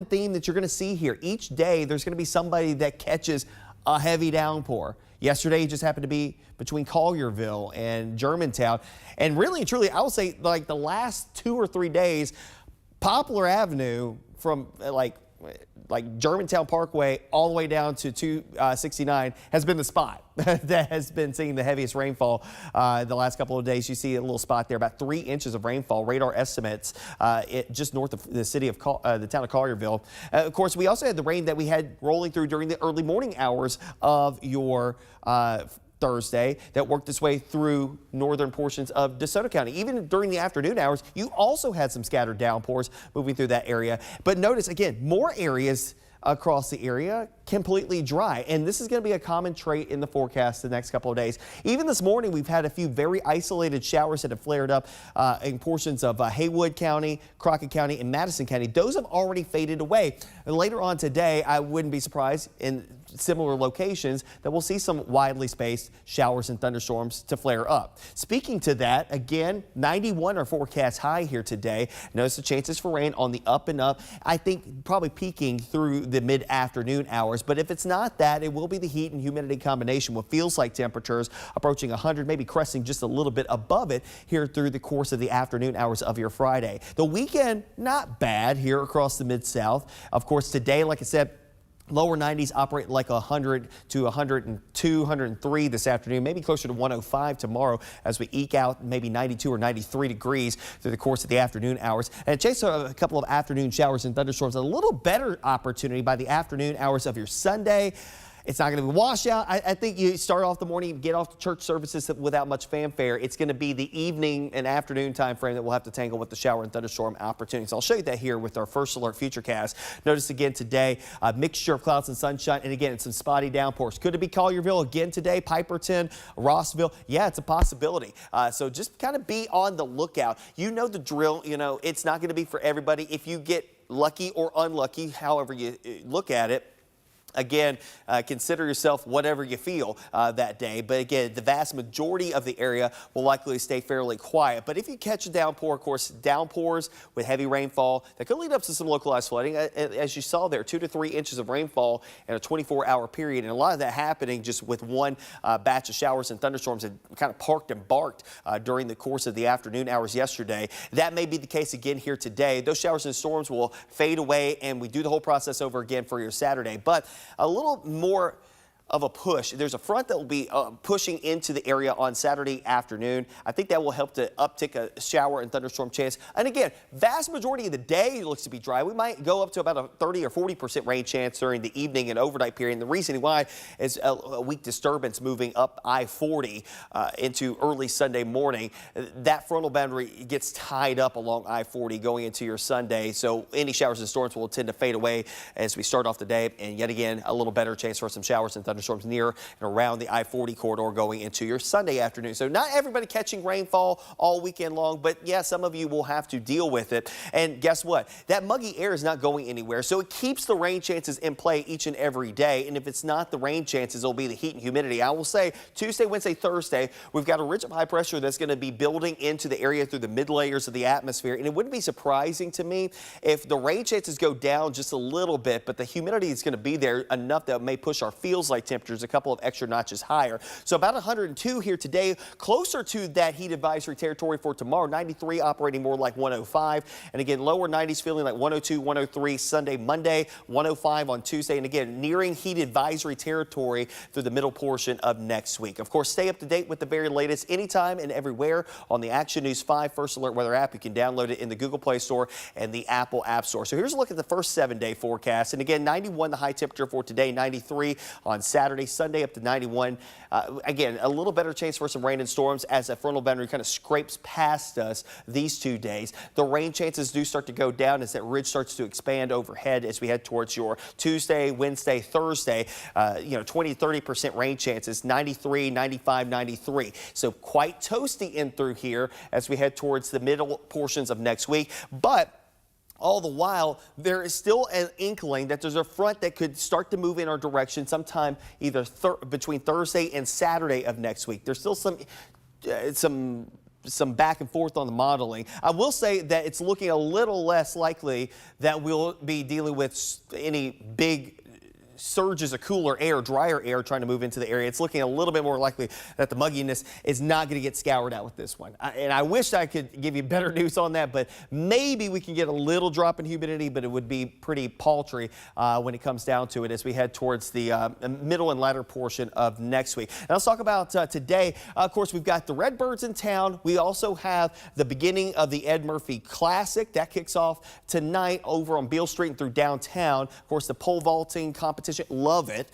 theme that you're going to see here. Each day, there's going to be somebody that catches a heavy downpour. Yesterday, it just happened to be between Collierville and Germantown. And really and truly, I will say, like the last 2 or 3 days, Poplar Avenue from like Germantown Parkway all the way down to 269 has been the spot that has been seeing the heaviest rainfall the last couple of days. You see a little spot there, about 3 inches of rainfall. Radar estimates just north of the city of the town of Collierville. Of course, we also had the rain that we had rolling through during the early morning hours of your Thursday that worked its way through northern portions of DeSoto County. Even during the afternoon hours, you also had some scattered downpours moving through that area. But notice, again, more areas across the area completely dry, and this is going to be a common trait in the forecast the next couple of days. Even this morning, we've had a few very isolated showers that have flared up in portions of Haywood County, Crockett County, and Madison County. Those have already faded away. And later on today, I wouldn't be surprised in similar locations that we'll see some widely spaced showers and thunderstorms to flare up. Speaking to that, again, 91 are forecast high here today. Notice the chances for rain on the up and up. I think probably peaking through the mid-afternoon hours. But if it's not that, it will be the heat and humidity combination. What feels like temperatures approaching 100, maybe cresting just a little bit above it here through the course of the afternoon hours of your Friday. The weekend, not bad here across the Mid-South. Of course, today, like I said, lower 90s operate like 100 to 102, 103 this afternoon, maybe closer to 105 tomorrow as we eke out maybe 92 or 93 degrees through the course of the afternoon hours. And chase a couple of afternoon showers and thunderstorms, a little better opportunity by the afternoon hours of your Sunday. It's not going to be a washout. I think you start off the morning, get off the church services without much fanfare. It's going to be the evening and afternoon time frame that we'll have to tangle with the shower and thunderstorm opportunities. I'll show you that here with our First Alert Futurecast. Notice again today, a mixture of clouds and sunshine, and again, some spotty downpours. Could it be Collierville again today? Piperton, Rossville? Yeah, it's a possibility. So just kind of be on the lookout. You know the drill. You know, it's not going to be for everybody. If you get lucky or unlucky, however you look at it, again, consider yourself whatever you feel that day. But again, the vast majority of the area will likely stay fairly quiet. But if you catch a downpour, of course, downpours with heavy rainfall, that could lead up to some localized flooding. As you saw there, 2 to 3 inches of rainfall in a 24-hour period. And a lot of that happening just with one batch of showers and thunderstorms that kind of parked and barked during the course of the afternoon hours yesterday. That may be the case again here today. Those showers and storms will fade away, and we do the whole process over again for your Saturday. But a little more of a push. There's a front that will be pushing into the area on Saturday afternoon. I think that will help to uptick a shower and thunderstorm chance. And again, vast majority of the day looks to be dry. We might go up to about a 30 or 40% rain chance during the evening and overnight period. And the reason why is a weak disturbance moving up I-40 into early Sunday morning. That frontal boundary gets tied up along I-40 going into your Sunday. So any showers and storms will tend to fade away as we start off the day. And yet again, a little better chance for some showers and thunderstorms near and around the I-40 corridor going into your Sunday afternoon. So not everybody catching rainfall all weekend long, but yeah, some of you will have to deal with it. And guess what? That muggy air is not going anywhere. So it keeps the rain chances in play each and every day. And if it's not the rain chances, it'll be the heat and humidity. I will say Tuesday, Wednesday, Thursday, we've got a ridge of high pressure that's going to be building into the area through the mid layers of the atmosphere. And it wouldn't be surprising to me if the rain chances go down just a little bit, but the humidity is going to be there enough that it may push our feels like temperatures a couple of extra notches higher. So about 102 here today, closer to that heat advisory territory for tomorrow. 93 operating more like 105. And again, lower 90s feeling like 102, 103 Sunday, Monday, 105 on Tuesday. And again, nearing heat advisory territory through the middle portion of next week. Of course, stay up to date with the very latest anytime and everywhere on the Action News 5 First Alert Weather app. You can download it in the Google Play Store and the Apple App Store. So here's a look at the first 7-day forecast. And again, 91 the high temperature for today, 93 on Saturday. Sunday up to 91. Again, a little better chance for some rain and storms as that frontal boundary kind of scrapes past us these 2 days. The rain chances do start to go down as that ridge starts to expand overhead as we head towards your Tuesday, Wednesday, Thursday. 20-30% rain chances, 93, 95, 93. So quite toasty in through here as we head towards the middle portions of next week. But all the while, there is still an inkling that there's a front that could start to move in our direction sometime either between Thursday and Saturday of next week. There's still some some back and forth on the modeling. I will say that it's looking a little less likely that we'll be dealing with any big surges of cooler air, drier air trying to move into the area. It's looking a little bit more likely that the mugginess is not going to get scoured out with this one. And I wish I could give you better news on that, but maybe we can get a little drop in humidity, but it would be pretty paltry when it comes down to it as we head towards the middle and latter portion of next week. Now let's talk about today. Of course, we've got the Redbirds in town. We also have the beginning of the Ed Murphy Classic. That kicks off tonight over on Beale Street and through downtown. Of course, the pole vaulting competition. Love it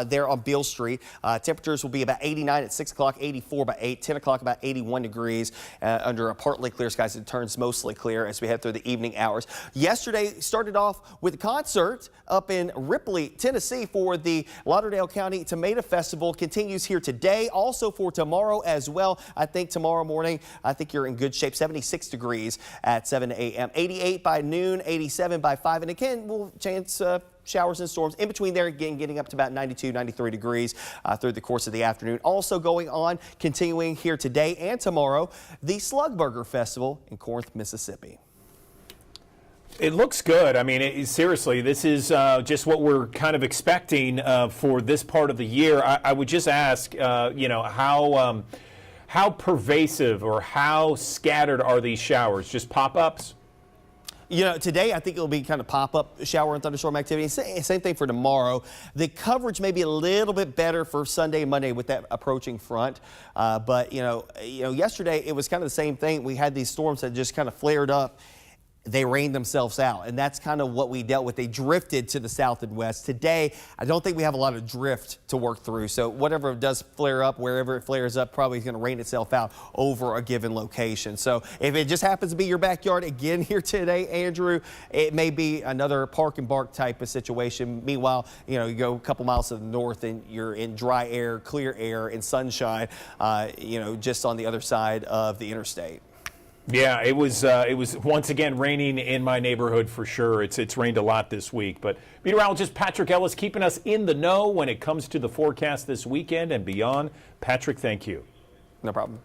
there on Beale Street. Temperatures will be about 89 at 6 o'clock, 84 by 8, 10 o'clock about 81 degrees under a partly clear skies. It turns mostly clear as we head through the evening hours. Yesterday started off with a concert up in Ripley, Tennessee for the Lauderdale County Tomato Festival. Continues here today, also for tomorrow as well. I think tomorrow morning, I think you're in good shape. 76 degrees at 7 a.m. 88 by noon, 87 by 5. And again, we'll chance showers and storms in between there, again getting up to about 92, 93 degrees through the course of the afternoon. Also going on, continuing here today and tomorrow, the Slugburger Festival in Corinth, Mississippi. It looks good. I mean, seriously, this is just what we're kind of expecting for this part of the year. I would just ask, how pervasive or how scattered are these showers? Just pop-ups? You know, today I think it'll be kind of pop-up shower and thunderstorm activity. Same thing for tomorrow. The coverage may be a little bit better for Sunday and Monday with that approaching front. But yesterday it was kind of the same thing. We had these storms that just kind of flared up. They rained themselves out, and that's kind of what we dealt with. They drifted to the south and west. Today, I don't think we have a lot of drift to work through, so whatever does flare up, wherever it flares up, probably is going to rain itself out over a given location. So if it just happens to be your backyard again here today, Andrew, it may be another park and bark type of situation. Meanwhile, you go a couple miles to the north and you're in dry air, clear air, and sunshine, just on the other side of the interstate. Yeah, it was once again raining in my neighborhood for sure. It's rained a lot this week. But meteorologist Patrick Ellis keeping us in the know when it comes to the forecast this weekend and beyond. Patrick, thank you. No problem.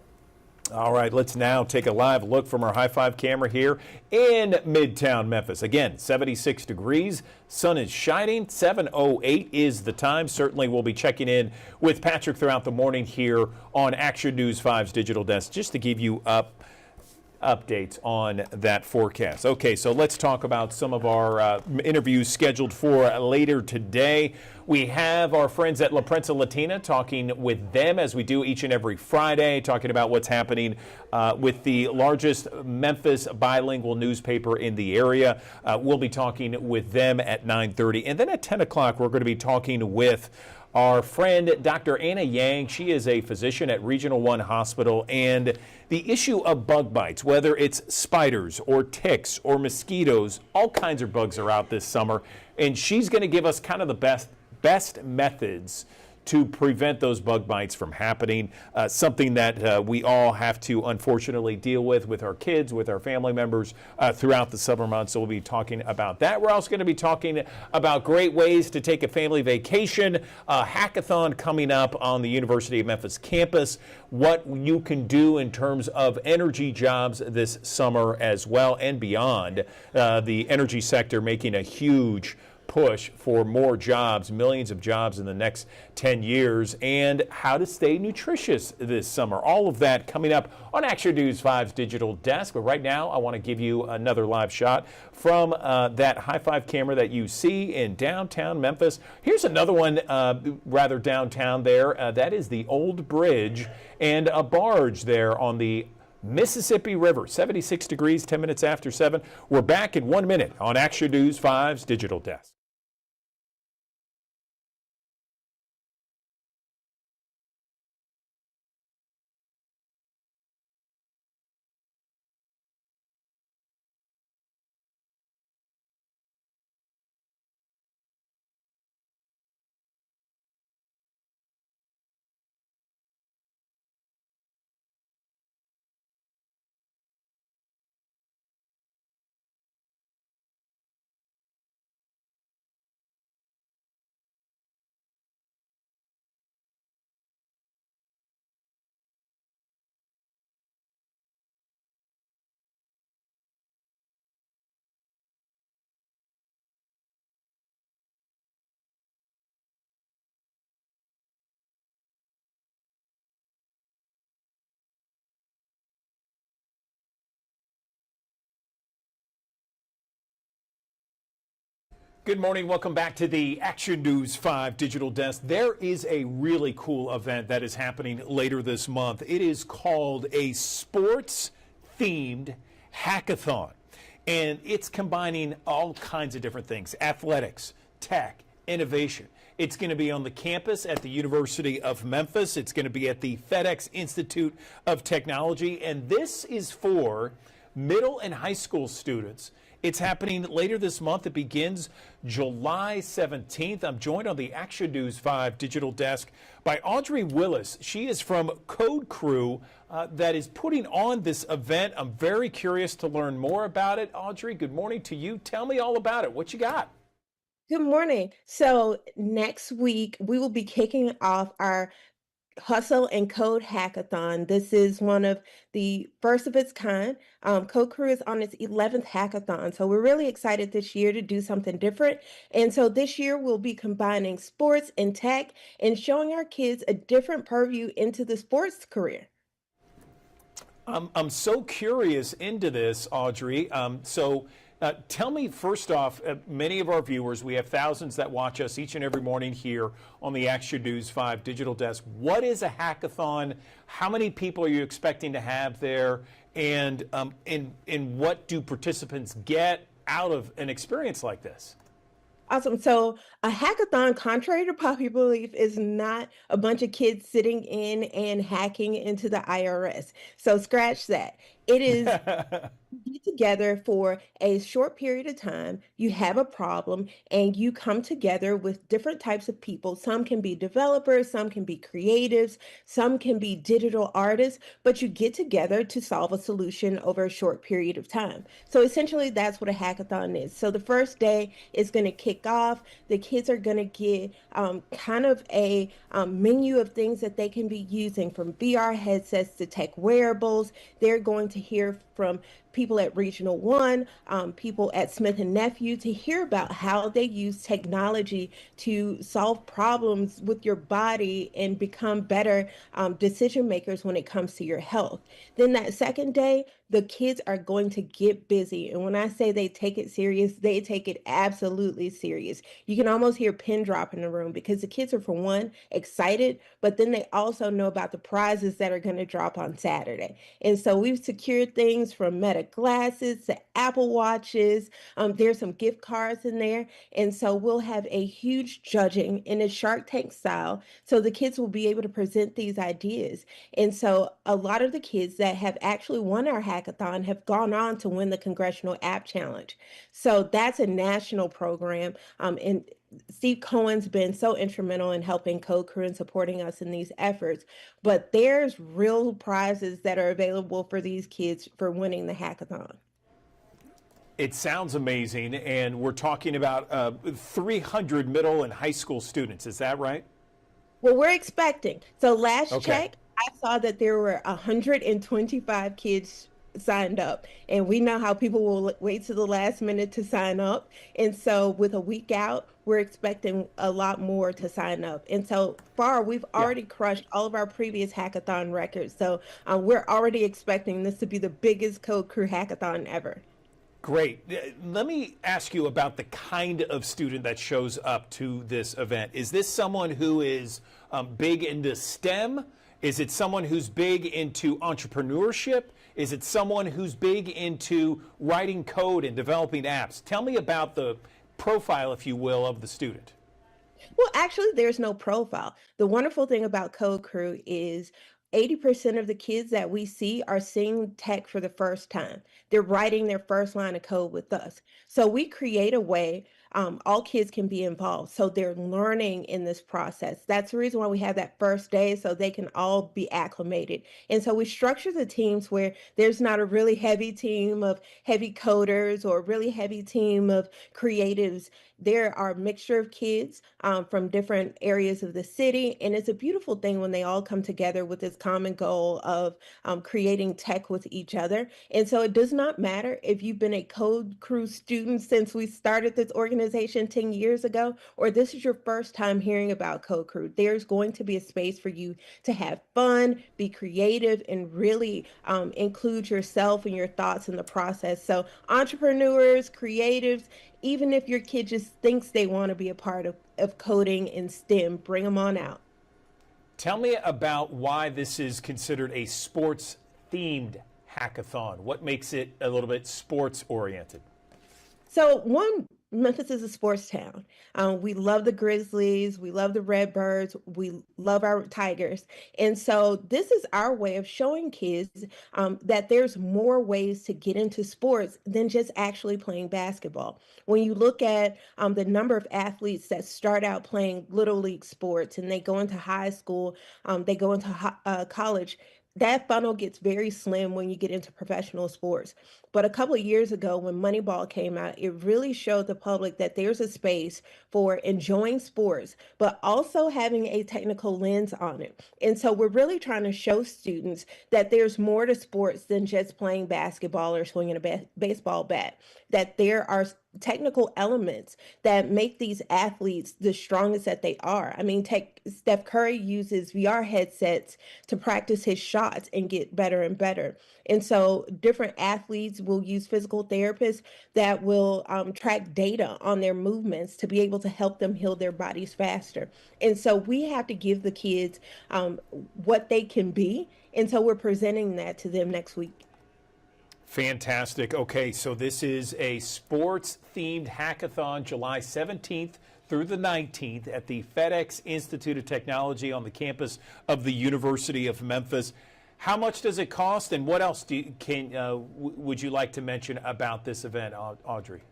All right, let's now take a live look from our High Five camera here in Midtown Memphis. Again, 76 degrees, sun is shining, 7:08 is the time. Certainly we'll be checking in with Patrick throughout the morning here on Action News 5's digital desk just to give you updates on that forecast. Okay, so let's talk about some of our interviews scheduled for later today. We have our friends at La Prensa Latina, talking with them as we do each and every Friday, talking about what's happening with the largest Memphis bilingual newspaper in the area. We'll be talking with them at 9:30. And then at 10 o'clock, we're going to be talking with our friend, Dr. Anna Yang. She is a physician at Regional One Hospital, and the issue of bug bites, whether it's spiders or ticks or mosquitoes, all kinds of bugs are out this summer, and she's going to give us kind of the best methods to prevent those bug bites from happening, something that we all have to unfortunately deal with our kids, with our family members throughout the summer months. So we'll be talking about that. We're also going to be talking about great ways to take a family vacation, a hackathon coming up on the University of Memphis campus, what you can do in terms of energy jobs this summer as well and beyond. The energy sector making a huge push for more jobs, millions of jobs in the next 10 years, and how to stay nutritious this summer. All of that coming up on Action News 5's digital desk. But right now, I want to give you another live shot from that High Five camera that you see in downtown Memphis. Here's another one rather downtown there. That is the old bridge and a barge there on the Mississippi River. 76 degrees, 10 minutes after 7. We're back in 1 minute on Action News 5's digital desk. Good morning. Welcome back to the Action News 5 Digital Desk. There is a really cool event that is happening later this month. It is called a sports-themed hackathon, and it's combining all kinds of different things: athletics, tech, innovation. It's going to be on the campus at the University of Memphis. It's going to be at the FedEx Institute of Technology, and this is for middle and high school students. It's happening later this month. It begins July 17th. I'm joined on the Action News 5 Digital Desk by Audrey Willis. She is from Code Crew that is putting on this event. I'm very curious to learn more about it. Audrey, good morning to you. Tell me all about it. What you got? Good morning. So next week we will be kicking off our Hustle and Code Hackathon. This is one of the first of its kind. Code Crew is on its 11th hackathon. So we're really excited this year to do something different. And so this year we'll be combining sports and tech and showing our kids a different purview into the sports career. I'm so curious into this, Audrey. Tell me first off, many of our viewers, we have thousands that watch us each and every morning here on the Action News 5 Digital Desk. What is a hackathon? How many people are you expecting to have there? And what do participants get out of an experience like this? Awesome. So a hackathon, contrary to popular belief, is not a bunch of kids sitting in and hacking into the IRS. So scratch that. It is get together for a short period of time. You have a problem and you come together with different types of people. Some can be developers, some can be creatives, some can be digital artists, but you get together to solve a solution over a short period of time. So essentially, that's what a hackathon is. So the first day is going to kick off. The kids are going to get kind of a menu of things that they can be using, from VR headsets to tech wearables. They're going to hear from people at Regional One, people at Smith and Nephew, to hear about how they use technology to solve problems with your body and become better decision makers when it comes to your health. Then that second day, the kids are going to get busy. And when I say they take it serious, they take it absolutely serious. You can almost hear pin drop in the room because the kids are, for one, excited, but then they also know about the prizes that are going to drop on Saturday. And so we've secured things from Meta glasses to Apple Watches. There's some gift cards in there. And so we'll have a huge judging in a Shark Tank style. So the kids will be able to present these ideas. And so a lot of the kids that have actually won our hackathon have gone on to win the Congressional App Challenge. So that's a national program. And Steve Cohen's been so instrumental in helping Code Crew and supporting us in these efforts. But there's real prizes that are available for these kids for winning the hackathon. It sounds amazing, and we're talking about 300 middle and high school students. Is that right? Well, we're expecting. So last Okay. check, I saw that there were 125 kids signed up. And we know how people will wait to the last minute to sign up. And so with a week out, we're expecting a lot more to sign up. And so far, we've already crushed all of our previous hackathon records. So we're already expecting this to be the biggest Code Crew hackathon ever. Great. Let me ask you about the kind of student that shows up to this event. Is this someone who is big into STEM? Is it someone who's big into entrepreneurship? Is it someone who's big into writing code and developing apps? Tell me about the profile, if you will, of the student. Well, actually, there's no profile. The wonderful thing about Code Crew is 80% of the kids that we see are seeing tech for the first time. They're writing their first line of code with us. So we create a way all kids can be involved. So they're learning in this process. That's the reason why we have that first day, so they can all be acclimated. And so we structure the teams where there's not a really heavy team of heavy coders or a really heavy team of creatives. There are a mixture of kids from different areas of the city. And it's a beautiful thing when they all come together with this common goal of creating tech with each other. And so it does not matter if you've been a Code Crew student since we started this organization 10 years ago, or this is your first time hearing about Code Crew. There's going to be a space for you to have fun, be creative, and really include yourself and your thoughts in the process. So entrepreneurs, creatives, Even if your kid just thinks they want to be a part of coding and STEM, bring them on out. Tell me about why this is considered a sports themed hackathon. What makes it a little bit sports oriented? So, one, Memphis is a sports town. We love the Grizzlies, we love the Redbirds, we love our Tigers. And so, this is our way of showing kids that there's more ways to get into sports than just actually playing basketball. When you look at the number of athletes that start out playing little league sports and they go into high school, they go into college. That funnel gets very slim when you get into professional sports. But a couple of years ago, when Moneyball came out, it really showed the public that there's a space for enjoying sports, but also having a technical lens on it. And so we're really trying to show students that there's more to sports than just playing basketball or swinging a baseball bat, that there are technical elements that make these athletes the strongest that they are. I mean, Steph Curry uses VR headsets to practice his shots and get better and better. And so different athletes will use physical therapists that will track data on their movements to be able to help them heal their bodies faster. And so we have to give the kids what they can be. And so we're presenting that to them next week. Fantastic. Okay, so this is a sports-themed hackathon, July 17th through the 19th at the FedEx Institute of Technology on the campus of the University of Memphis. How much does it cost, and what else would you like to mention about this event, Audrey?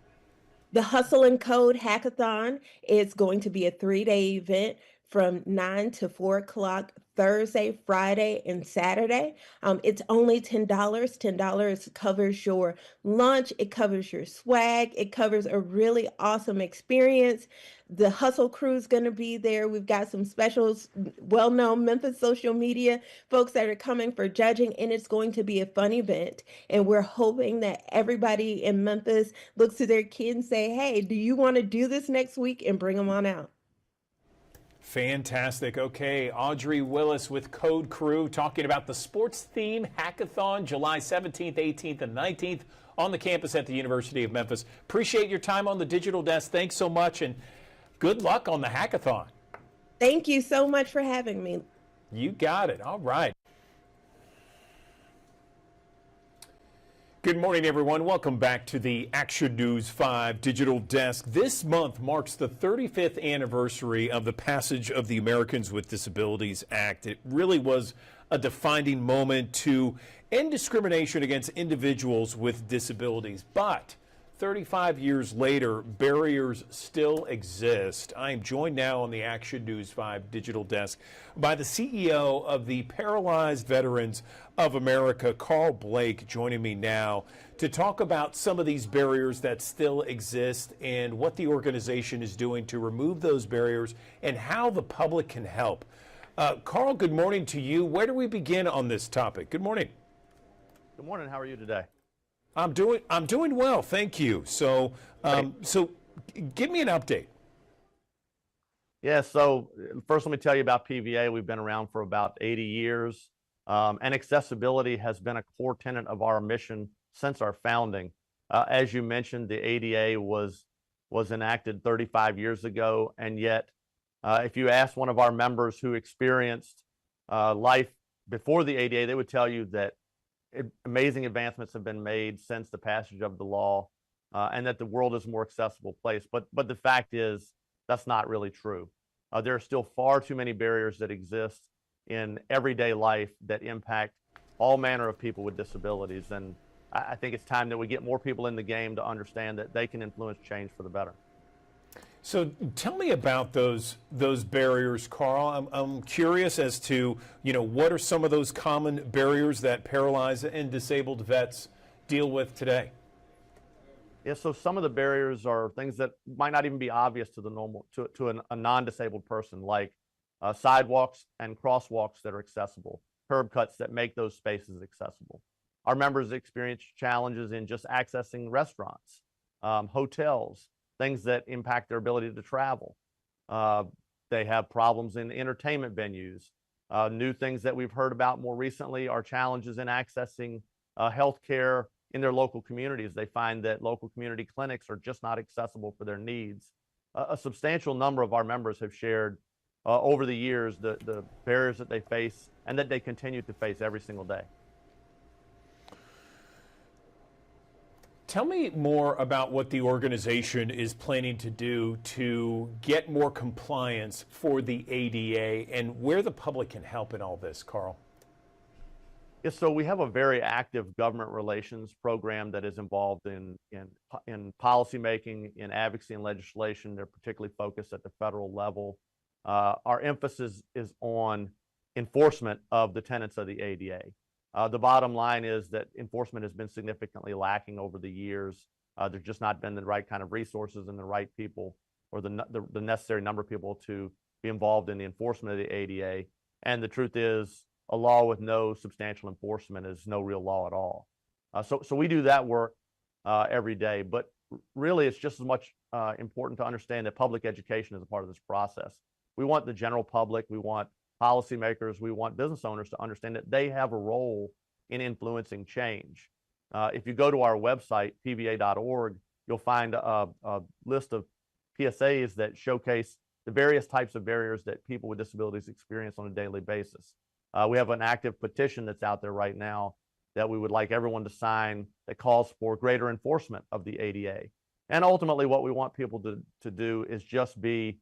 The Hustle and Code Hackathon is going to be a 3-day event from 9 to 4 o'clock Thursday, Friday, and Saturday. It's only $10. $10 covers your lunch, it covers your swag, it covers a really awesome experience. The Hustle crew is going to be there. We've got some specials, well-known Memphis social media folks that are coming for judging, and it's going to be a fun event. And we're hoping that everybody in Memphis looks to their kid and say, hey, do you want to do this next week? And bring them on out. Fantastic. Okay, Audrey Willis with Code Crew talking about the sports theme hackathon, July 17th, 18th, and 19th on the campus at the University of Memphis. Appreciate your time on the digital desk. Thanks so much, and good luck on the hackathon. Thank you so much for having me. You got it. All right. Good morning, everyone. Welcome back to the Action News 5 Digital Desk. This month marks the 35th anniversary of the passage of the Americans with Disabilities Act. It really was a defining moment to end discrimination against individuals with disabilities. But 35 years later, barriers still exist. I am joined now on the Action News 5 Digital Desk by the CEO of the Paralyzed Veterans of America, Carl Blake, joining me now to talk about some of these barriers that still exist and what the organization is doing to remove those barriers and how the public can help. Carl, good morning to you. Where do we begin on this topic? Good morning. Good morning. How are you today? I'm doing well, thank you. So, so give me an update. Yeah, so first let me tell you about PVA. We've been around for about 80 years, and accessibility has been a core tenet of our mission since our founding. As you mentioned, the ADA was enacted 35 years ago, and yet if you ask one of our members who experienced life before the ADA, they would tell you that amazing advancements have been made since the passage of the law, and that the world is a more accessible place. But the fact is, that's not really true. There are still far too many barriers that exist in everyday life that impact all manner of people with disabilities. And I think it's time that we get more people in the game to understand that they can influence change for the better. So tell me about those barriers, Carl. I'm curious as to, what are some of those common barriers that paralyzed and disabled vets deal with today? Yeah, so some of the barriers are things that might not even be obvious to the normal, to a non-disabled person, like sidewalks and crosswalks that are accessible, curb cuts that make those spaces accessible. Our members experience challenges in just accessing restaurants, hotels, things that impact their ability to travel. They have problems in entertainment venues. New things that we've heard about more recently are challenges in accessing healthcare in their local communities. They find that local community clinics are just not accessible for their needs. A substantial number of our members have shared over the years the barriers that they face and that they continue to face every single day. Tell me more about what the organization is planning to do to get more compliance for the ADA and where the public can help in all this, Carl. Yes, so we have a very active government relations program that is involved in policy making, in advocacy and legislation. They're particularly focused at the federal level. Our emphasis is on enforcement of the tenets of the ADA. The bottom line is that enforcement has been significantly lacking over the years. There's just not been the right kind of resources and the right people or the necessary number of people to be involved in the enforcement of the ADA. And the truth is, a law with no substantial enforcement is no real law at all. So we do that work every day, but really it's just as much important to understand that public education is a part of this process. We want the general public, we want policymakers, we want business owners to understand that they have a role in influencing change. If you go to our website, pva.org, you'll find a list of PSAs that showcase the various types of barriers that people with disabilities experience on a daily basis. We have an active petition that's out there right now that we would like everyone to sign that calls for greater enforcement of the ADA. And ultimately what we want people to do is just be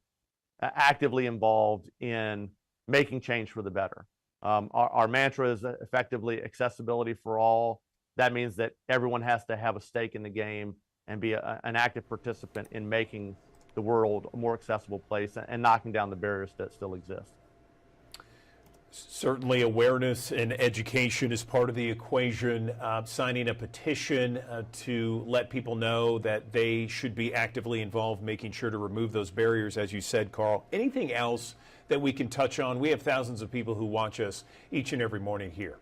actively involved in making change for the better. Our mantra is effectively accessibility for all. That means that everyone has to have a stake in the game and be an active participant in making the world a more accessible place and knocking down the barriers that still exist. Certainly awareness and education is part of the equation. Signing a petition to let people know that they should be actively involved, making sure to remove those barriers, as you said, Carl. Anything else that we can touch on? We have thousands of people who watch us each and every morning here.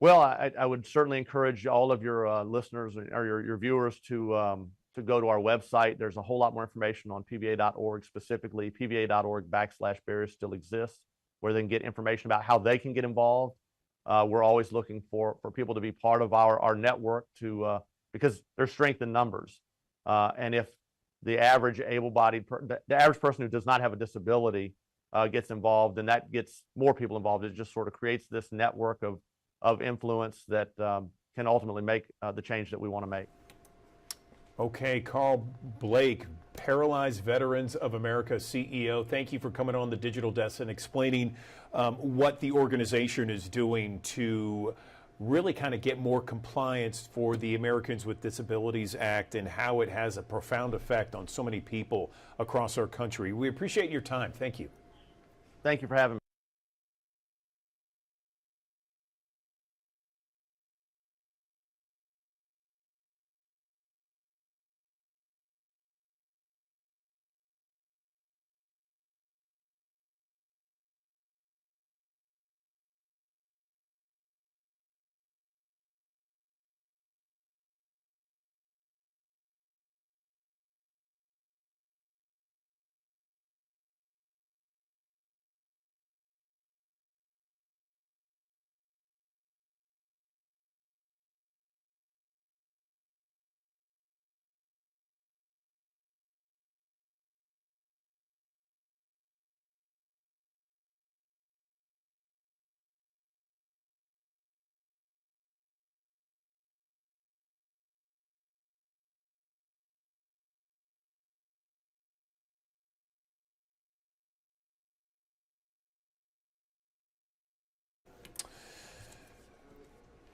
Well, I would certainly encourage all of your listeners or your viewers to go to our website. There's a whole lot more information on pva.org, specifically pva.org/barriers still exist, where they can get information about how they can get involved. We're always looking for people to be part of our network because there's strength in numbers. And if the average able-bodied, the average person who does not have a disability gets involved, and that gets more people involved, it just sort of creates this network of influence that can ultimately make the change that we want to make. Okay, Carl Blake, Paralyzed Veterans of America CEO, thank you for coming on the Digital Desk and explaining what the organization is doing to really kind of get more compliance for the Americans with Disabilities Act and how it has a profound effect on so many people across our country. We appreciate your time. Thank you. Thank you for having me.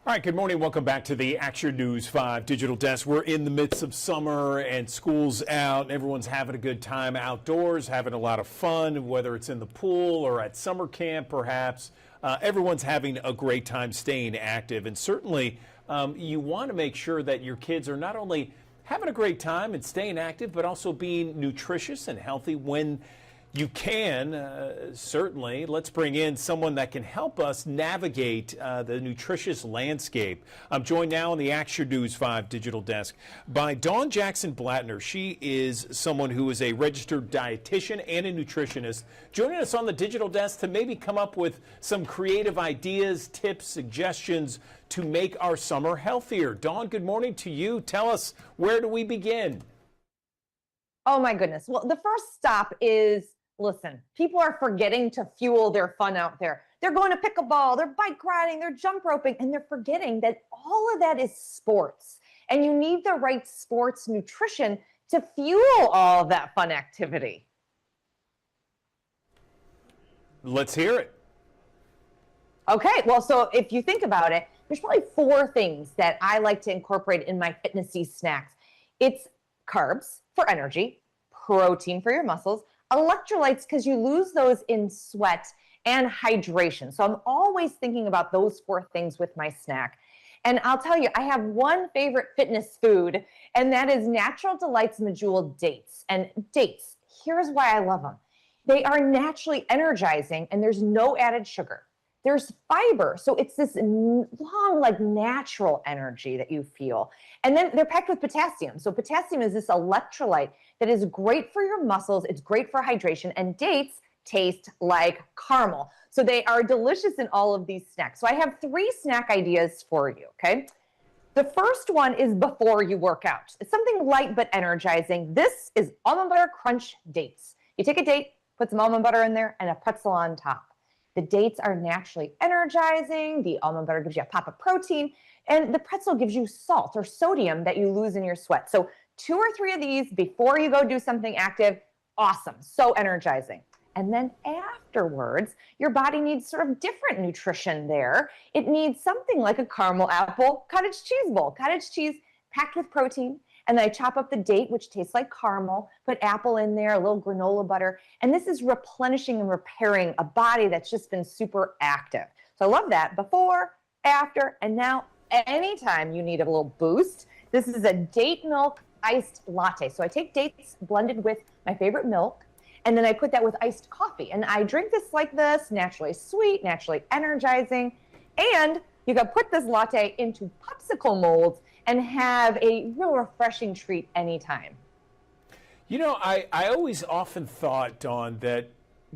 All right, good morning. Welcome back to the Action News 5 Digital Desk. We're in the midst of summer and school's out and everyone's having a good time outdoors, having a lot of fun, whether it's in the pool or at summer camp perhaps. Everyone's having a great time staying active, and certainly you want to make sure that your kids are not only having a great time and staying active, but also being nutritious and healthy when You can, certainly. Let's bring in someone that can help us navigate the nutritious landscape. I'm joined now on the Action News 5 digital desk by Dawn Jackson Blattner. She is someone who is a registered dietitian and a nutritionist, joining us on the digital desk to maybe come up with some creative ideas, tips, suggestions to make our summer healthier. Dawn, good morning to you. Tell us, where do we begin? Oh my goodness. Well, the first stop is, listen, people are forgetting to fuel their fun out there. They're going to pickleball, they're bike riding, they're jump roping, and they're forgetting that all of that is sports. And you need the right sports nutrition to fuel all of that fun activity. Let's hear it. Okay, well, so if you think about it, there's probably 4 things that I like to incorporate in my fitnessy snacks. It's carbs for energy, protein for your muscles, electrolytes because you lose those in sweat, and hydration. So I'm always thinking about those 4 things with my snack. And I'll tell you, I have one favorite fitness food, and that is Natural Delights Medjool dates. And dates, here's why I love them. They are naturally energizing, and there's no added sugar. There's fiber, so it's this long, like natural energy that you feel. And then they're packed with potassium. So potassium is this electrolyte that is great for your muscles. It's great for hydration. And dates taste like caramel. So they are delicious in all of these snacks. So I have 3 snack ideas for you, okay? The first one is before you work out. It's something light but energizing. This is almond butter crunch dates. You take a date, put some almond butter in there, and a pretzel on top. The dates are naturally energizing. The almond butter gives you a pop of protein, and the pretzel gives you salt or sodium that you lose in your sweat. So 2 or 3 of these before you go do something active, awesome, so energizing. And then afterwards, your body needs sort of different nutrition there. It needs something like a caramel apple cottage cheese bowl. Cottage cheese packed with protein. And then I chop up the date, which tastes like caramel, put apple in there, a little granola butter. And this is replenishing and repairing a body that's just been super active. So I love that. Before, after, and now anytime you need a little boost, this is a date milk iced latte. So I take dates blended with my favorite milk, and then I put that with iced coffee. And I drink this like this, naturally sweet, naturally energizing. And you can put this latte into popsicle molds and have a real refreshing treat anytime. You know, I always often thought, Dawn, that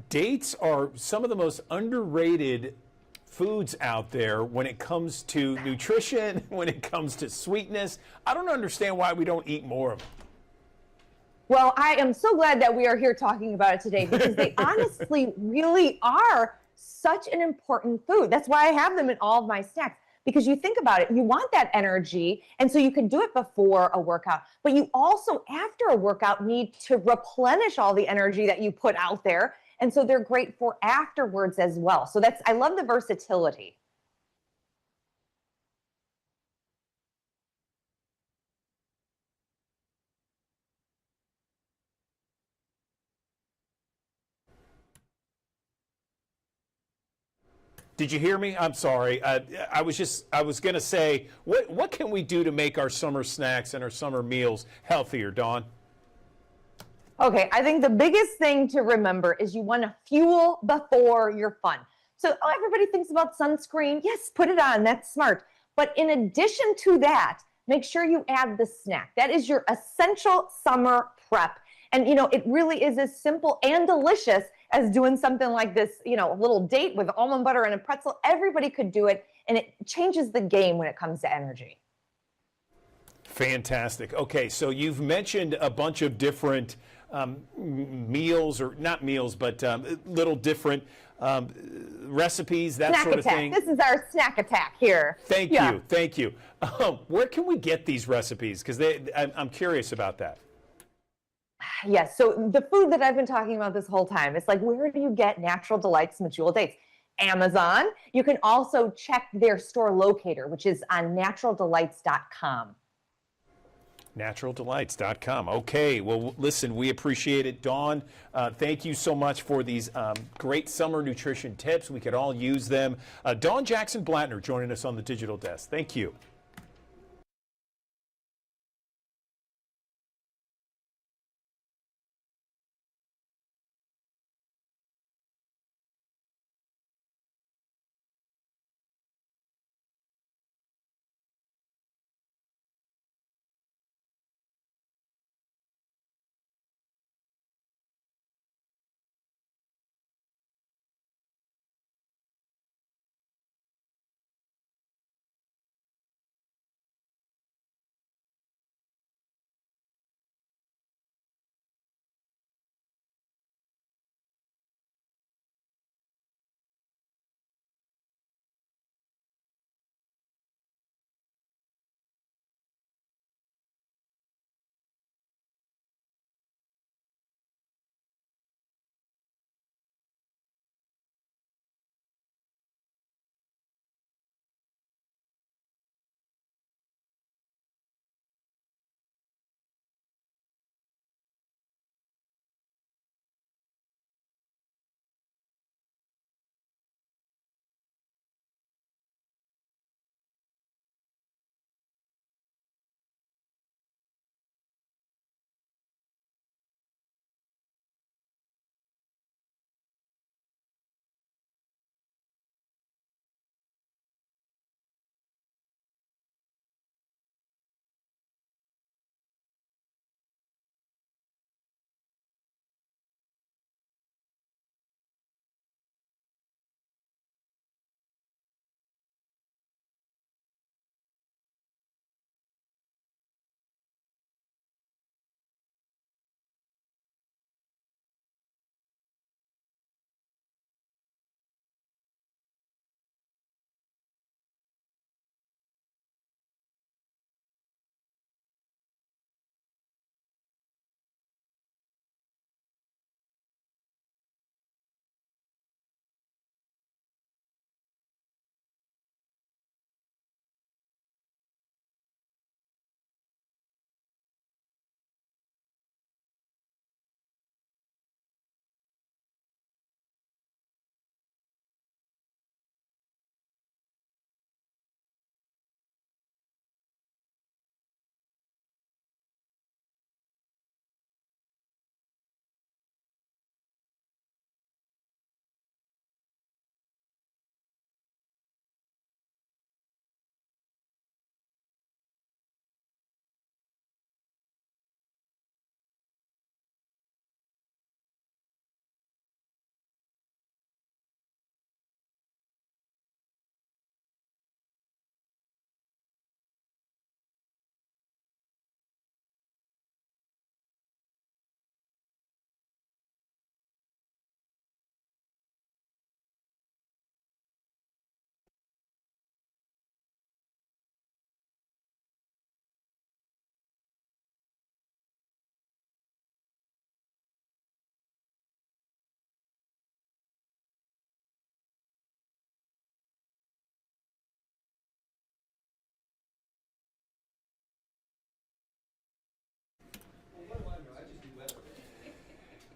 dates are some of the most underrated foods out there when it comes to nutrition, when it comes to sweetness. I don't understand why we don't eat more of them. Well, I am so glad that we are here talking about it today because they honestly really are such an important food. That's why I have them in all of my snacks. Because you think about it, you want that energy, and so you can do it before a workout, but you also, after a workout, need to replenish all the energy that you put out there, and so they're great for afterwards as well. So I love the versatility. Did you hear me? I'm sorry. I was going to say, what can we do to make our summer snacks and our summer meals healthier, Dawn? Okay, I think the biggest thing to remember is you want to fuel before your fun. So everybody thinks about sunscreen. Yes, put it on. That's smart. But in addition to that, make sure you add the snack. That is your essential summer prep. And, you know, it really is as simple and delicious as doing something like this, you know, a little date with almond butter and a pretzel. Everybody could do it, and it changes the game when it comes to energy. Fantastic. Okay, so you've mentioned a bunch of different meals, or not meals, but little different recipes, that Snack sort of attack. thing. This is our snack attack here. Thank you. Thank you. Where can we get these recipes? Because I'm curious about that. Yes, so the food that I've been talking about this whole time, it's like, where do you get Natural Delights Medjool dates? Amazon. You can also check their store locator, which is on naturaldelights.com. Naturaldelights.com. Okay, well, listen, we appreciate it. Dawn, thank you so much for these great summer nutrition tips. We could all use them. Dawn Jackson Blattner joining us on the digital desk. Thank you.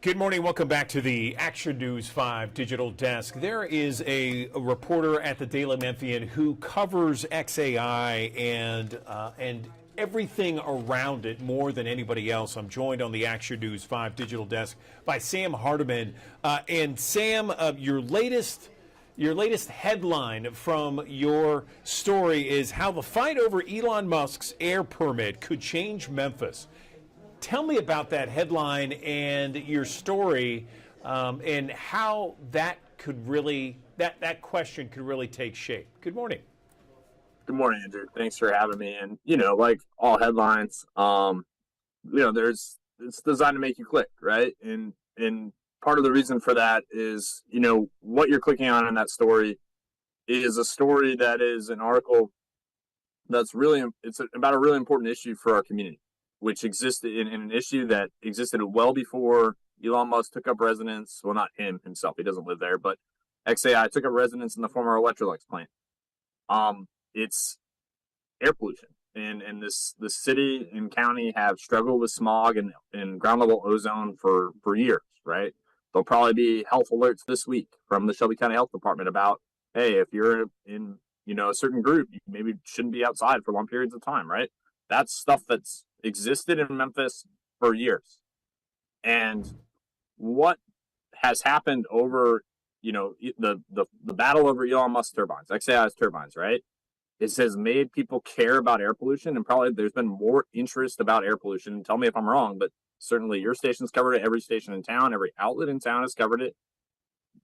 Good morning. Welcome back to the Action News 5 digital desk. There is a reporter at the Daily Memphian who covers XAI and everything around it more than anybody else. I'm joined on the Action News 5 digital desk by Sam Hardiman. And Sam, your latest headline from your story is how the fight over Elon Musk's air permit could change Memphis. Tell me about that headline and your story, and how that could really that question could really take shape. Good morning. Good morning, Andrew. Thanks for having me. And like all headlines, it's designed to make you click, right? And part of the reason for that is, what you're clicking on in that story is a story that is an article that's it's about a really important issue for our community, which existed in an issue that existed well before Elon Musk took up residence. Well, not him himself. He doesn't live there, but XAI took up residence in the former Electrolux plant. It's air pollution. And the city and county have struggled with smog and ground level ozone for years, right? There'll probably be health alerts this week from the Shelby County Health Department about, hey, if you're in, a certain group, you maybe shouldn't be outside for long periods of time, right? That's stuff that's existed in Memphis for years. And what has happened over, the battle over Elon Musk turbines, XAI's turbines, right? It has made people care about air pollution, and probably there's been more interest about air pollution. Tell me if I'm wrong, but certainly your station's covered it. Every station in town, every outlet in town has covered it.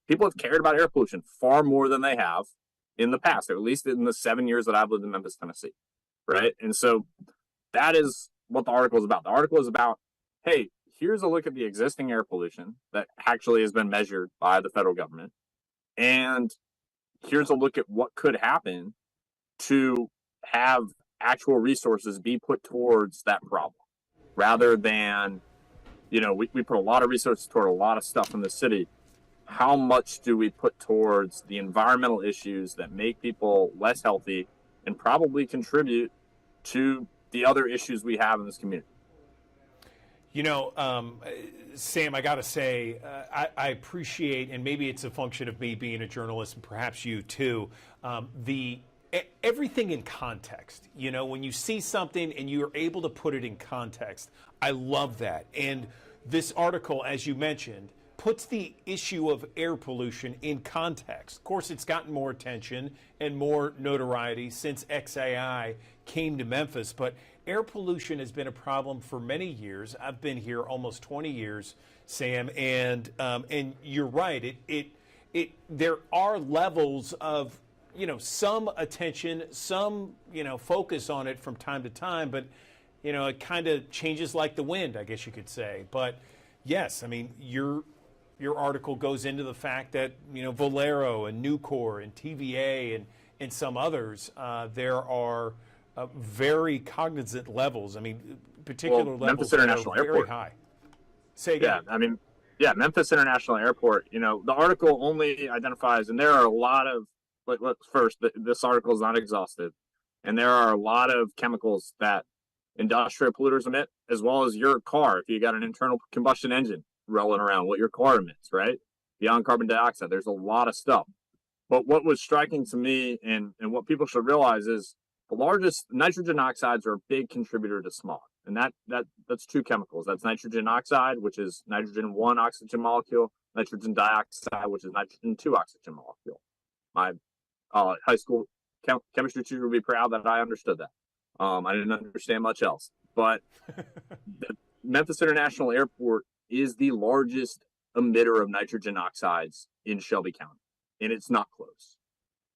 People have cared about air pollution far more than they have in the past, or at least in the 7 years that I've lived in Memphis, Tennessee, right? And so that is what the article is about. The article is about, hey, here's a look at the existing air pollution that actually has been measured by the federal government. And here's a look at what could happen to have actual resources be put towards that problem, rather than, we put a lot of resources toward a lot of stuff in the city. How much do we put towards the environmental issues that make people less healthy and probably contribute to the other issues we have in this community? Sam, I got to say, I appreciate, and maybe it's a function of me being a journalist and perhaps you too, everything in context. When you see something and you're able to put it in context, I love that. And this article, as you mentioned, puts the issue of air pollution in context. Of course, it's gotten more attention and more notoriety since XAI came to Memphis, but air pollution has been a problem for many years. I've been here almost 20 years, Sam, and you're right. There are levels of some attention, some focus on it from time to time, but it kind of changes like the wind, I guess you could say. But yes, I mean your article goes into the fact that Valero and Nucor and TVA and some others, there are very cognizant levels. I mean, particular levels Memphis that International are very Airport. high. Say again. Memphis International Airport. The article only identifies, and there are a lot of. First, this article is not exhaustive, and there are a lot of chemicals that industrial polluters emit, as well as your car. If you got an internal combustion engine rolling around, what your car emits, right? Beyond carbon dioxide, there's a lot of stuff. But what was striking to me, and what people should realize, is the largest nitrogen oxides are a big contributor to smog, and that's two chemicals. That's nitrogen oxide, which is nitrogen 1 oxygen molecule, nitrogen dioxide, which is nitrogen 2 oxygen molecule. My high school chemistry teacher would be proud that I understood that. I didn't understand much else. But the Memphis International Airport is the largest emitter of nitrogen oxides in Shelby County, and it's not close.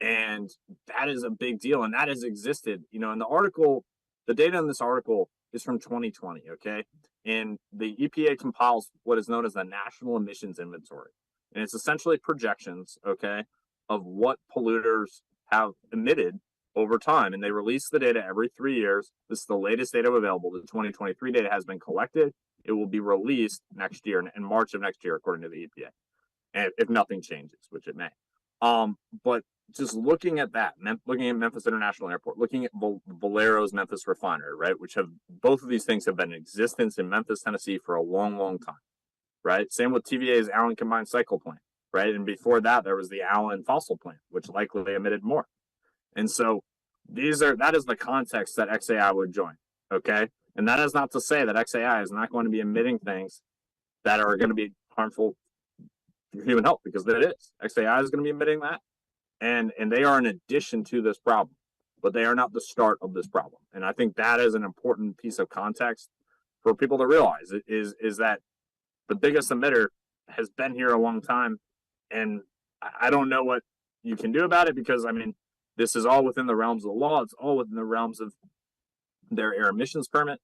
And that is a big deal, and that has existed. In the article, the data in this article is from 2020, okay? And the EPA compiles what is known as the National Emissions Inventory. And it's essentially projections, okay, of what polluters have emitted over time. And they release the data every 3 years. This is the latest data available. The 2023 data has been collected. It will be released next year, in March of next year, according to the EPA, and if nothing changes, which it may. But just looking at that, looking at Memphis International Airport, looking at Valero's Memphis refinery, right, which have both of these things have been in existence in Memphis, Tennessee for a long, long time. right? Same with TVA's Allen combined cycle plant, right? And before that, there was the Allen fossil plant, which likely emitted more. And so that is the context that XAI would join, okay? And that is not to say that XAI is not going to be emitting things that are going to be harmful for human health, because it is. XAI is going to be emitting that, and they are an addition to this problem, but they are not the start of this problem. And I think that is an important piece of context for people to realize is that the biggest emitter has been here a long time, and I don't know what you can do about it, because I mean, this is all within the realms of the law. It's all within the realms of their air emissions permit,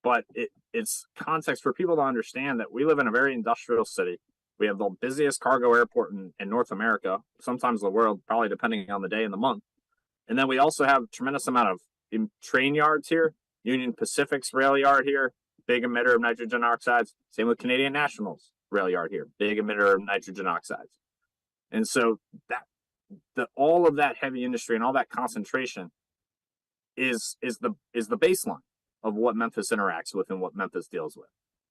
but it's context for people to understand that we live in a very industrial city. We have the busiest cargo airport in North America, sometimes the world, probably depending on the day and the month. And then we also have a tremendous amount of train yards here. Union Pacific's rail yard here, big emitter of nitrogen oxides. Same with Canadian National's rail yard here, big emitter of nitrogen oxides. And so all of that heavy industry and all that concentration is the baseline of what Memphis interacts with and what Memphis deals with.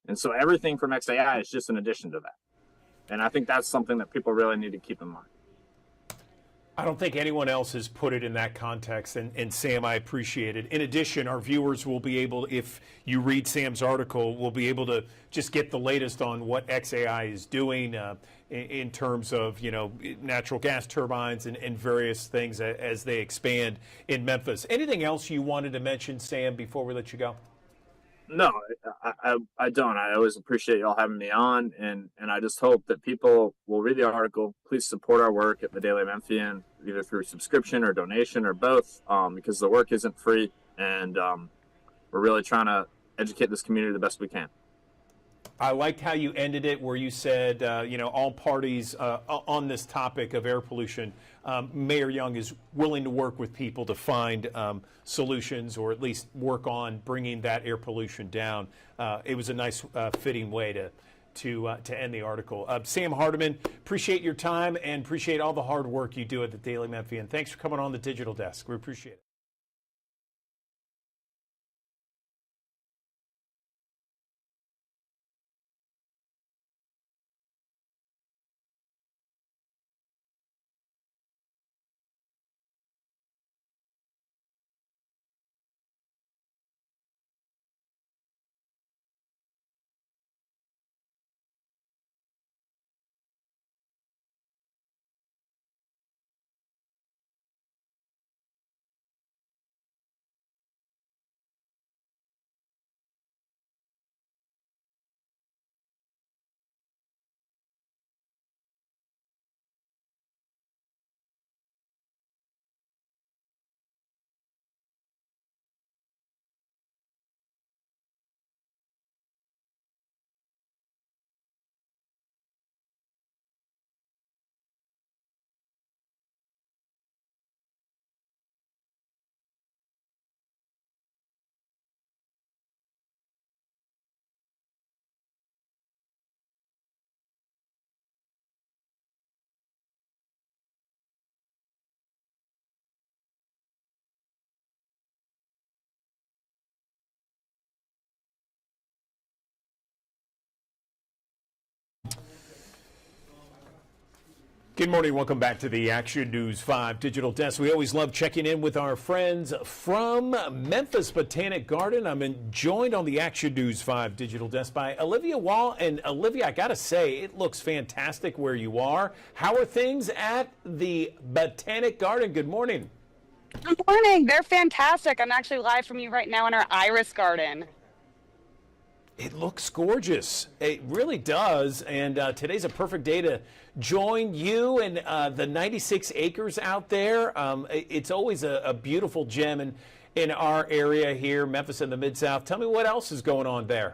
And so everything from XAI is just an addition to that. And I think that's something that people really need to keep in mind. I don't think anyone else has put it in that context, and Sam, I appreciate it. In addition, our viewers will be able, if you read Sam's article, will be able to just get the latest on what XAI is doing in terms of, you know, natural gas turbines and various things as they expand in Memphis. Anything else you wanted to mention, Sam, before we let you go? No, I don't. I always appreciate y'all having me on, and I just hope that people will read the article. Please support our work at the Daily Memphian, either through subscription or donation or both, because the work isn't free, and we're really trying to educate this community the best we can. I liked how you ended it, where you said, you know, all parties on this topic of air pollution, Mayor Young is willing to work with people to find solutions, or at least work on bringing that air pollution down. It was a nice, fitting way to end the article. Sam Hardiman, appreciate your time and appreciate all the hard work you do at the Daily Memphian. Thanks for coming on the Digital Desk. We appreciate it. Good morning. Welcome back to the Action News 5 Digital Desk. We always love checking in with our friends from Memphis Botanic Garden. I'm joined on the Action News 5 Digital Desk by Olivia Wall. And Olivia, I got to say, it looks fantastic where you are. How are things at the Botanic Garden? Good morning. Good morning. They're fantastic. I'm actually live from you right now in our iris garden. It looks gorgeous. It really does. And today's a perfect day to join you and the 96 acres out there. It's always a beautiful gem in our area here, Memphis and the Mid-South. Tell me what else is going on there.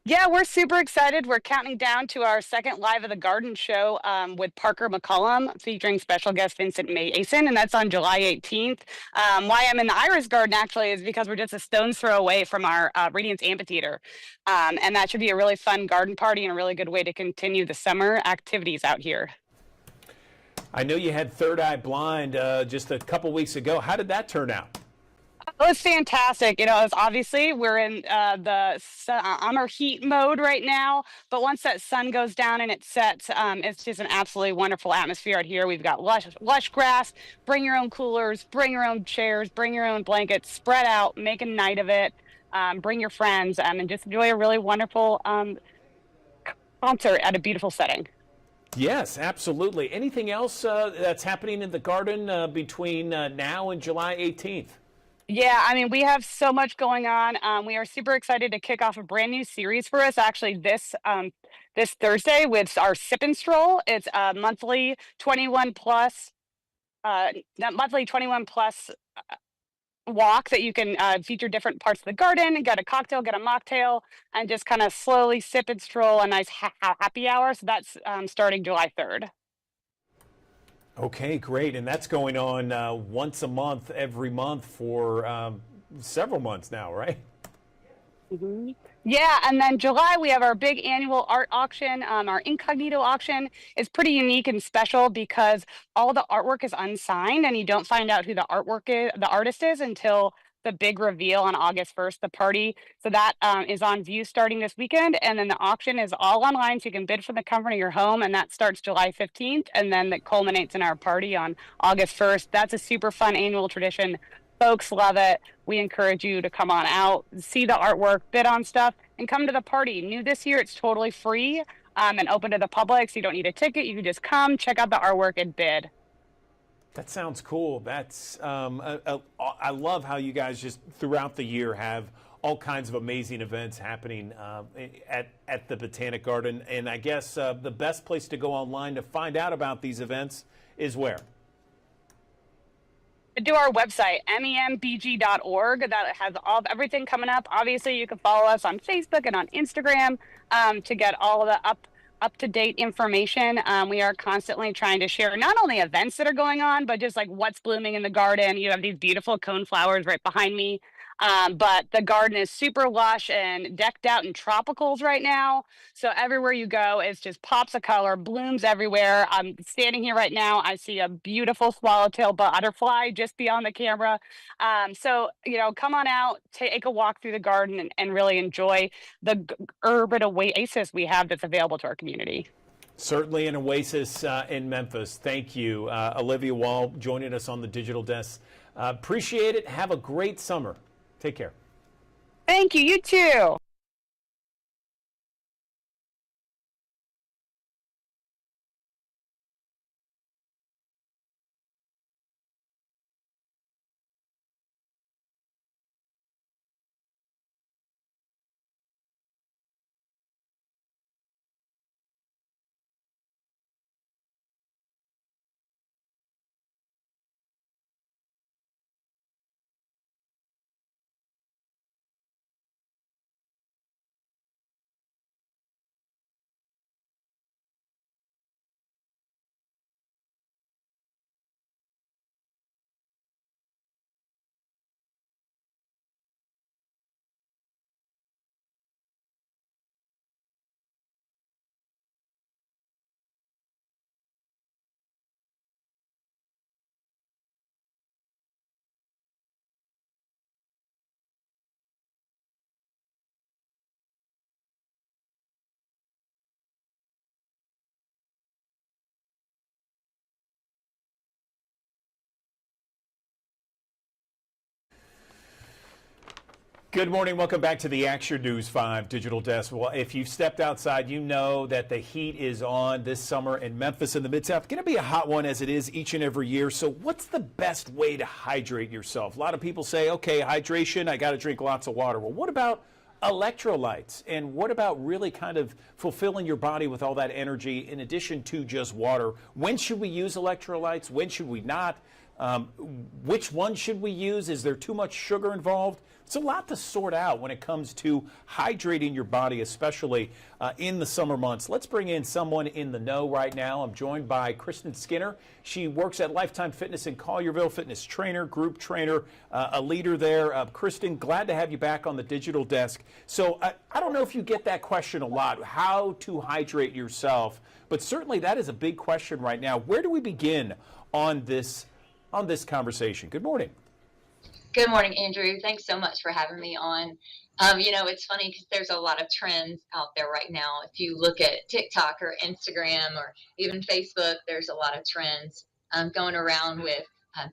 Yeah, we're super excited. We're counting down to our second Live of the Garden show with Parker McCollum, featuring special guest Vincent Mason, and that's on July 18th. Why I'm in the Iris Garden, actually, is because we're just a stone's throw away from our Radiance Amphitheater. And that should be a really fun garden party and a really good way to continue the summer activities out here. I know you had Third Eye Blind just a couple weeks ago. How did that turn out? Oh, it's fantastic. It's obviously we're in the summer heat mode right now, but once that sun goes down and it sets, it's just an absolutely wonderful atmosphere out here. We've got lush grass. Bring your own coolers, bring your own chairs, bring your own blankets, spread out, make a night of it. Bring your friends, and just enjoy a really wonderful concert at a beautiful setting. Yes, absolutely. Anything else that's happening in the Garden between now and July 18th? Yeah, I mean, we have so much going on. We are super excited to kick off a brand new series for us actually this Thursday with our Sip and Stroll. It's a monthly 21 plus walk that you can feature different parts of the garden, get a cocktail, get a mocktail, and just kind of slowly sip and stroll a nice happy hour. So that's starting July 3rd. Okay, great. And that's going on once a month, every month for several months now, right? Mm-hmm. Yeah, and then July we have our big annual art auction. Our incognito auction is pretty unique and special because all the artwork is unsigned, and you don't find out who the artist is until the big reveal on August 1st, the party. So that is on view starting this weekend, and then the auction is all online, so you can bid from the comfort of your home, and that starts July 15th, and then that culminates in our party on August 1st. That's a super fun annual tradition. Folks love it. We encourage you to come on out, see the artwork, bid on stuff, and come to the party. New this year, it's totally free and open to the public, so you don't need a ticket. You can just come, check out the artwork, and bid. That sounds cool. That's I love how you guys just throughout the year have all kinds of amazing events happening at the Botanic Garden. And I guess the best place to go online to find out about these events is where? Do our website, membg.org. That has everything coming up. Obviously, you can follow us on Facebook and on Instagram to get all of the up-to-date information. We are constantly trying to share not only events that are going on, but just like what's blooming in the garden. You have these beautiful cone flowers right behind me. But the garden is super lush and decked out in tropicals right now. So everywhere you go, it's just pops of color, blooms everywhere. I'm standing here right now. I see a beautiful swallowtail butterfly just beyond the camera. So, come on out, take a walk through the garden and really enjoy the urban oasis we have that's available to our community. Certainly an oasis in Memphis. Thank you, Olivia Wall, joining us on the Digital Desk. Appreciate it. Have a great summer. Take care. Thank you. You too. Good morning. Welcome back to the Action News 5 Digital Desk. Well, if you've stepped outside, you know that the heat is on this summer in Memphis and the Mid-South. Going to be a hot one as it is each and every year. So what's the best way to hydrate yourself? A lot of people say, okay, hydration, I got to drink lots of water. Well, what about electrolytes? And what about really kind of fulfilling your body with all that energy in addition to just water? When should we use electrolytes? When should we not? Which one should we use? Is there too much sugar involved? It's a lot to sort out when it comes to hydrating your body, especially in the summer months. Let's bring in someone in the know right now. I'm joined by Kristen Skinner. She works at Lifetime Fitness in Collierville, fitness trainer, group trainer, a leader there. Kristen, glad to have you back on the Digital Desk. So I don't know if you get that question a lot, how to hydrate yourself, but certainly that is a big question right now. Where do we begin on this conversation? Good morning. Good morning, Andrew. Thanks so much for having me on. It's funny because there's a lot of trends out there right now. If you look at TikTok or Instagram or even Facebook, there's a lot of trends going around with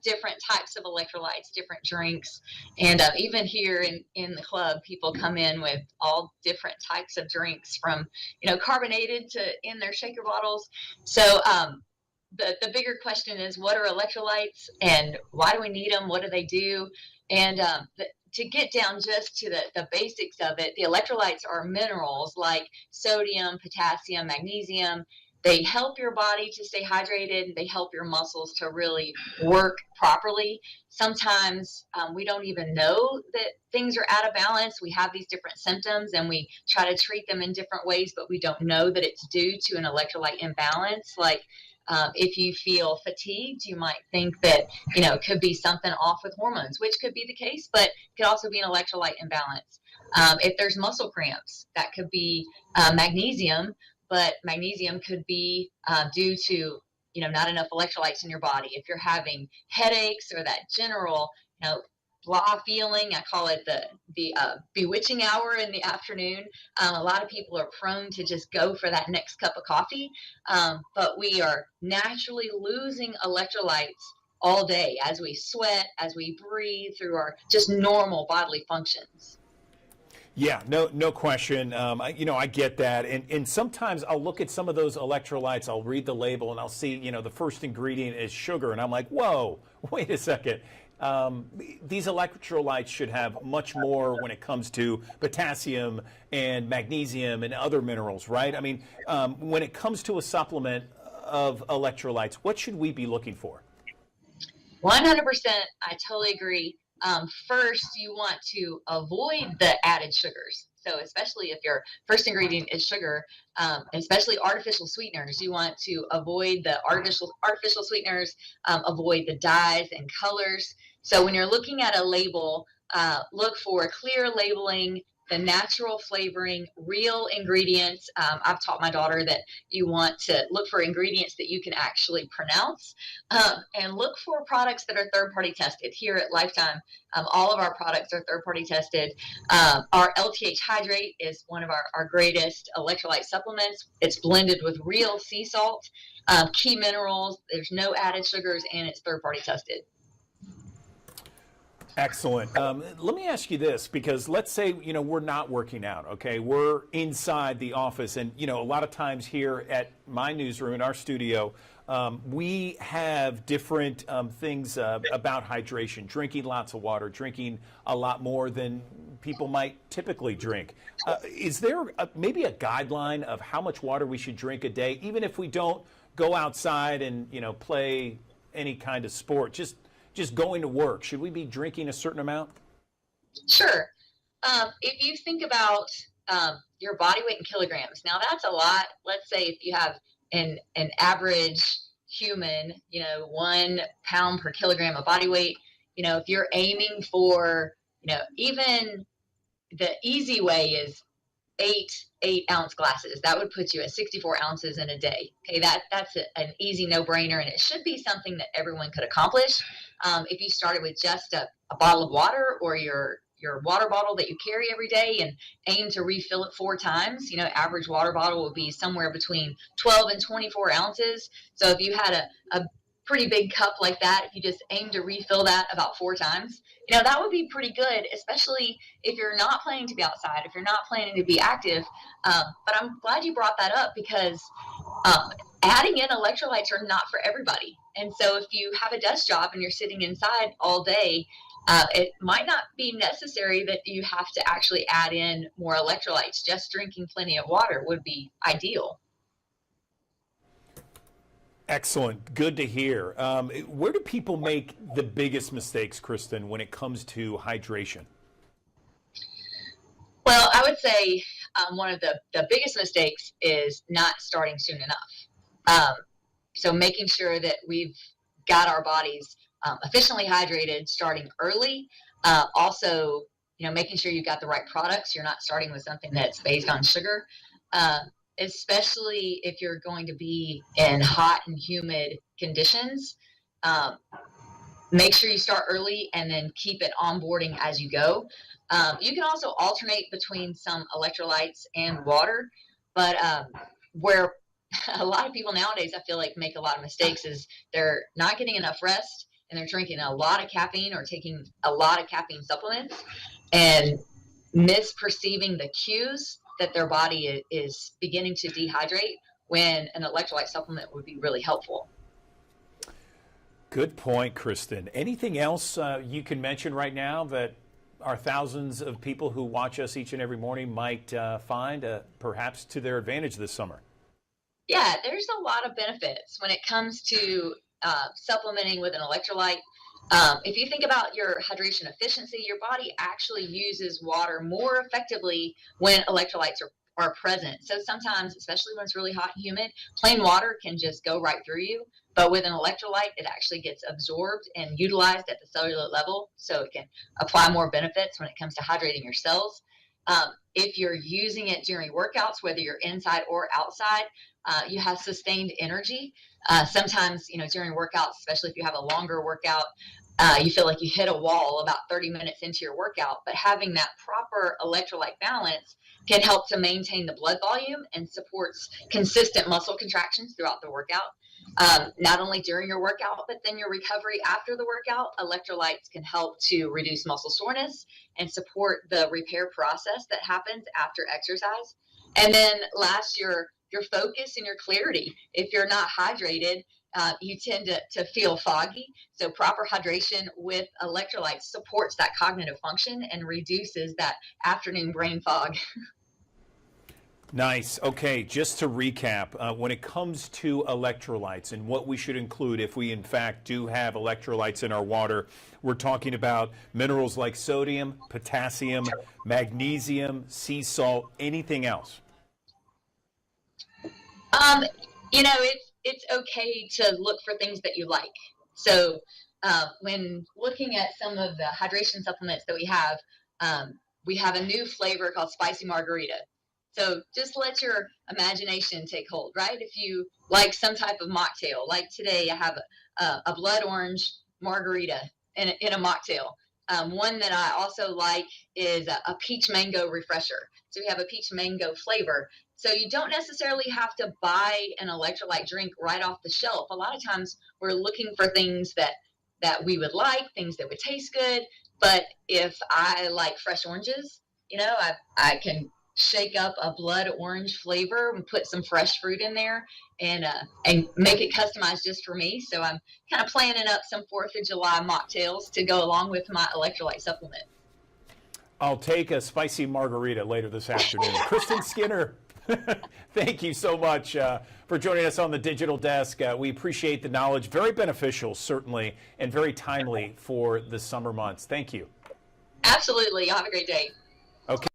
different types of electrolytes, different drinks. And even here in the club, people come in with all different types of drinks from, carbonated to in their shaker bottles. So the bigger question is, what are electrolytes and why do we need them? What do they do? And to get down just to the basics of it, the electrolytes are minerals like sodium, potassium, magnesium. They help your body to stay hydrated. They help your muscles to really work properly. Sometimes we don't even know that things are out of balance. We have these different symptoms and we try to treat them in different ways, but we don't know that it's due to an electrolyte imbalance. Like if you feel fatigued, you might think that, it could be something off with hormones, which could be the case, but it could also be an electrolyte imbalance. If there's muscle cramps, that could be magnesium, but magnesium could be due to, not enough electrolytes in your body. If you're having headaches or that general, blah feeling, I call it the bewitching hour in the afternoon. A lot of people are prone to just go for that next cup of coffee, but we are naturally losing electrolytes all day as we sweat, as we breathe through our just normal bodily functions. Yeah, no question. I get that. And sometimes I'll look at some of those electrolytes, I'll read the label and I'll see, the first ingredient is sugar. And I'm like, whoa, wait a second. These electrolytes should have much more when it comes to potassium and magnesium and other minerals, right? I mean, when it comes to a supplement of electrolytes, what should we be looking for? 100%. I totally agree. First, you want to avoid the added sugars. So especially if your first ingredient is sugar, especially artificial sweeteners, you want to avoid the artificial sweeteners, avoid the dyes and colors. So when you're looking at a label, look for clear labeling, the natural flavoring, real ingredients. I've taught my daughter that you want to look for ingredients that you can actually pronounce, and look for products that are third-party tested. Here at Lifetime, all of our products are third-party tested. Our LTH Hydrate is one of our greatest electrolyte supplements. It's blended with real sea salt, key minerals. There's no added sugars, and it's third-party tested. Excellent. Let me ask you this, because let's say, we're not working out, okay? We're inside the office, and, a lot of times here at my newsroom, in our studio, we have different things about hydration, drinking lots of water, drinking a lot more than people might typically drink. Is there maybe a guideline of how much water we should drink a day, even if we don't go outside and, play any kind of sport? Just going to work, should we be drinking a certain amount? Sure. If you think about your body weight in kilograms, now that's a lot. Let's say if you have an average human, 1 pound per kilogram of body weight, if you're aiming for, even the easy way is 8-ounce glasses. That would put you at 64 ounces in a day. Okay, that's an easy no-brainer, and it should be something that everyone could accomplish. If you started with just a bottle of water or your water bottle that you carry every day and aim to refill it 4 times, average water bottle will be somewhere between 12 and 24 ounces. So if you had a pretty big cup like that, if you just aim to refill that about 4 times, that would be pretty good, especially if you're not planning to be outside, if you're not planning to be active. But I'm glad you brought that up, because adding in electrolytes are not for everybody. And so if you have a desk job and you're sitting inside all day, it might not be necessary that you have to actually add in more electrolytes. Just drinking plenty of water would be ideal. Excellent. Good to hear. Where do people make the biggest mistakes, Kristen, when it comes to hydration? Well, I would say one of the biggest mistakes is not starting soon enough. So making sure that we've got our bodies efficiently hydrated, starting early. Also, making sure you've got the right products. You're not starting with something that's based on sugar. Especially if you're going to be in hot and humid conditions. make sure you start early and then keep it onboarding as you go. You can also alternate between some electrolytes and water, but where a lot of people nowadays, I feel like, make a lot of mistakes is they're not getting enough rest and they're drinking a lot of caffeine or taking a lot of caffeine supplements and misperceiving the cues that their body is beginning to dehydrate when an electrolyte supplement would be really helpful. Good point, Kristen. Anything else you can mention right now that our thousands of people who watch us each and every morning might find perhaps to their advantage this summer? Yeah, there's a lot of benefits when it comes to supplementing with an electrolyte. If you think about your hydration efficiency, your body actually uses water more effectively when electrolytes are present. So sometimes, especially when it's really hot and humid, plain water can just go right through you. But with an electrolyte, it actually gets absorbed and utilized at the cellular level, so it can apply more benefits when it comes to hydrating your cells. If you're using it during workouts, whether you're inside or outside, you have sustained energy. Sometimes, during workouts, especially if you have a longer workout, you feel like you hit a wall about 30 minutes into your workout, but having that proper electrolyte balance can help to maintain the blood volume and supports consistent muscle contractions throughout the workout. Not only during your workout, but then your recovery after the workout, electrolytes can help to reduce muscle soreness and support the repair process that happens after exercise. And then last, your focus and your clarity. If you're not hydrated, you tend to feel foggy. So proper hydration with electrolytes supports that cognitive function and reduces that afternoon brain fog. Nice. Okay, just to recap, when it comes to electrolytes and what we should include if we in fact do have electrolytes in our water, we're talking about minerals like sodium, potassium, magnesium, sea salt, anything else? It's okay to look for things that you like. So when looking at some of the hydration supplements that we have a new flavor called Spicy Margarita. So just let your imagination take hold, right? If you like some type of mocktail, like today I have a blood orange margarita in a mocktail. One that I also like is a peach mango refresher. So we have a peach mango flavor. So you don't necessarily have to buy an electrolyte drink right off the shelf. A lot of times we're looking for things that we would like, things that would taste good. But if I like fresh oranges, I can shake up a blood orange flavor and put some fresh fruit in there and make it customized just for me. So I'm kind of planning up some 4th of July mocktails to go along with my electrolyte supplement. I'll take a spicy margarita later this afternoon. Kristen Skinner, thank you so much for joining us on the Digital Desk. We appreciate the knowledge. Very beneficial, certainly, and very timely for the summer months. Thank you. Absolutely. Y'all have a great day. Okay.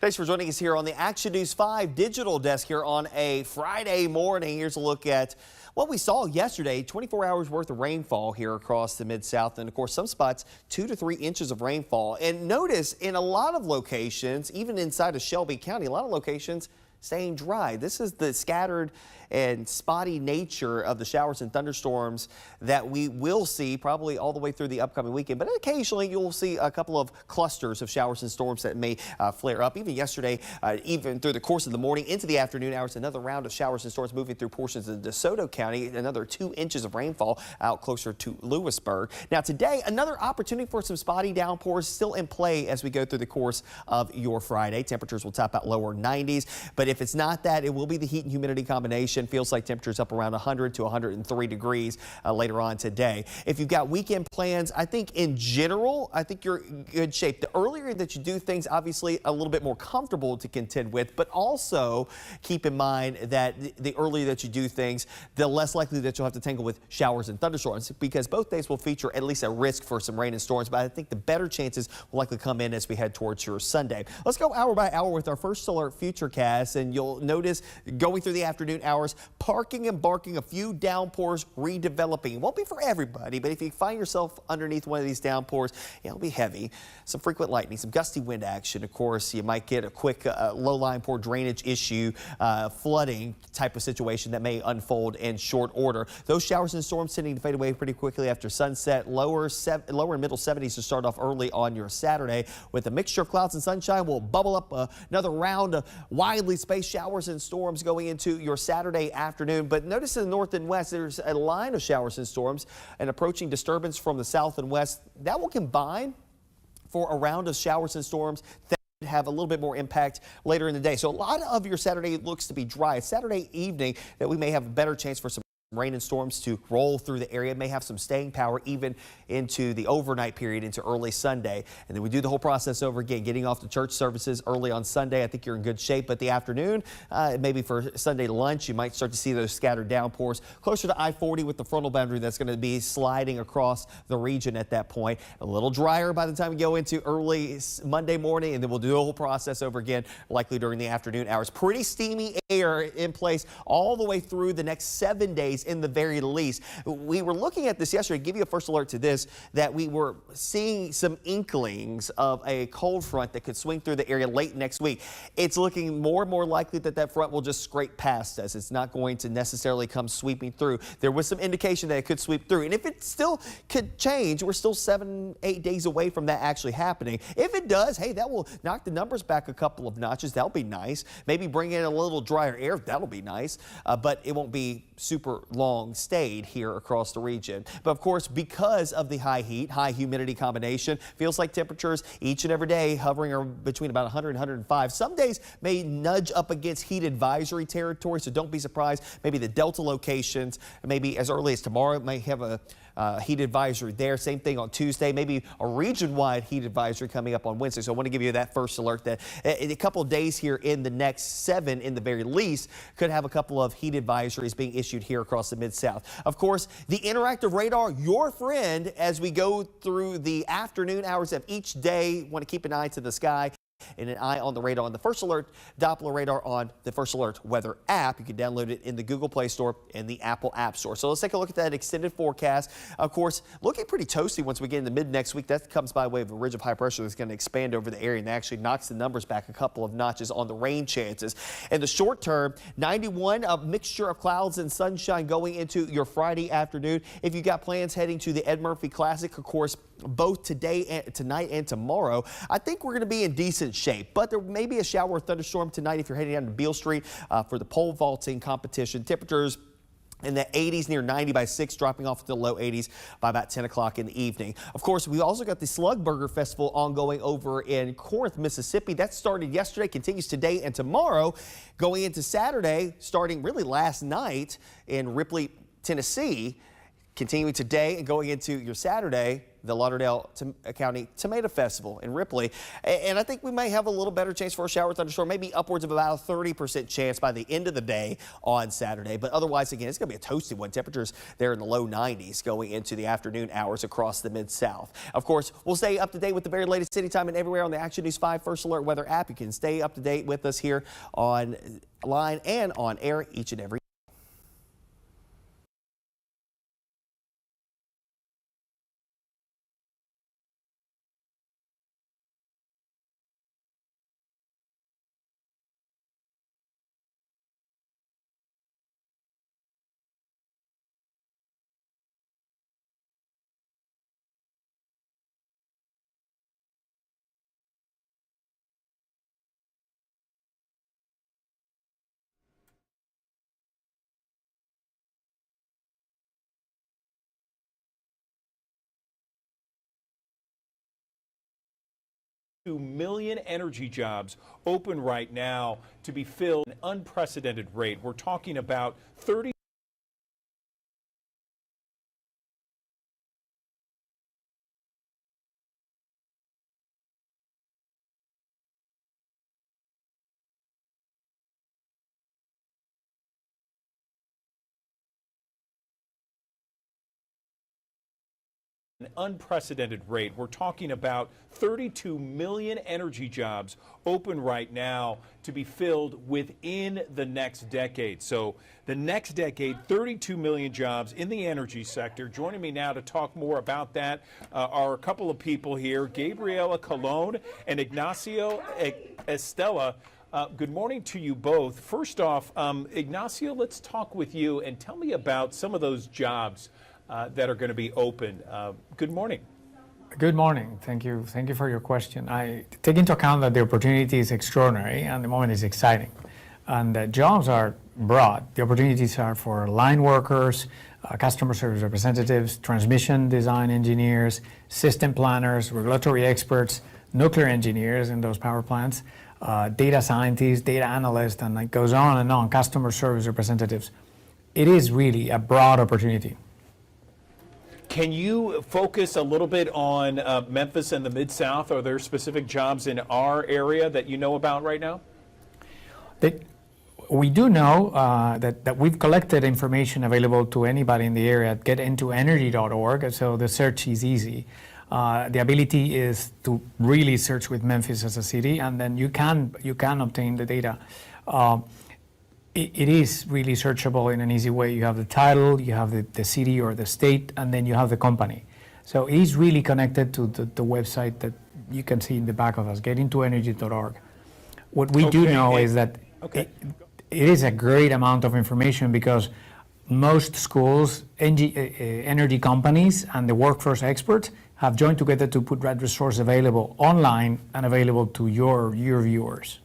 Thanks for joining us here on the Action News 5 Digital Desk here on a Friday morning. Here's a look at what we saw yesterday, 24 hours worth of rainfall here across the Mid-South. And of course, some spots 2 to 3 inches of rainfall. And notice in a lot of locations, even inside of Shelby County, a lot of locations staying dry. This is the scattered and spotty nature of the showers and thunderstorms that we will see probably all the way through the upcoming weekend. But occasionally you'll see a couple of clusters of showers and storms that may flare up. Even yesterday, even through the course of the morning into the afternoon hours, another round of showers and storms moving through portions of DeSoto County. Another 2 inches of rainfall out closer to Lewisburg. Now today, another opportunity for some spotty downpours still in play as we go through the course of your Friday. Temperatures will top out lower 90s, but if it's not that, it will be the heat and humidity combination. Feels like temperatures up around 100 to 103 degrees later on today. If you've got weekend plans, I think in general, I think you're in good shape. The earlier that you do things, obviously a little bit more comfortable to contend with, but also keep in mind that the earlier that you do things, the less likely that you'll have to tangle with showers and thunderstorms, because both days will feature at least a risk for some rain and storms, but I think the better chances will likely come in as we head towards your Sunday. Let's go hour by hour with our first alert futurecast, and you'll notice going through the afternoon hours, parking and barking, a few downpours redeveloping. It won't be for everybody, but if you find yourself underneath one of these downpours, it'll be heavy. Some frequent lightning, some gusty wind action. Of course, you might get a quick low-lying poor drainage issue, flooding type of situation that may unfold in short order. Those showers and storms tending to fade away pretty quickly after sunset. Lower and middle 70s to start off early on your Saturday, with a mixture of clouds and sunshine. Will bubble up another round of widely spaced showers and storms going into your Saturday afternoon. But notice in the north and west, there's a line of showers and storms and approaching disturbance from the south and west. That will combine for a round of showers and storms that have a little bit more impact later in the day. So a lot of your Saturday looks to be dry. It's Saturday evening that we may have a better chance for some rain and storms to roll through the area. It may have some staying power even into the overnight period into early Sunday. And then we do the whole process over again, getting off the church services early on Sunday. I think you're in good shape. But the afternoon, maybe for Sunday lunch, you might start to see those scattered downpours closer to I-40 with the frontal boundary that's going to be sliding across the region at that point. A little drier by the time we go into early Monday morning, and then we'll do the whole process over again, likely during the afternoon hours. Pretty steamy air in place all the way through the next 7 days in the very least. We were looking at this yesterday, give you a first alert to this, that we were seeing some inklings of a cold front that could swing through the area late next week. It's looking more and more likely that that front will just scrape past us. It's not going to necessarily come sweeping through. There was some indication that it could sweep through. And if it still could change, we're still 7-8 days away from that actually happening. If it does, hey, that will knock the numbers back a couple of notches. That'll be nice. Maybe bring in a little drier air. That'll be nice. But it won't be super long stayed here across the region. But of course, because of the high heat, high humidity combination, feels like temperatures each and every day hovering between about 100 and 105. Some days may nudge up against heat advisory territory, so don't be surprised. Maybe the Delta locations, maybe as early as tomorrow, may have a heat advisory there. Same thing on Tuesday, maybe a region-wide heat advisory coming up on Wednesday. So I want to give you that first alert that in a couple of days here in the next 7, in the very least, could have a couple of heat advisories being issued here across the Mid-South. Of course, the interactive radar, your friend, as we go through the afternoon hours of each day. Want to keep an eye to the sky and an eye on the radar on the First Alert Doppler radar on the First Alert weather app. You can download it in the Google Play Store and the Apple App Store. So let's take a look at that extended forecast. Of course, looking pretty toasty once we get into mid next week. That comes by way of a ridge of high pressure that's going to expand over the area and actually knocks the numbers back a couple of notches on the rain chances. In the short term, 91, a mixture of clouds and sunshine going into your Friday afternoon. If you got plans heading to the Ed Murphy Classic, of course, both tonight and tomorrow, I think we're going to be in decent shape, but there may be a shower or thunderstorm tonight if you're heading down to Beale Street for the pole vaulting competition. Temperatures in the 80s, near 90 by 6, dropping off to the low 80s by about 10 o'clock in the evening. Of course, we also got the Slug Burger Festival ongoing over in Corinth, Mississippi. That started yesterday, continues today and tomorrow, going into Saturday, starting really last night in Ripley, Tennessee, continuing today and going into your Saturday, the Lauderdale County Tomato Festival in Ripley. And I think we may have a little better chance for a shower thunderstorm, maybe upwards of about a 30% chance by the end of the day on Saturday. But otherwise, again, it's going to be a toasty one. Temperatures there in the low 90s going into the afternoon hours across the Mid-South. Of course, we'll stay up to date with the very latest city time and everywhere on the Action News 5 First Alert Weather app. You can stay up to date with us here online and on air each and every 2 million energy jobs open right now to be filled at an unprecedented rate. We're talking about 30. An unprecedented rate. We're talking about 32 million energy jobs open right now to be filled within the next decade. So the next decade, 32 million jobs in the energy sector. Joining me now to talk more about that are a couple of people here, Gabriela Colon and Ignacio Estella. Good morning to you both. First off, Ignacio, let's talk with you and tell me about some of those jobs that are going to be open. Good morning. Good morning. Thank you. Thank you for your question. I take into account that the opportunity is extraordinary and the moment is exciting. And the jobs are broad. The opportunities are for line workers, customer service representatives, transmission design engineers, system planners, regulatory experts, nuclear engineers in those power plants, data scientists, data analysts, and it goes on and on, customer service representatives. It is really a broad opportunity. Can you focus a little bit on Memphis and the Mid-South? Are there specific jobs in our area that you know about right now? We do know that we've collected information available to anybody in the area at getintoenergy.org, so the search is easy. The ability is to really search with Memphis as a city, and then you can obtain the data. It is really searchable in an easy way. You have the title, you have the city or the state, and then you have the company. So it is really connected to the website that you can see in the back of us, getintoenergy.org. What we do know is that it is a great amount of information because most schools, energy companies, and the workforce experts have joined together to put that resource available online and available to your viewers.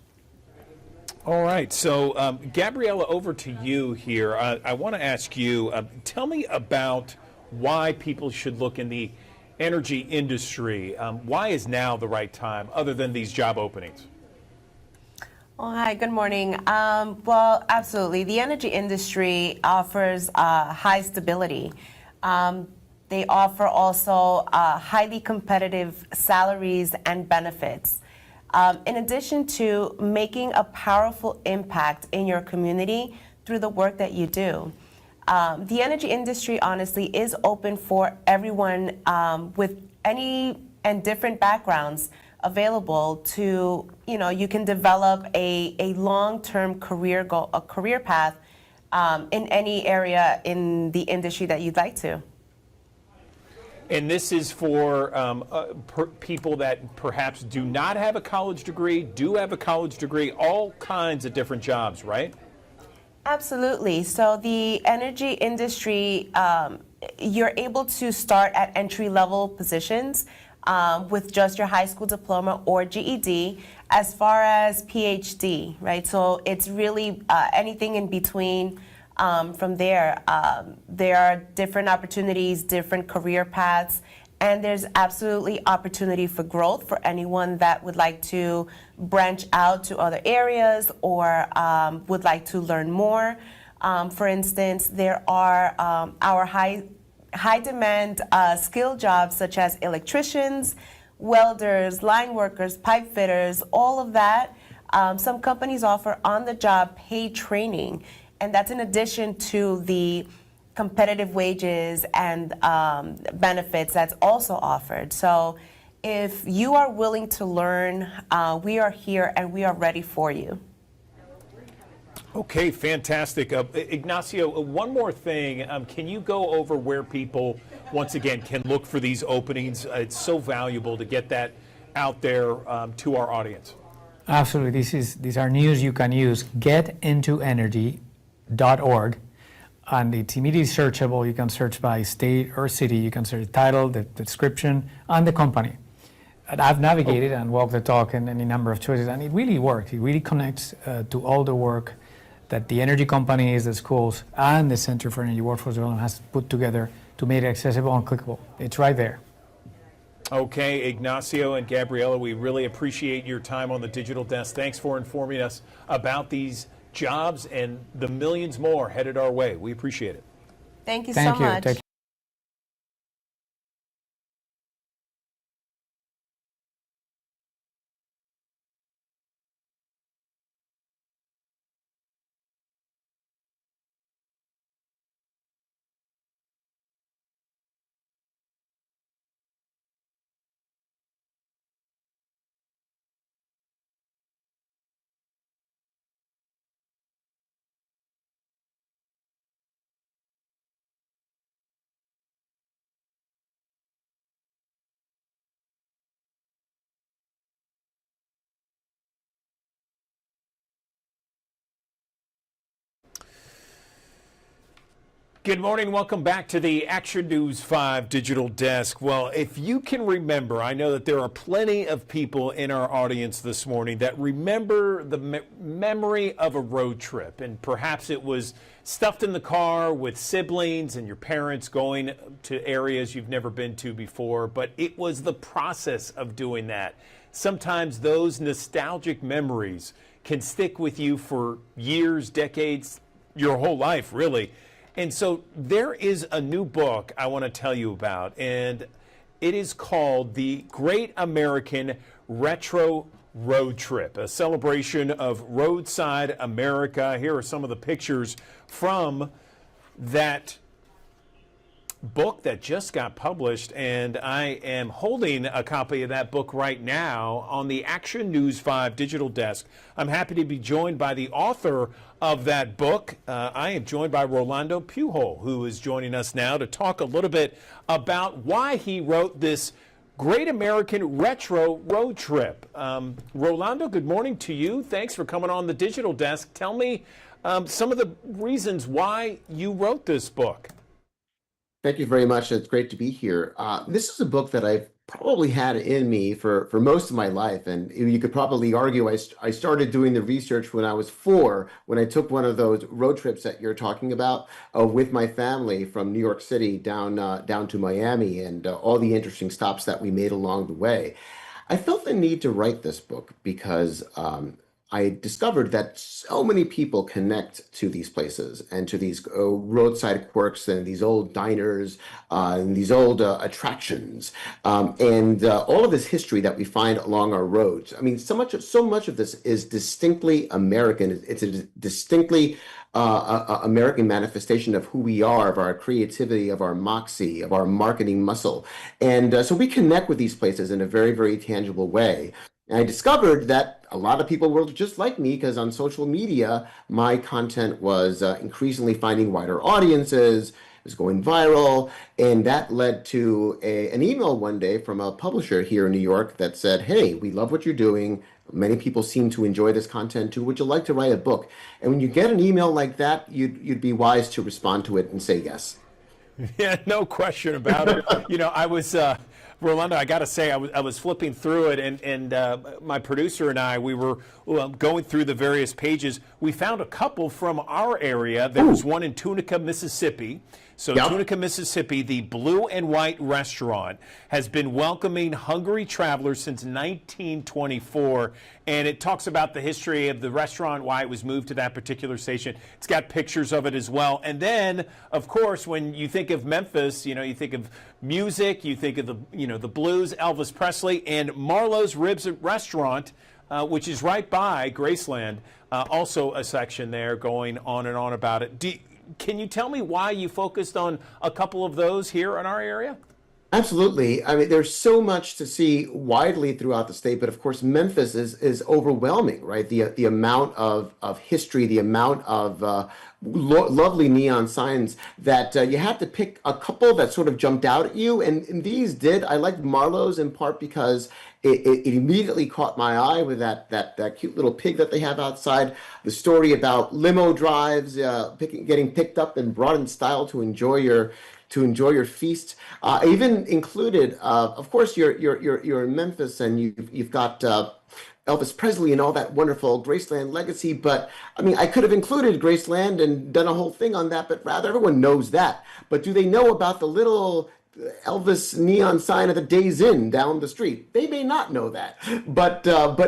All right, so Gabriela, over to you here. I want to ask you, tell me about why people should look in the energy industry. Why is now the right time, other than these job openings? Oh, hi, good morning. Well, absolutely. The energy industry offers high stability. They offer also highly competitive salaries and benefits. In addition to making a powerful impact in your community through the work that you do. The energy industry, honestly, is open for everyone with any and different backgrounds available to, you can develop a long-term career goal, a career path in any area in the industry that you'd like to. And this is for people that perhaps do not have a college degree, do have a college degree, all kinds of different jobs, right? Absolutely. So the energy industry, you're able to start at entry-level positions with just your high school diploma or GED, as far as PhD, right? So it's really anything in between. From there are different opportunities, different career paths, and there's absolutely opportunity for growth for anyone that would like to branch out to other areas or would like to learn more. For instance, there are our high demand skill jobs such as electricians, welders, line workers, pipe fitters, all of that. Some companies offer on-the-job paid training. And that's in addition to the competitive wages and benefits that's also offered. So if you are willing to learn, we are here and we are ready for you. Okay, fantastic. Ignacio, one more thing. Can you go over where people, once again, can look for these openings? It's so valuable to get that out there to our audience. Absolutely. These are news you can use. getintoenergy.org, and it's immediately searchable. You can search by state or city. You can search the title, the description, and the company. And I've navigated and walked the talk in any number of choices, and it really works. It really connects to all the work that the energy companies, the schools, and the Center for Energy Workforce Development has put together to make it accessible and clickable. It's right there. Okay, Ignacio and Gabriela, we really appreciate your time on the Digital Desk. Thanks for informing us about these jobs and the millions more headed our way. We appreciate it. Thank you Thank so you. much. Take Good morning. Welcome back to the Action News 5 Digital Desk. Well, if you can remember, I know that there are plenty of people in our audience this morning that remember the memory of a road trip. And perhaps it was stuffed in the car with siblings and your parents going to areas you've never been to before. But it was the process of doing that. Sometimes those nostalgic memories can stick with you for years, decades, your whole life, really. And so there is a new book I want to tell you about, and it is called The Great American Retro Road Trip, a celebration of roadside America. Here are some of the pictures from that book that just got published, and I am holding a copy of that book right now on the Action News 5 Digital Desk. I'm happy to be joined by the author of that book. I am joined by Rolando Pujol, who is joining us now to talk a little bit about why he wrote this Great American Retro Road Trip. Rolando, good morning to you. Thanks for coming on the Digital Desk. Tell me some of the reasons why you wrote this book. Thank you very much. It's great to be here. This is a book that I've probably had in me for most of my life. And you could probably argue I started doing the research when I was 4, when I took one of those road trips that you're talking about with my family from New York City down to Miami, and all the interesting stops that we made along the way. I felt the need to write this book because I discovered that so many people connect to these places and to these roadside quirks and these old diners and these old attractions and all of this history that we find along our roads. I mean, so much of this is distinctly American. It's a distinctly American manifestation of who we are, of our creativity, of our moxie, of our marketing muscle. And so we connect with these places in a very, very tangible way. And I discovered that a lot of people were just like me, because on social media, my content was increasingly finding wider audiences, it was going viral, and that led to an email one day from a publisher here in New York that said, "Hey, we love what you're doing. Many people seem to enjoy this content too. Would you like to write a book?" And when you get an email like that, you'd be wise to respond to it and say yes. Yeah, no question about it. You know, I was... Rolando, I got to say, I was flipping through it, and my producer and I, we were going through the various pages. We found a couple from our area. There was one in Tunica, Mississippi. So Tunica, Mississippi, the Blue and White restaurant has been welcoming hungry travelers since 1924. And it talks about the history of the restaurant, why it was moved to that particular station. It's got pictures of it as well. And then, of course, when you think of Memphis, you know, you think of music, you think of the blues, Elvis Presley, and Marlowe's Ribs Restaurant, which is right by Graceland. Also a section there going on and on about it. Can you tell me why you focused on a couple of those here in our area? Absolutely. I mean, there's so much to see widely throughout the state, but of course, Memphis is overwhelming, right? The amount of history, the amount of lovely neon signs that you had to pick a couple that sort of jumped out at you, and these did. I liked Marlowe's in part because it immediately caught my eye with that cute little pig that they have outside. The story about limo drives, getting picked up and brought in style to enjoy your feast. I even included, of course, you're in Memphis and you've got Elvis Presley and all that wonderful Graceland legacy. But I mean, I could have included Graceland and done a whole thing on that, but rather everyone knows that. But do they know about the little Elvis neon sign at the Days Inn down the street. They may not know that, but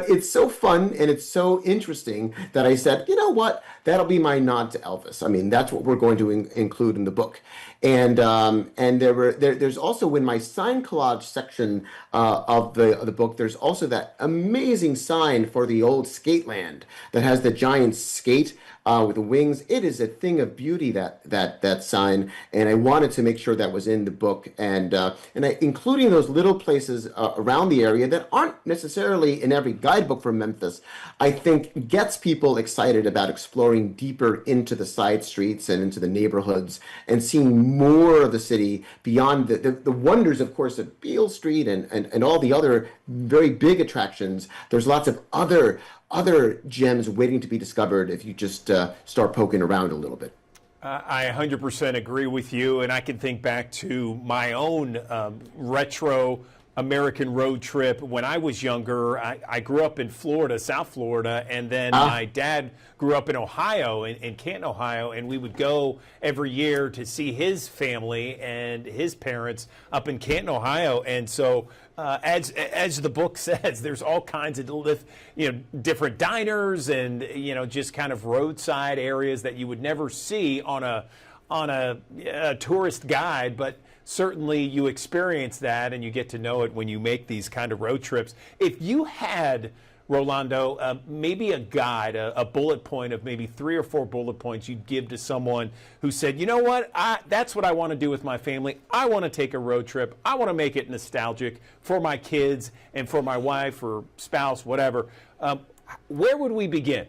it's so fun and it's so interesting that I said, you know what, that'll be my nod to Elvis. I mean, that's what we're going to include in the book. And there's also in my sign collage section of the book, there's also that amazing sign for the old Skateland that has the giant skate with the wings. It is a thing of beauty, that sign, and I wanted to make sure that was in the book, and including those little places around the area that aren't necessarily in every guidebook for Memphis, I think gets people excited about exploring deeper into the side streets and into the neighborhoods and seeing more of the city beyond the wonders, of course, of Beale Street and all the other very big attractions. There's lots of other gems waiting to be discovered if you just start poking around a little bit. I 100% agree with you, and I can think back to my own retro American road trip when I was younger. I grew up in Florida, South Florida, and then my dad grew up in Ohio, in Canton, Ohio, and we would go every year to see his family and his parents up in Canton, Ohio. And so as the book says, there's all kinds of different diners and just kind of roadside areas that you would never see on a tourist guide, but certainly you experience that and you get to know it when you make these kind of road trips. If you had, Rolando, maybe a guide, a bullet point of maybe 3 or 4 bullet points you'd give to someone who said, you know what, that's what I want to do with my family. I want to take a road trip. I want to make it nostalgic for my kids and for my wife or spouse, whatever. Where would we begin?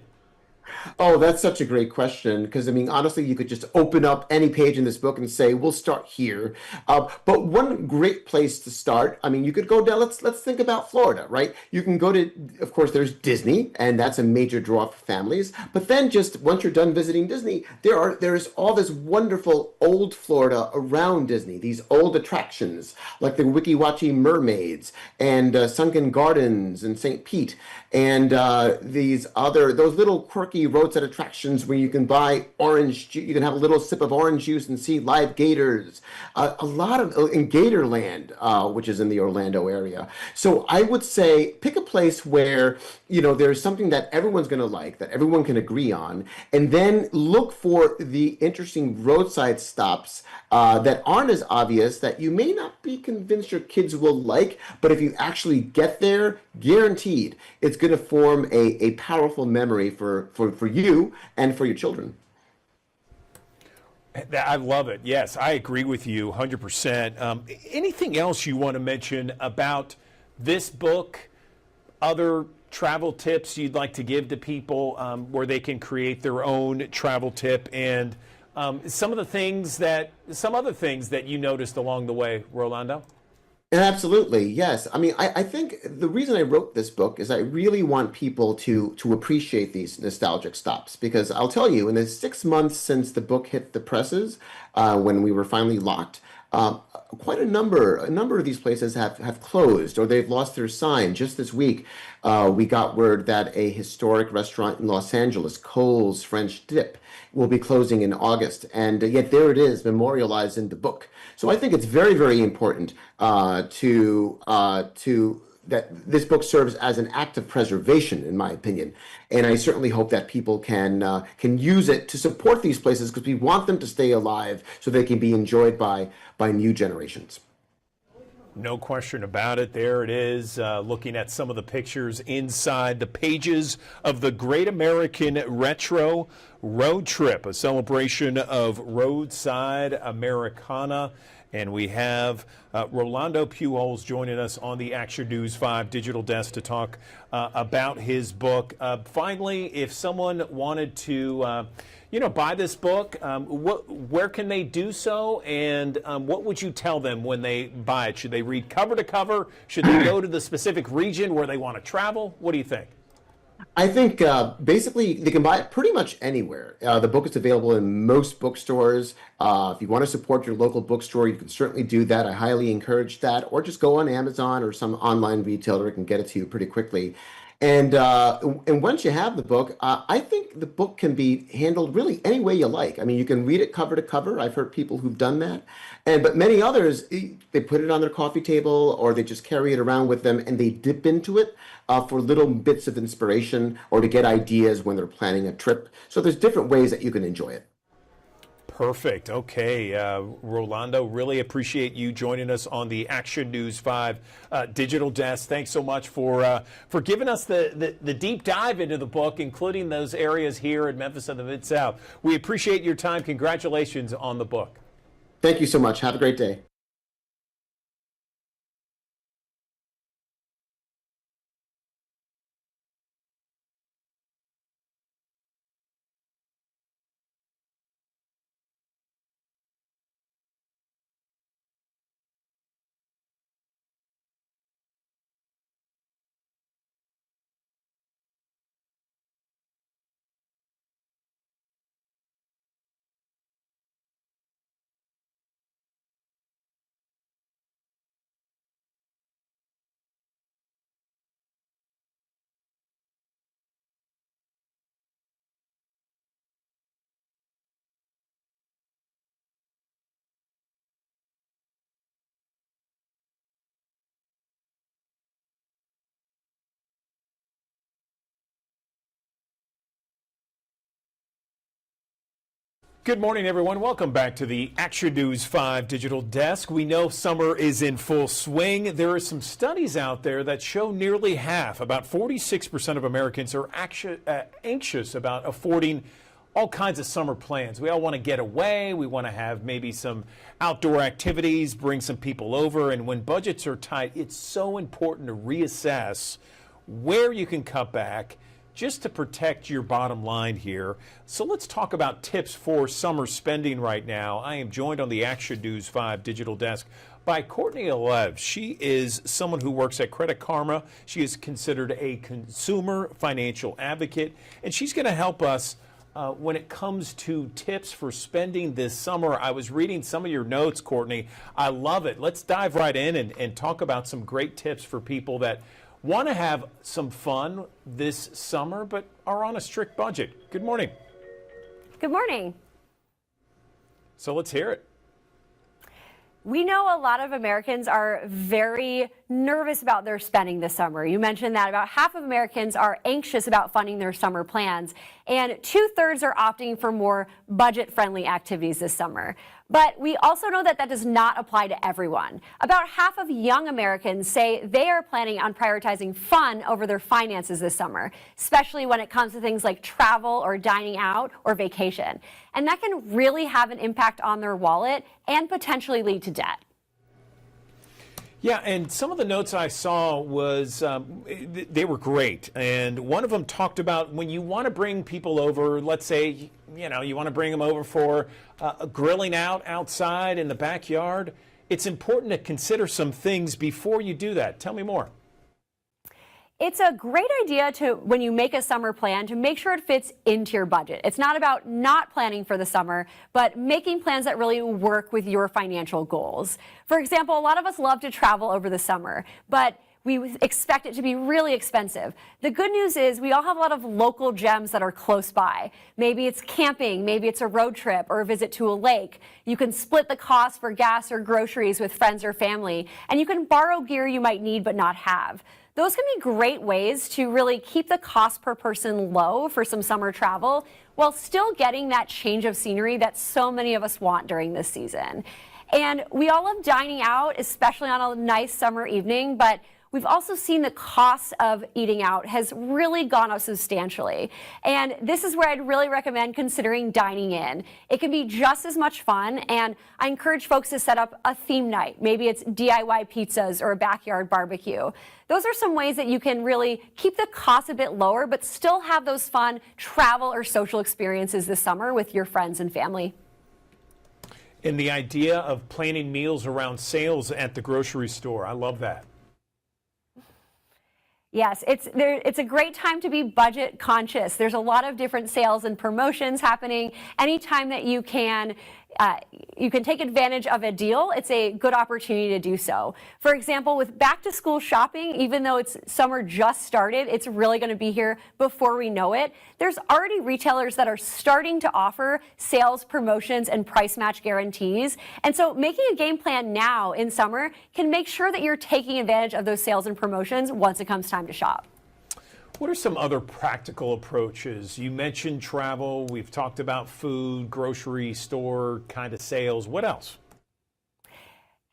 Oh, that's such a great question, because I mean, honestly, you could just open up any page in this book and say, we'll start here. But one great place to start, I mean, you could go down, let's think about Florida, right? You can go to, of course, there's Disney, and that's a major draw for families. But then just once you're done visiting Disney, there's all this wonderful old Florida around Disney, these old attractions like the Wiki Wachee Mermaids and Sunken Gardens in St. Pete, and those little quirky roadside attractions where you can buy orange juice, you can have a little sip of orange juice and see live gators, a lot of in Gatorland, which is in the Orlando area. So I would say pick a place where there's something that everyone's going to like, that everyone can agree on, and then look for the interesting roadside stops that aren't as obvious, that you may not be convinced your kids will like, but if you actually get there, guaranteed it's going to form a powerful memory for you and for your children. I love it. Yes, I agree with you 100%. Anything else you want to mention about this book, other travel tips you'd like to give to people where they can create their own travel tip, and some other things that you noticed along the way, Rolando? Absolutely, yes. I mean, I think the reason I wrote this book is I really want people to appreciate these nostalgic stops, because I'll tell you, in the 6 months since the book hit the presses, when we were finally locked, quite a number of these places have closed, or they've lost their sign. Just this week, we got word that a historic restaurant in Los Angeles, Cole's French Dip, will be closing in August, and yet there it is, memorialized in the book. So I think it's very, very important that this book serves as an act of preservation, in my opinion. And I certainly hope that people can use it to support these places, because we want them to stay alive so they can be enjoyed by new generations. No question about it. There it is, looking at some of the pictures inside the pages of the Great American Retro Road Trip, a celebration of roadside Americana. And we have Rolando Pujols joining us on the Action News 5 digital desk to talk about his book. Finally, if someone wanted to buy this book, where can they do so, and what would you tell them when they buy it? Should they read cover to cover? Should they go to the specific region where they want to travel? What do you think? I think basically they can buy it pretty much anywhere. The book is available in most bookstores. If you want to support your local bookstore, you can certainly do that. I highly encourage that. Or just go on Amazon or some online retailer can get it to you pretty quickly. And once you have the book, I think the book can be handled really any way you like. I mean, you can read it cover to cover. I've heard people who've done that, but many others, they put it on their coffee table or they just carry it around with them and they dip into it for little bits of inspiration or to get ideas when they're planning a trip. So there's different ways that you can enjoy it. Perfect. Okay, Rolando, really appreciate you joining us on the Action News 5 digital desk. Thanks so much for giving us the deep dive into the book, including those areas here in Memphis and the Mid-South. We appreciate your time. Congratulations on the book. Thank you so much. Have a great day. Good morning, everyone. Welcome back to the Action News 5 digital desk. We know summer is in full swing. There are some studies out there that show nearly half, about 46% of Americans are anxious about affording all kinds of summer plans. We all want to get away. We want to have maybe some outdoor activities, bring some people over. And when budgets are tight, it's so important to reassess where you can cut back just to protect your bottom line here. So let's talk about tips for summer spending right now. I am joined on the Action News 5 digital desk by Courtney Alev. She is someone who works at Credit Karma. She is considered a consumer financial advocate, and she's going to help us when it comes to tips for spending this summer. I was reading some of your notes, Courtney. I love it. Let's dive right in and talk about some great tips for people that want to have some fun this summer, but are on a strict budget. Good morning. Good morning. So let's hear it. We know a lot of Americans are very nervous about their spending this summer. You mentioned that about half of Americans are anxious about funding their summer plans, and 2/3 are opting for more budget-friendly activities this summer. But we also know that that does not apply to everyone. About half of young Americans say they are planning on prioritizing fun over their finances this summer, especially when it comes to things like travel or dining out or vacation. And that can really have an impact on their wallet and potentially lead to debt. Yeah, and some of the notes I saw was they were great. And one of them talked about when you want to bring people over, let's say, you want to bring them over for grilling outside in the backyard. It's important to consider some things before you do that. Tell me more. It's a great idea when you make a summer plan, to make sure it fits into your budget. It's not about not planning for the summer, but making plans that really work with your financial goals. For example, a lot of us love to travel over the summer, but we expect it to be really expensive. The good news is we all have a lot of local gems that are close by. Maybe it's camping, maybe it's a road trip or a visit to a lake. You can split the cost for gas or groceries with friends or family, and you can borrow gear you might need but not have. Those can be great ways to really keep the cost per person low for some summer travel while still getting that change of scenery that so many of us want during this season. And we all love dining out, especially on a nice summer evening, but we've also seen the cost of eating out has really gone up substantially. And this is where I'd really recommend considering dining in. It can be just as much fun, and I encourage folks to set up a theme night. Maybe it's DIY pizzas or a backyard barbecue. Those are some ways that you can really keep the cost a bit lower, but still have those fun travel or social experiences this summer with your friends and family. And the idea of planning meals around sales at the grocery store, I love that. Yes, it's a great time to be budget conscious. There's a lot of different sales and promotions happening. Anytime that you can you can take advantage of a deal, it's a good opportunity to do so. For example, with back to school shopping, even though it's summer just started, it's really going to be here before we know it. There's already retailers that are starting to offer sales, promotions, and price match guarantees. And so making a game plan now in summer can make sure that you're taking advantage of those sales and promotions once it comes time to shop. What are some other practical approaches? You mentioned travel. We've talked about food, grocery store kind of sales. What else?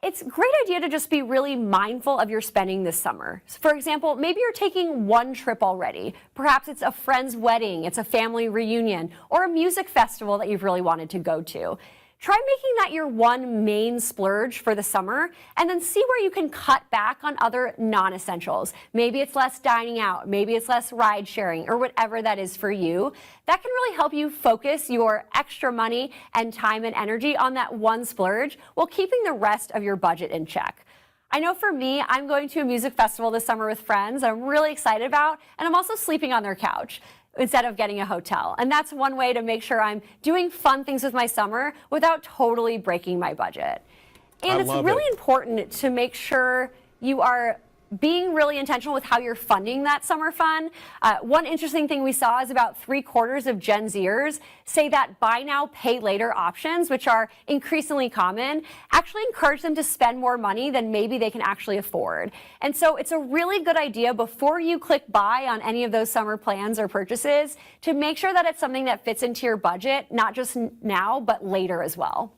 It's a great idea to just be really mindful of your spending this summer. For example, maybe you're taking one trip already. Perhaps it's a friend's wedding, it's a family reunion, or a music festival that you've really wanted to go to. Try making that your one main splurge for the summer, and then see where you can cut back on other non-essentials. Maybe it's less dining out, maybe it's less ride sharing, or whatever that is for you. That can really help you focus your extra money and time and energy on that one splurge while keeping the rest of your budget in check. I know for me, I'm going to a music festival this summer with friends that I'm really excited about, and I'm also sleeping on their couch instead of getting a hotel. And that's one way to make sure I'm doing fun things with my summer without totally breaking my budget. And it's really important to make sure you are being really intentional with how you're funding that summer fun. One interesting thing we saw is about 3/4 of Gen Zers say that buy now, pay later options, which are increasingly common, actually encourage them to spend more money than maybe they can actually afford. And so it's a really good idea before you click buy on any of those summer plans or purchases to make sure that it's something that fits into your budget, not just now, but later as well.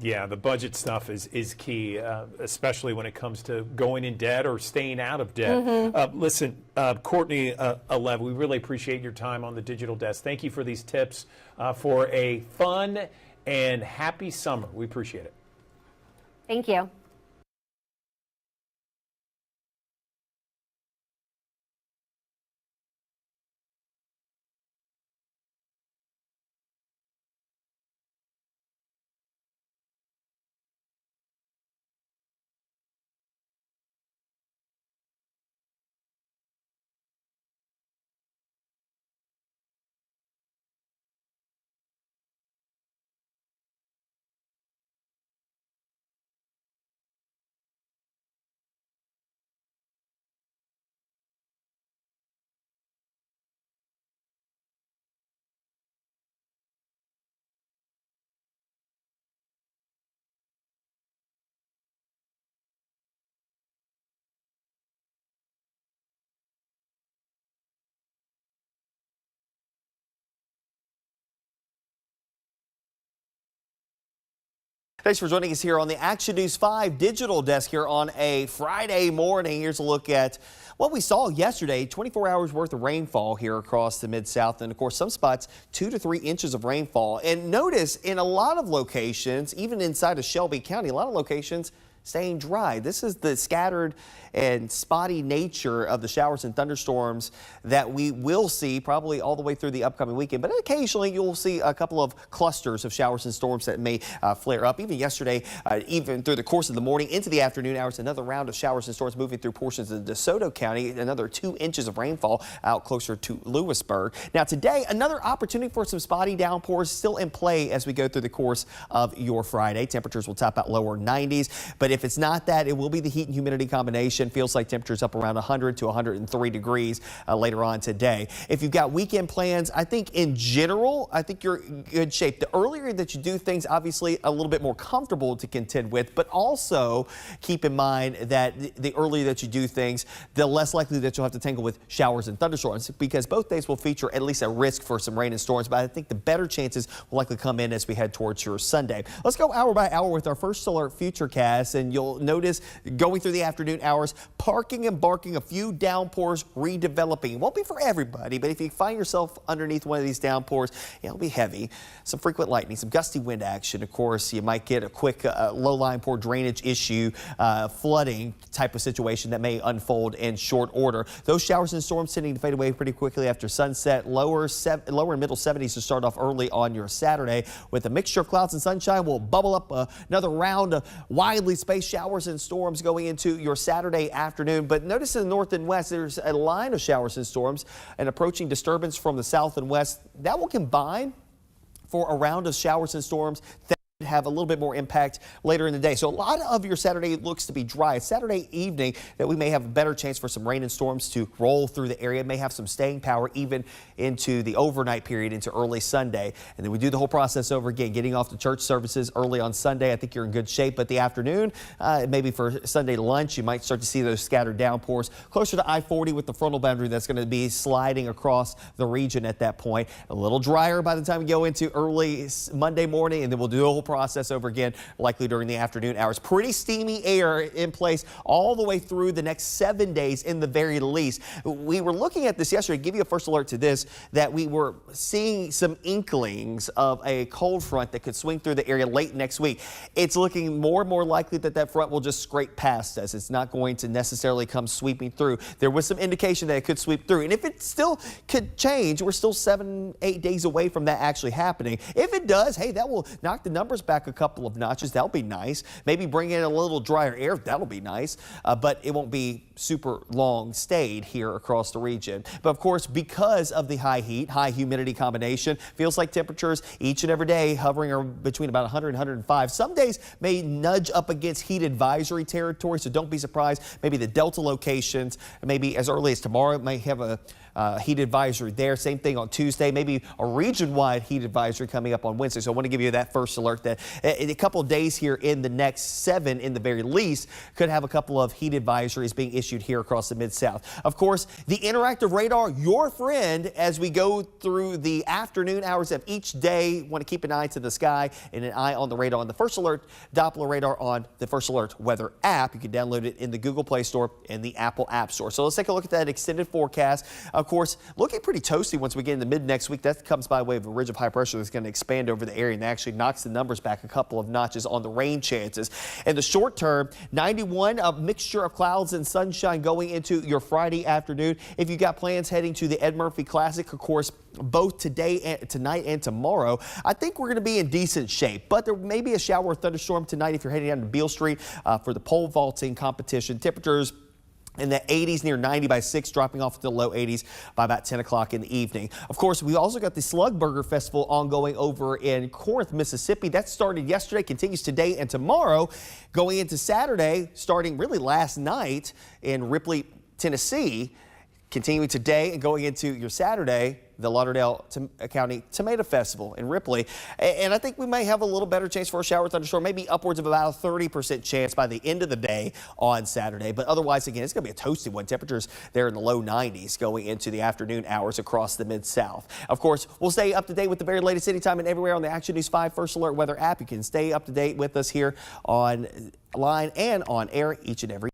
Yeah, the budget stuff is key, especially when it comes to going in debt or staying out of debt. Listen, Courtney Alev, we really appreciate your time on the Digital Desk. Thank you for these tips for a fun and happy summer. We appreciate it. Thank you. Thanks for joining us here on the Action News 5 Digital Desk here on a Friday morning. Here's a look at what we saw yesterday, 24 hours worth of rainfall here across the Mid-South. And of course, some spots 2 to 3 inches of rainfall. And notice in a lot of locations, even inside of Shelby County, a lot of locations staying dry. This is the scattered and spotty nature of the showers and thunderstorms that we will see probably all the way through the upcoming weekend. But occasionally you'll see a couple of clusters of showers and storms that may flare up. Even yesterday, even through the course of the morning into the afternoon hours, another round of showers and storms moving through portions of DeSoto County. Another 2 inches of rainfall out closer to Lewisburg. Now today, another opportunity for some spotty downpours still in play as we go through the course of your Friday. Temperatures will top out lower 90s, but if it's not that, it will be the heat and humidity combination. Feels like temperatures up around 100 to 103 degrees later on today. If you've got weekend plans, I think in general, I think you're in good shape. The earlier that you do things, obviously a little bit more comfortable to contend with, but also keep in mind that the earlier that you do things, the less likely that you'll have to tangle with showers and thunderstorms, because both days will feature at least a risk for some rain and storms, but I think the better chances will likely come in as we head towards your Sunday. Let's go hour by hour with our first solar futurecast, and you'll notice going through the afternoon hours, parking and barking, a few downpours redeveloping. It won't be for everybody, but if you find yourself underneath one of these downpours, it'll be heavy. Some frequent lightning, some gusty wind action. Of course, you might get a quick low-lying poor drainage issue, flooding type of situation that may unfold in short order. Those showers and storms tending to fade away pretty quickly after sunset. Lower and middle 70s to start off early on your Saturday. With a mixture of clouds and sunshine, we'll bubble up another round of widely spaced showers and storms going into your Saturday afternoon. But notice in the north and west, there's a line of showers and storms, and approaching disturbance from the south and west. That will combine for a round of showers and storms. have a little bit more impact later in the day. So a lot of your Saturday looks to be dry. It's Saturday evening that we may have a better chance for some rain and storms to roll through the area. It may have some staying power even into the overnight period into early Sunday. And then we do the whole process over again, getting off the church services early on Sunday. I think you're in good shape. But the afternoon, maybe for Sunday lunch, you might start to see those scattered downpours closer to I-40 with the frontal boundary that's going to be sliding across the region at that point. A little drier by the time we go into early Monday morning, and then we'll do the whole process over again, likely during the afternoon hours. Pretty steamy air in place all the way through the next 7 days in the very least. We were looking at this yesterday, give you a first alert to this, that we were seeing some inklings of a cold front that could swing through the area late next week. It's looking more and more likely that that front will just scrape past us. It's not going to necessarily come sweeping through. There was some indication that it could sweep through. And if it still could change, we're still 7-8 days away from that actually happening. If it does, hey, that will knock the numbers back a couple of notches. That'll be nice. Maybe bring in a little drier air. That'll be nice. But it won't be super long stayed here across the region. But of course, because of the high heat, high humidity combination, feels like temperatures each and every day hovering between about 100 and 105. Some days may nudge up against heat advisory territory, so don't be surprised. Maybe the Delta locations, maybe as early as tomorrow, may have a heat advisory there. Same thing on Tuesday, maybe a region-wide heat advisory coming up on Wednesday. So I want to give you that first alert that in a couple of days here in the next 7 in the very least could have a couple of heat advisories being issued here across the Mid-South. Of course, the interactive radar, your friend, as we go through the afternoon hours of each day. Want to keep an eye to the sky and an eye on the radar on the First Alert Doppler radar on the First Alert weather app. You can download it in the Google Play Store and the Apple App Store. So let's take a look at that extended forecast. Of course, looking pretty toasty once we get into mid next week. That comes by way of a ridge of high pressure that's going to expand over the area and actually knocks the numbers back a couple of notches on the rain chances. In the short term, 91, a mixture of clouds and sunshine going into your Friday afternoon. If you got plans heading to the Ed Murphy Classic, of course, both tonight and tomorrow, I think we're going to be in decent shape. But there may be a shower or thunderstorm tonight if you're heading down to Beale Street for the pole vaulting competition. Temperatures in the 80s, near 90 by 6, dropping off to the low 80s by about 10 o'clock in the evening. Of course, we also got the Slug Burger Festival ongoing over in Corinth, Mississippi. That started yesterday, continues today and tomorrow, going into Saturday, starting really last night in Ripley, Tennessee. Continuing today and going into your Saturday, the Lauderdale County Tomato Festival in Ripley. And I think we may have a little better chance for a shower thunderstorm, maybe upwards of about a 30% chance by the end of the day on Saturday. But otherwise, again, it's going to be a toasty one. Temperatures there in the low 90s going into the afternoon hours across the Mid-South. Of course, we'll stay up to date with the very latest anytime and everywhere on the Action News 5 First Alert Weather app. You can stay up to date with us here online and on air each and every day.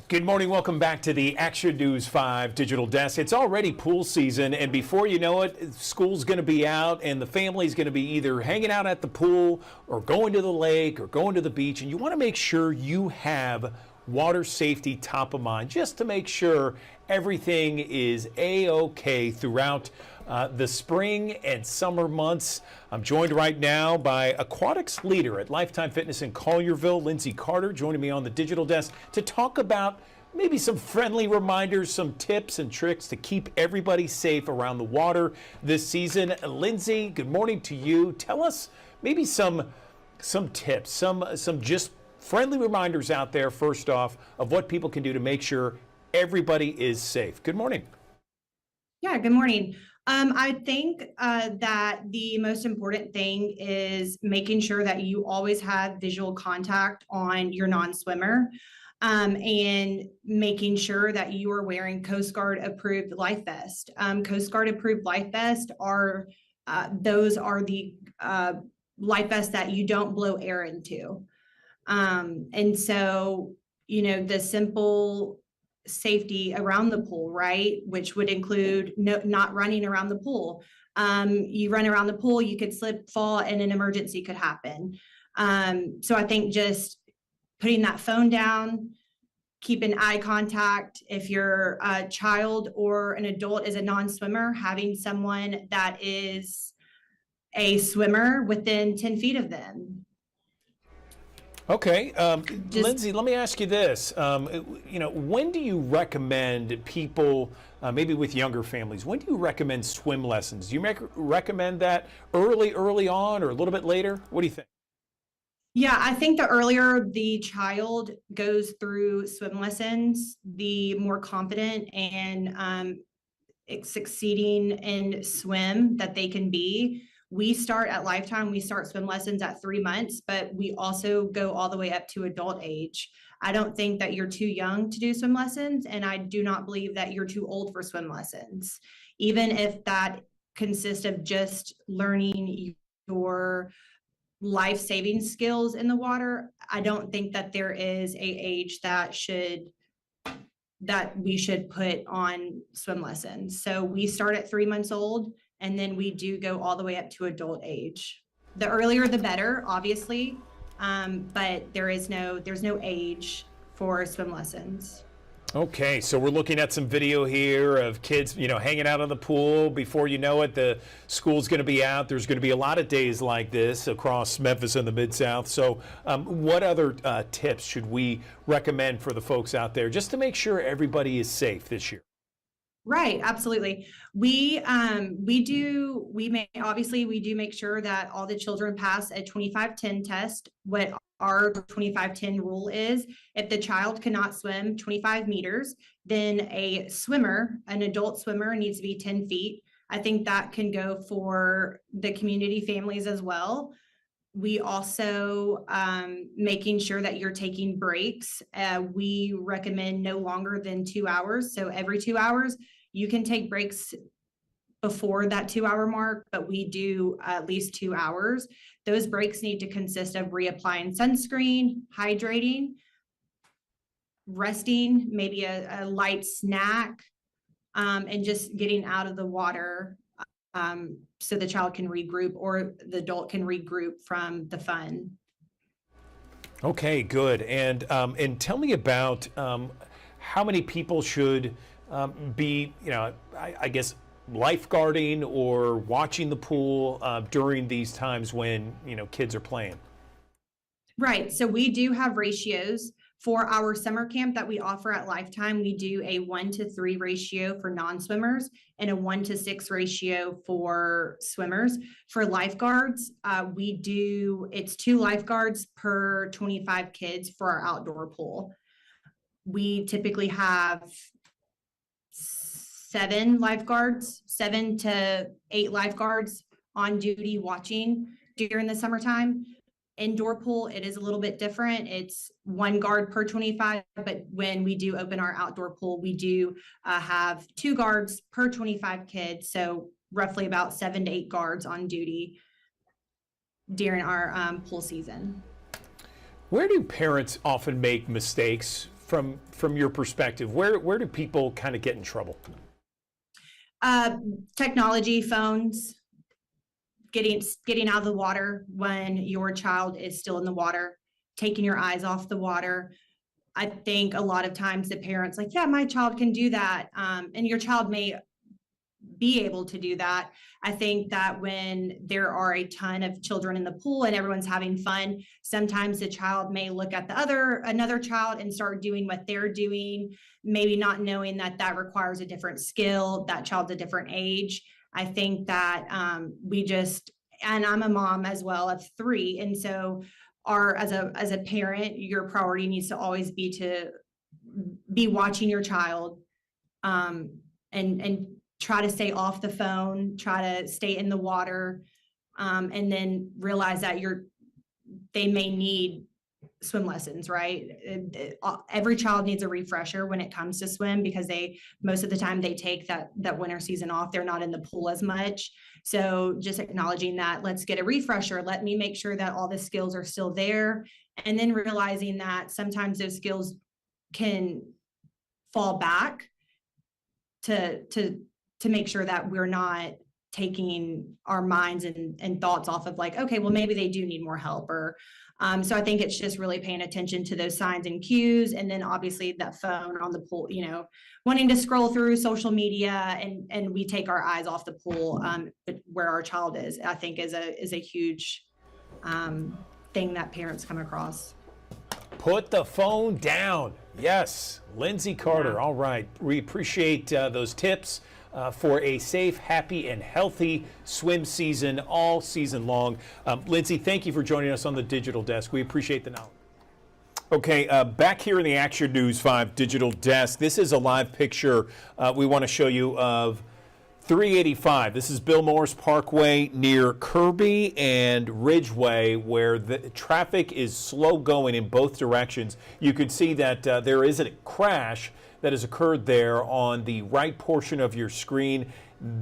Good morning. Welcome back to the Action News 5 Digital Desk. It's already pool season, and before you know it, school's going to be out, and the family's going to be either hanging out at the pool or going to the lake or going to the beach, and you want to make sure you have water safety top of mind, just to make sure everything is A-OK throughout the spring and summer months. I'm joined right now by aquatics leader at Lifetime Fitness in Collierville, Lindsay Carter, joining me on the digital desk to talk about maybe some friendly reminders, some tips and tricks to keep everybody safe around the water this season. Lindsay, good morning to you. Tell us maybe some tips, some just friendly reminders out there, first off, of what people can do to make sure everybody is safe. Good morning. Yeah, good morning. I think that the most important thing is making sure that you always have visual contact on your non-swimmer, and making sure that you are wearing Coast Guard approved life vest. Coast Guard approved life vest are those are the life vests that you don't blow air into. And so, you know, the simple safety around the pool, right? Which would include not running around the pool. You run around the pool, you could slip, fall, and an emergency could happen. So I think just putting that phone down, keeping eye contact. If your child or an adult is a non-swimmer, having someone that is a swimmer within 10 feet of them. Okay, Lindsay, let me ask you this. You know, when do you recommend people, maybe with younger families, when do you recommend swim lessons? Do you recommend that early on, or a little bit later? What do you think? Yeah, I think the earlier the child goes through swim lessons, the more confident and succeeding in swim that they can be. We start at Lifetime, we start swim lessons at 3 months, but we also go all the way up to adult age. I don't think that you're too young to do swim lessons, and I do not believe that you're too old for swim lessons. Even if that consists of just learning your life-saving skills in the water, I don't think that there is a age that we should put on swim lessons. So we start at 3 months old, and then we do go all the way up to adult age. The earlier the better, obviously, but there's no age for swim lessons. Okay, so we're looking at some video here of kids, you know, hanging out on the pool. Before you know it, the school's going to be out. There's going to be a lot of days like this across Memphis and the Mid-South. So what other tips should we recommend for the folks out there just to make sure everybody is safe this year? Right, absolutely. We do make sure that all the children pass a 25-10 test. What our 25-10 rule is, if the child cannot swim 25 meters, then an adult swimmer needs to be 10 feet. I think that can go for the community families as well. We also making sure that you're taking breaks. We recommend no longer than 2 hours. So every 2 hours, you can take breaks before that 2 hour mark, but we do at least 2 hours. Those breaks need to consist of reapplying sunscreen, hydrating, resting, maybe a light snack, and just getting out of the water so the child can regroup or the adult can regroup from the fun. Okay, good. And tell me about how many people should be, you know, I guess, lifeguarding or watching the pool during these times when, you know, kids are playing. Right. So we do have ratios for our summer camp that we offer at Lifetime. We do a 1-to-3 ratio for non-swimmers and a 1-to-6 ratio for swimmers. For lifeguards, it's 2 lifeguards per 25 kids for our outdoor pool. We typically have 7 to 8 lifeguards on duty watching during the summertime. Indoor pool, it is a little bit different. It's 1 guard per 25, but when we do open our outdoor pool, we do have 2 guards per 25 kids. So roughly about 7 to 8 guards on duty during our pool season. Where do parents often make mistakes from your perspective? Where do people kind of get in trouble? Technology, phones, getting out of the water when your child is still in the water, taking your eyes off the water. I think a lot of times the parents like, yeah, my child can do that. And your child may be able to do that. I think that when there are a ton of children in the pool and everyone's having fun, sometimes the child may look at another child and start doing what they're doing, maybe not knowing that that requires a different skill, that child's a different age. I think that and I'm a mom as well of 3. And so as a parent, your priority needs to always be to be watching your child and try to stay off the phone, try to stay in the water, and then realize that they may need swim lessons, right? Every child needs a refresher when it comes to swim, because most of the time they take that winter season off. They're not in the pool as much. So just acknowledging that, let's get a refresher. Let me make sure that all the skills are still there. And then realizing that sometimes those skills can fall back to make sure that we're not taking our minds and thoughts off of like, okay, well, maybe they do need more help. Or so I think it's just really paying attention to those signs and cues. And then obviously that phone on the pool, wanting to scroll through social media and we take our eyes off the pool, but where our child is, I think is a huge thing that parents come across. Put the phone down. Yes, Lindsay Carter. All right. We appreciate those tips for a safe, happy, and healthy swim season all season long. Lindsay, thank you for joining us on the Digital Desk. We appreciate the knowledge. Okay, back here in the Action News 5 Digital Desk, this is a live picture we want to show you of 385. This is Bill Morris Parkway near Kirby and Ridgeway, where the traffic is slow going in both directions. You can see that there is a crash that has occurred there on the right portion of your screen.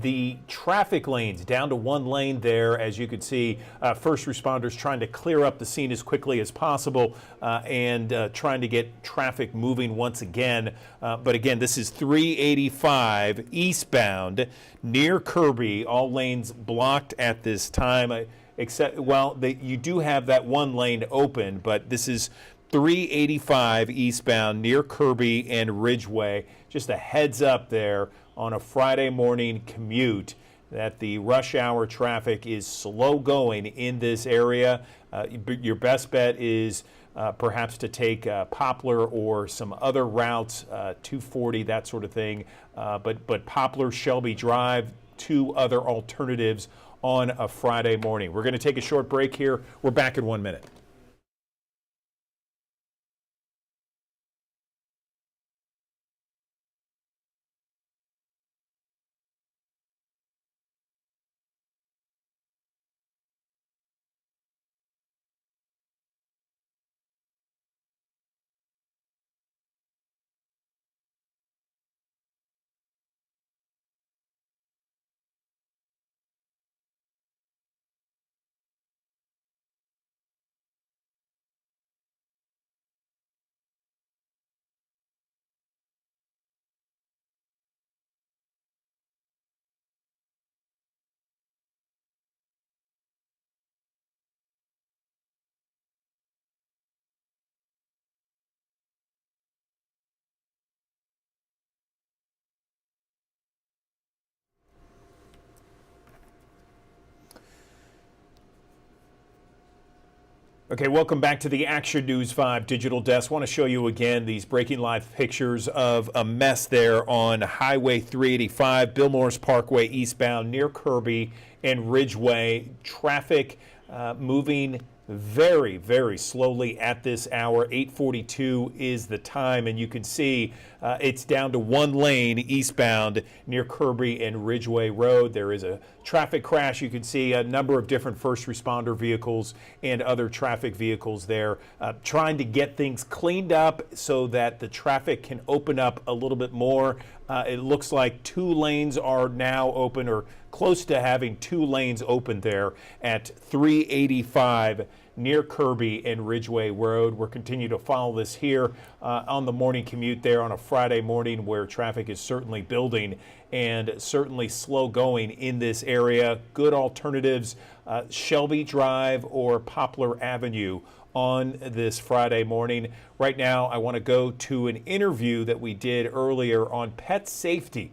The traffic lanes down to one lane there, as you can see. First responders trying to clear up the scene as quickly as possible and trying to get traffic moving once again. But again, this is 385 eastbound near Kirby. All lanes blocked at this time, except, well, you do have that one lane open, but this is 385 eastbound near Kirby and Ridgeway. Just a heads up there on a Friday morning commute that the rush hour traffic is slow going in this area. Your best bet is perhaps to take Poplar or some other routes, 240, that sort of thing. But Poplar, Shelby Drive, two other alternatives on a Friday morning. We're going to take a short break here. We're back in 1 minute. Okay, welcome back to the Action News 5 Digital Desk. I want to show you again these breaking live pictures of a mess there on Highway 385, Bill Morris Parkway eastbound near Kirby and Ridgeway. Traffic moving very, very slowly at this hour. 8:42 is the time, and you can see it's down to one lane eastbound near Kirby and Ridgeway Road. There is a traffic crash. You can see a number of different first responder vehicles and other traffic vehicles there trying to get things cleaned up so that the traffic can open up a little bit more. It looks like two lanes are now open, or close to having two lanes open there at 385 near Kirby and Ridgeway Road. We'll continue to follow this here on the morning commute there on a Friday morning, where traffic is certainly building and certainly slow going in this area. Good alternatives, Shelby Drive or Poplar Avenue on this Friday morning. Right now, I want to go to an interview that we did earlier on pet safety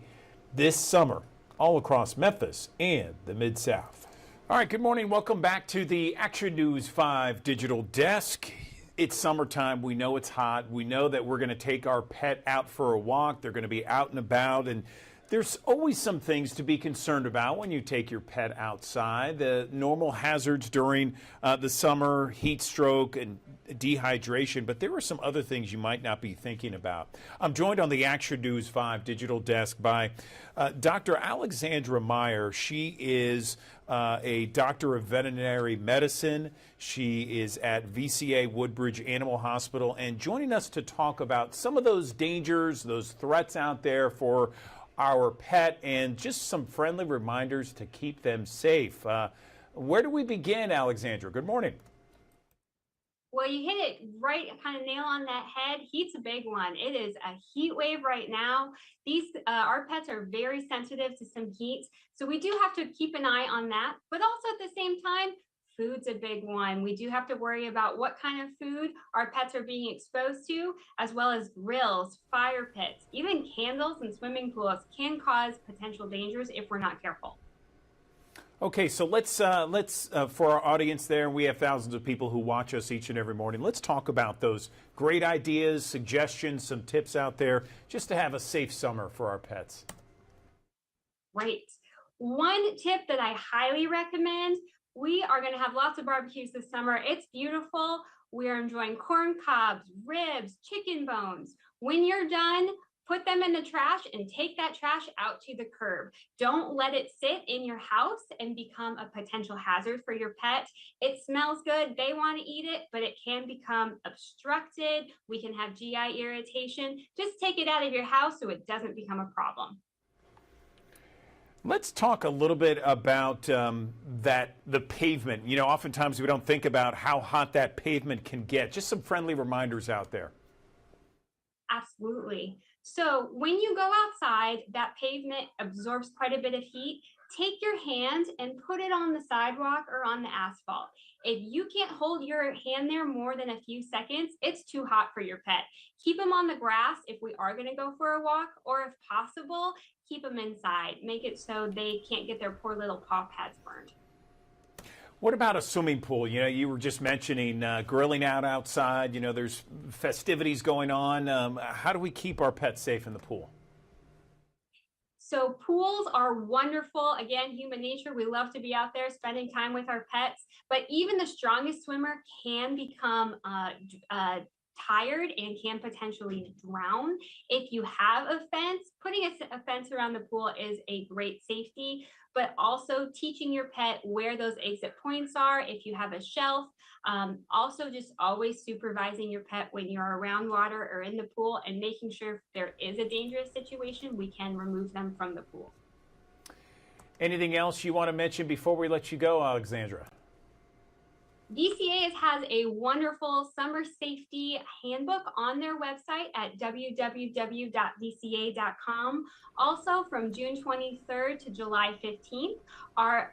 this summer all across Memphis and the Mid-South. All right, good morning. Welcome back to the Action News 5 Digital Desk. It's summertime. We know it's hot. We know that we're going to take our pet out for a walk. They're going to be out and about, and There's always some things to be concerned about when you take your pet outside. The normal hazards during the summer, heat stroke and dehydration, but there are some other things you might not be thinking about. I'm joined on the Action News 5 digital desk by Dr. Alexandra Meyer. She is a doctor of veterinary medicine. She is at VCA Woodbridge Animal Hospital, and joining us to talk about some of those dangers, those threats out there for our pet, and just some friendly reminders to keep them safe. Where do we begin, Alexandra? Good morning. Well, you hit it right, kind of nail on that head. Heat's a big one. It is a heat wave right now. These our pets are very sensitive to some heat, so we do have to keep an eye on that. But also at the same time, food's a big one. We do have to worry about what kind of food our pets are being exposed to, as well as grills, fire pits, even candles and swimming pools can cause potential dangers if we're not careful. Okay, so let's for our audience there, we have thousands of people who watch us each and every morning. Let's talk about those great ideas, suggestions, some tips out there just to have a safe summer for our pets. Right. One tip that I highly recommend, we are going to have lots of barbecues this summer. It's beautiful. We are enjoying corn cobs, ribs, chicken bones. When you're done, put them in the trash and take that trash out to the curb. Don't let it sit in your house and become a potential hazard for your pet. It smells good. They want to eat it, but it can become obstructed. We can have GI irritation. Just take it out of your house so it doesn't become a problem. Let's talk a little bit about the pavement. You know, oftentimes we don't think about how hot that pavement can get. Just some friendly reminders out there. Absolutely. So when you go outside, that pavement absorbs quite a bit of heat. Take your hand and put it on the sidewalk or on the asphalt. If you can't hold your hand there more than a few seconds, it's too hot for your pet. Keep them on the grass if we are going to go for a walk, or if possible, keep them inside. Make it so they can't get their poor little paw pads burned. What about a swimming pool? You know, you were just mentioning grilling out outside. You know, there's festivities going on. How do we keep our pets safe in the pool? So pools are wonderful. Again, human nature, we love to be out there spending time with our pets, but even the strongest swimmer can become tired and can potentially drown. If you have a fence, putting a fence around the pool is a great safety, but also teaching your pet where those exit points are. If you have a shelf, also just always supervising your pet when you're around water or in the pool, and making sure if there is a dangerous situation, we can remove them from the pool. Anything else you want to mention before we let you go, Alexandra? VCA has a wonderful summer safety handbook on their website at www.vca.com. Also, from June 23rd to July 15th, our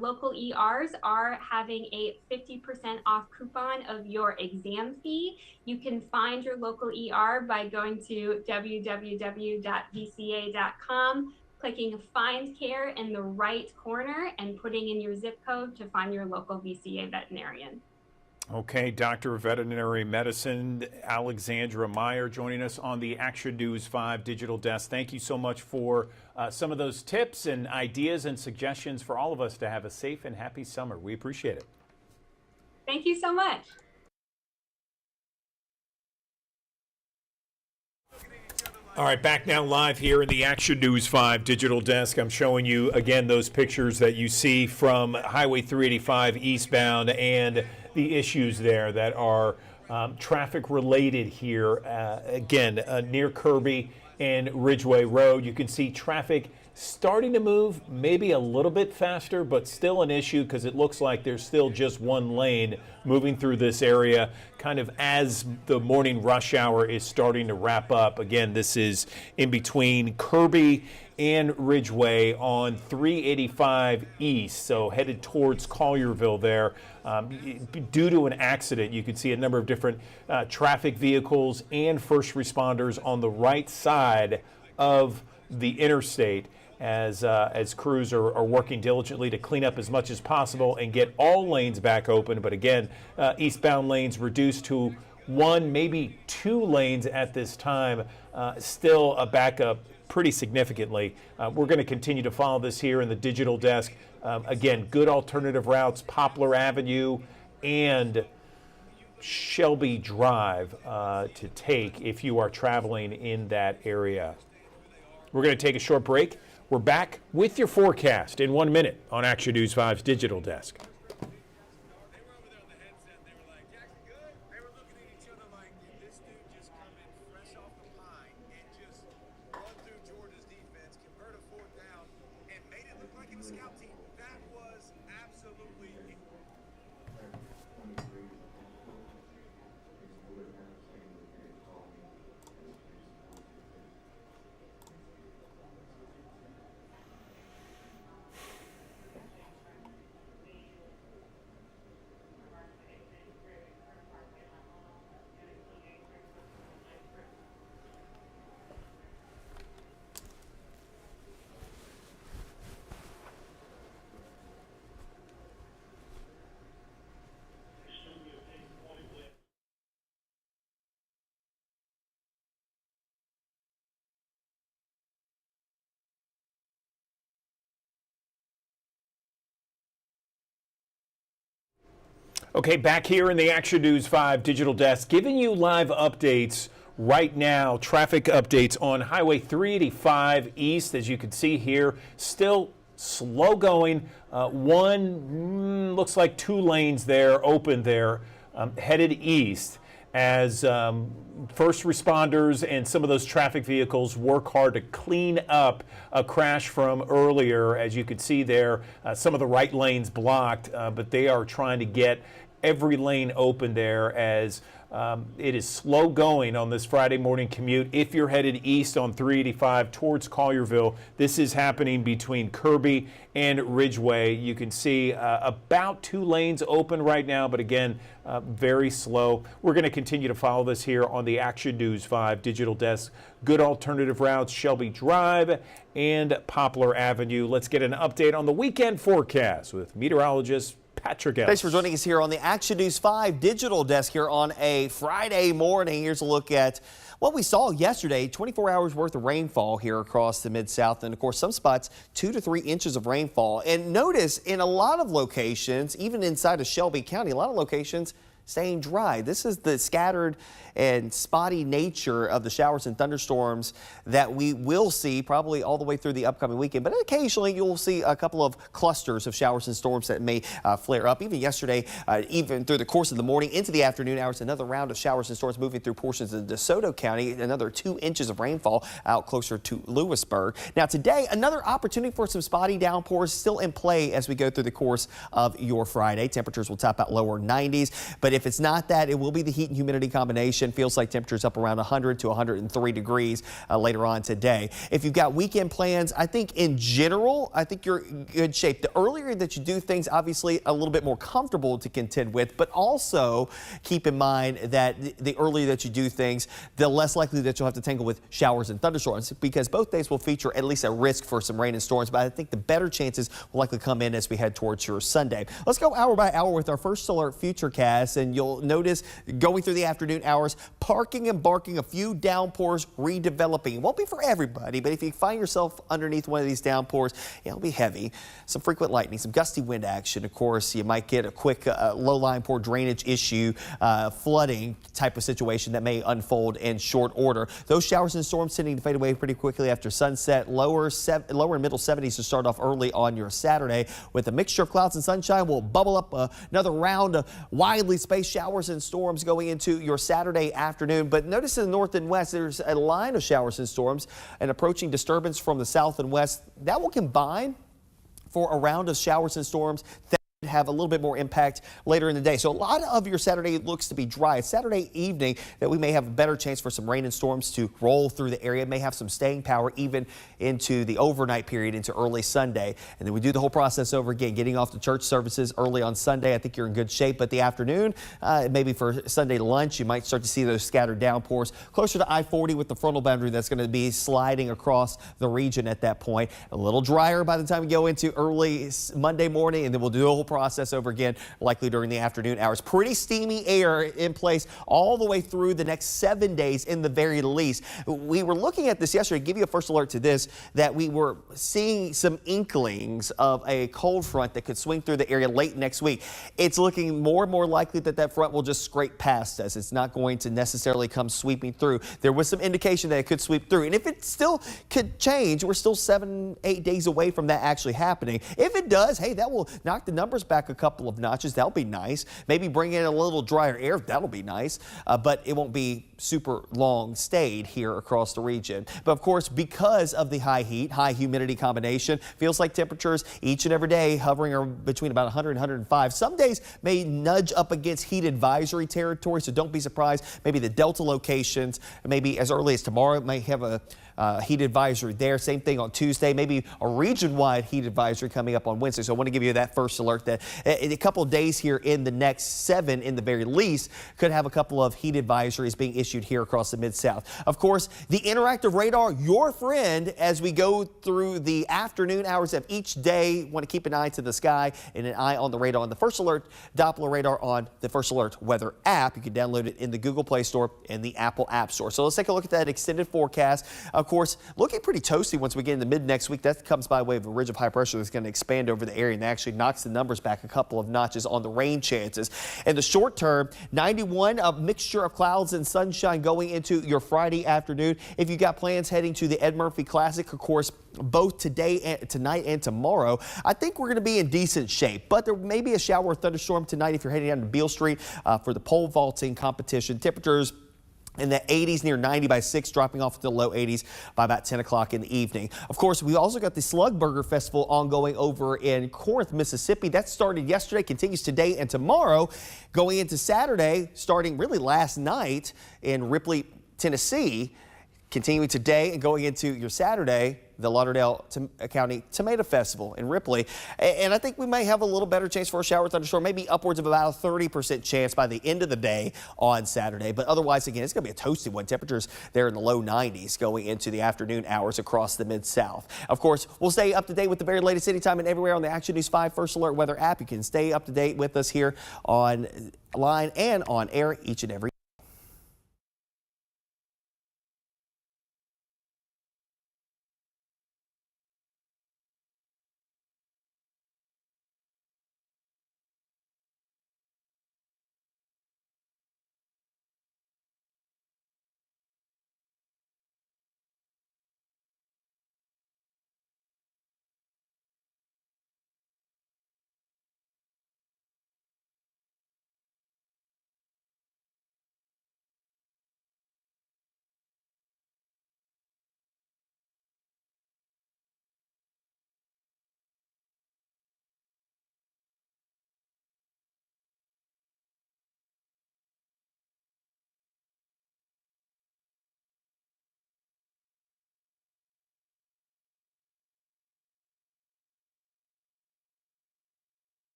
local ERs are having a 50% off coupon of your exam fee. You can find your local ER by going to www.vca.com, clicking Find Care in the right corner, and putting in your zip code to find your local VCA veterinarian. Okay, Doctor of Veterinary Medicine Alexandra Meyer joining us on the Action News 5 digital desk. Thank you so much for some of those tips and ideas and suggestions for all of us to have a safe and happy summer. We appreciate it. Thank you so much. All right, back now live here in the Action News 5 digital desk. I'm showing you again those pictures that you see from Highway 385 eastbound and the issues there that are traffic related here. Again, near Kirby and Ridgeway Road, you can see traffic starting to move maybe a little bit faster, but still an issue because it looks like there's still just one lane moving through this area kind of as the morning rush hour is starting to wrap up. Again, this is in between Kirby and Ridgeway on 385 East, so headed towards Collierville there. Due to an accident, you can see a number of different traffic vehicles and first responders on the right side of the interstate as crews are working diligently to clean up as much as possible and get all lanes back open. But again, eastbound lanes reduced to one, maybe two lanes at this time. Still a backup pretty significantly. We're going to continue to follow this here in the digital desk. Again, good alternative routes, Poplar Avenue and Shelby Drive to take if you are traveling in that area. We're going to take a short break. We're back with your forecast in 1 minute on Action News 5's digital desk. Okay, back here in the Action News 5 digital desk, giving you live updates right now, traffic updates on Highway 385 East. As you can see here, still slow going. Looks like 2 lanes there, open there, headed east as first responders and some of those traffic vehicles work hard to clean up a crash from earlier. As you can see there, some of the right lanes blocked, but they are trying to get every lane open there as it is slow going on this Friday morning commute. If you're headed east on 385 towards Collierville, this is happening between Kirby and Ridgeway. You can see about 2 lanes open right now, but again, very slow. We're going to continue to follow this here on the Action News 5 digital desk. Good alternative routes, Shelby Drive and Poplar Avenue. Let's get an update on the weekend forecast with meteorologist Patrick Ellis. Thanks for joining us here on the Action News 5 digital desk here on a Friday morning. Here's a look at what we saw yesterday, 24 hours worth of rainfall here across the Mid-South. And of course, some spots 2 to 3 inches of rainfall. And notice in a lot of locations, even inside of Shelby County, a lot of locations staying dry. This is the scattered and spotty nature of the showers and thunderstorms that we will see probably all the way through the upcoming weekend. But occasionally you'll see a couple of clusters of showers and storms that may flare up. Even yesterday, even through the course of the morning into the afternoon hours, another round of showers and storms moving through portions of DeSoto County, another 2 inches of rainfall out closer to Lewisburg. Now today, another opportunity for some spotty downpours still in play as we go through the course of your Friday. Temperatures will top out lower 90s, but if it's not that, it will be the heat and humidity combination. Feels like temperatures up around 100 to 103 degrees later on today. If you've got weekend plans, I think in general, I think you're in good shape. The earlier that you do things, obviously a little bit more comfortable to contend with, but also keep in mind that the earlier that you do things, the less likely that you'll have to tangle with showers and thunderstorms, because both days will feature at least a risk for some rain and storms, but I think the better chances will likely come in as we head towards your Sunday. Let's go hour by hour with our first solar futurecast, and you'll notice going through the afternoon hours, parking and barking, a few downpours redeveloping. It won't be for everybody, but if you find yourself underneath one of these downpours, it'll be heavy. Some frequent lightning, some gusty wind action. Of course, you might get a quick low-lying poor drainage issue, flooding type of situation that may unfold in short order. Those showers and storms tending to fade away pretty quickly after sunset. Lower and middle 70s to start off early on your Saturday. With a mixture of clouds and sunshine, we'll bubble up another round of widely spaced showers and storms going into your Saturday afternoon. But notice in the north and west, there's a line of showers and storms and approaching disturbance from the south and west. That will combine for a round of showers and storms that have a little bit more impact later in the day. So a lot of your Saturday looks to be dry. It's Saturday evening that we may have a better chance for some rain and storms to roll through the area. It may have some staying power even into the overnight period into early Sunday. And then we do the whole process over again, getting off the church services early on Sunday. I think you're in good shape. But the afternoon, maybe for Sunday lunch, you might start to see those scattered downpours closer to I-40 with the frontal boundary that's going to be sliding across the region at that point. A little drier by the time we go into early Monday morning, and then we'll do the whole process process over again, likely during the afternoon hours. Pretty steamy air in place all the way through the next 7 days in the very least. We were looking at this yesterday, give you a first alert to this, that we were seeing some inklings of a cold front that could swing through the area late next week. It's looking more and more likely that that front will just scrape past us. It's not going to necessarily come sweeping through. There was some indication that it could sweep through. And if it still could change, we're still 7-8 days away from that actually happening. If it does, hey, that will knock the numbers back a couple of notches. That'll be nice. Maybe bring in a little drier air. That'll be nice. But it won't be super long stayed here across the region. But of course, because of the high heat, high humidity combination, feels like temperatures each and every day hovering between about 100 and 105. Some days may nudge up against heat advisory territory, so don't be surprised. Maybe the Delta locations, maybe as early as tomorrow, may have a heat advisory there. Same thing on Tuesday, maybe a region-wide heat advisory coming up on Wednesday. So I want to give you that first alert that in a couple of days here in the next 7, in the very least, could have a couple of heat advisories being issued here across the Mid-South. Of course, the interactive radar, your friend, as we go through the afternoon hours of each day. Want to keep an eye to the sky and an eye on the radar on the First Alert Doppler radar on the First Alert weather app. You can download it in the Google Play Store and the Apple App Store. So let's take a look at that extended forecast. Of course, looking pretty toasty once we get into mid next week. That comes by way of a ridge of high pressure that's going to expand over the area and actually knocks the numbers back a couple of notches on the rain chances. In the short term, 91, a mixture of clouds and sunshine going into your Friday afternoon. If you got plans heading to the Ed Murphy Classic, of course, both tonight and tomorrow, I think we're going to be in decent shape, but there may be a shower or thunderstorm tonight if you're heading down to Beale Street for the pole vaulting competition. Temperatures in the 80s, near 90 by 6, dropping off to the low 80s by about 10 o'clock in the evening. Of course, we also got the Slug Burger Festival ongoing over in Corinth, Mississippi. That started yesterday, continues today and tomorrow, going into Saturday, starting really last night in Ripley, Tennessee, continuing today and going into your Saturday, the Lauderdale County Tomato Festival in Ripley. And I think we may have a little better chance for a shower thunderstorm, maybe upwards of about a 30% chance by the end of the day on Saturday. But otherwise, again, it's going to be a toasty one. Temperatures there in the low 90s going into the afternoon hours across the Mid-South. Of course, we'll stay up to date with the very latest anytime and everywhere on the Action News 5 First Alert Weather app. You can stay up to date with us here online and on air each and every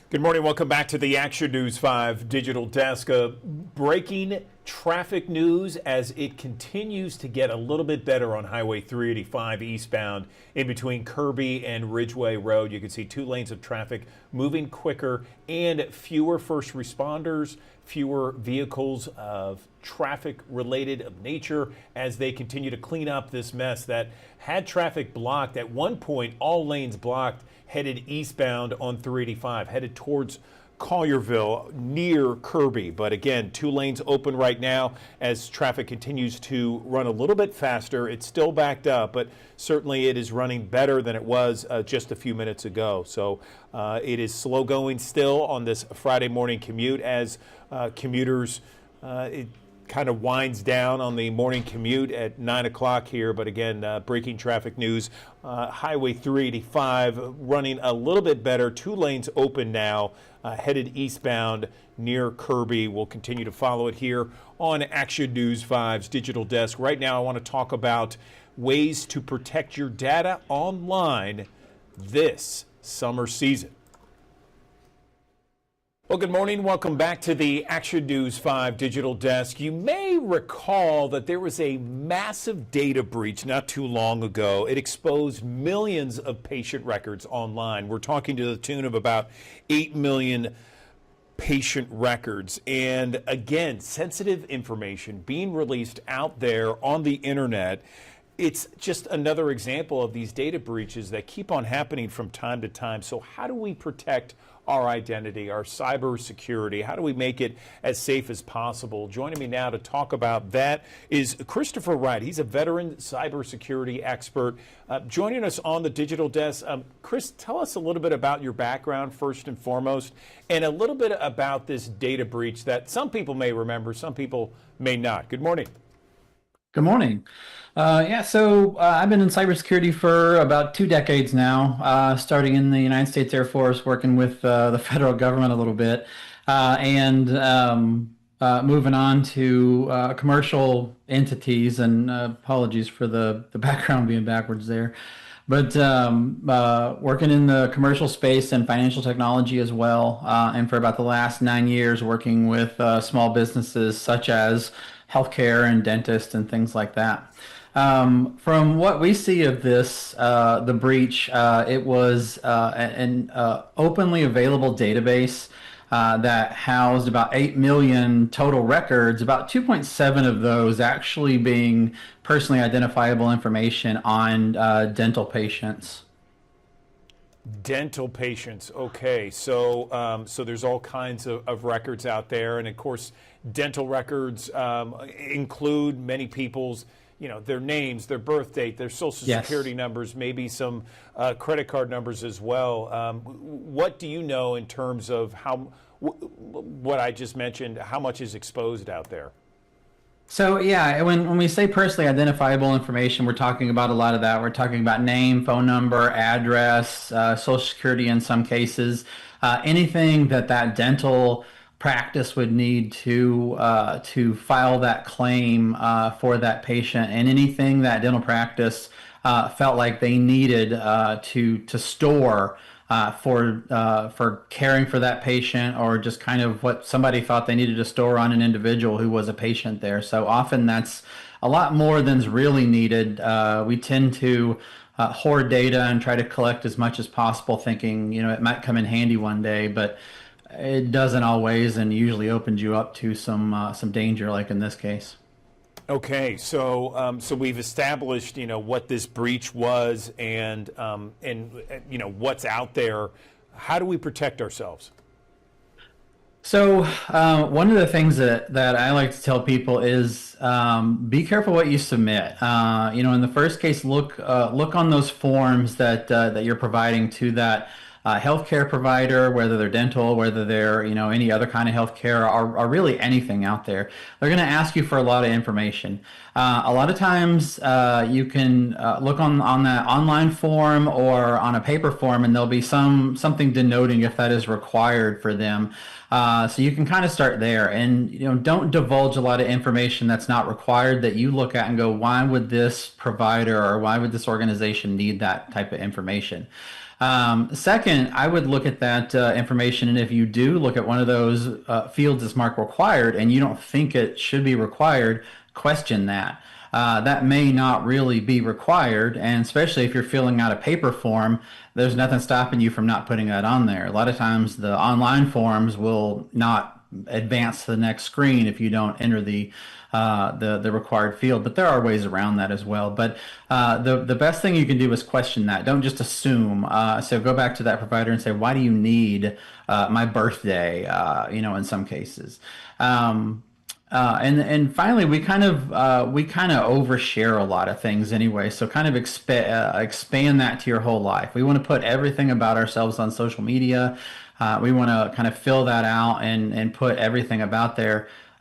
Good morning. Welcome back to the Action News 5 Digital Desk. Breaking traffic news as it continues to get a little bit better on Highway 385 eastbound in between Kirby and Ridgeway Road. You can see 2 lanes of traffic moving quicker and fewer first responders, fewer vehicles of traffic related of nature as they continue to clean up this mess that had traffic blocked. At one point, all lanes blocked, headed eastbound on 385, headed towards Collierville near Kirby. But again, 2 lanes open right now as traffic continues to run a little bit faster. It's still backed up, but certainly it is running better than it was just a few minutes ago. So it is slow going still on this Friday morning commute as commuters, it kind of winds down on the morning commute at 9 o'clock here. But again, breaking traffic news, Highway 385 running a little bit better. 2 lanes open now, headed eastbound near Kirby. We'll continue to follow it here on Action News 5's Digital Desk. Right now, I want to talk about ways to protect your data online this summer season. Well, good morning. Welcome back to the Action News 5 Digital Desk. You may recall that there was a massive data breach not too long ago. It exposed millions of patient records online. We're talking to the tune of about 8 million patient records. And again, sensitive information being released out there on the internet. It's just another example of these data breaches that keep on happening from time to time. So how do we protect our identity, our cyber security? How do we make it as safe as possible? Joining me now to talk about that is Christopher Wright. He's a veteran cybersecurity expert. Joining us on the Digital Desk. Chris, tell us a little bit about your background first and foremost, and a little bit about this data breach that some people may remember, some people may not. Good morning. Good morning. So I've been in cybersecurity for about 2 decades now, starting in the United States Air Force, working with the federal government a little bit, and moving on to commercial entities. And apologies for the background being backwards there. But working in the commercial space and financial technology as well, and for about the last 9 years working with small businesses such as healthcare and dentists and things like that. From what we see of this, the breach, it was an openly available database that housed about 8 million total records, about 2.7 of those actually being personally identifiable information on dental patients. Dental patients. Okay, so so there's all kinds of records out there, and of course, dental records include many people's, their names, their birth date, their social security numbers, maybe some credit card numbers as well. What do you know in terms of how what I just mentioned? How much is exposed out there? So yeah, when we say personally identifiable information, we're talking about a lot of that. We're talking about name, phone number, address, social security in some cases, anything that dental practice would need to file that claim for that patient, and anything that dental practice felt like they needed to store for caring for that patient, or just kind of what somebody thought they needed to store on an individual who was a patient there. So often that's a lot more than's really needed. We tend to hoard data and try to collect as much as possible, thinking it might come in handy one day, but it doesn't always, and usually opens you up to some danger, like in this case. Okay, so so we've established what this breach was, and what's out there. How do we protect ourselves? So one of the things that I like to tell people is be careful what you submit. In the first case, look on those forms that you're providing to that healthcare provider, whether they're dental, whether they're any other kind of healthcare, or really anything out there. They're going to ask you for a lot of information. A lot of times you can look on that online form or on a paper form, and there'll be something denoting if that is required for them. So you can kind of start there, and don't divulge a lot of information that's not required, that you look at and go, why would this provider or why would this organization need that type of information? Second, I would look at that information, and if you do look at one of those fields that's marked required and you don't think it should be required, question that. That may not really be required, and especially if you're filling out a paper form, there's nothing stopping you from not putting that on there. A lot of times the online forms will not advance to the next screen if you don't enter the required field, but there are ways around that as well. But the best thing you can do is question that. Don't just assume. So go back to that provider and say, why do you need my birthday? In some cases. And finally, we kind of overshare a lot of things anyway. So kind of expand that to your whole life. We want to put everything about ourselves on social media. We want to kind of fill that out and put everything about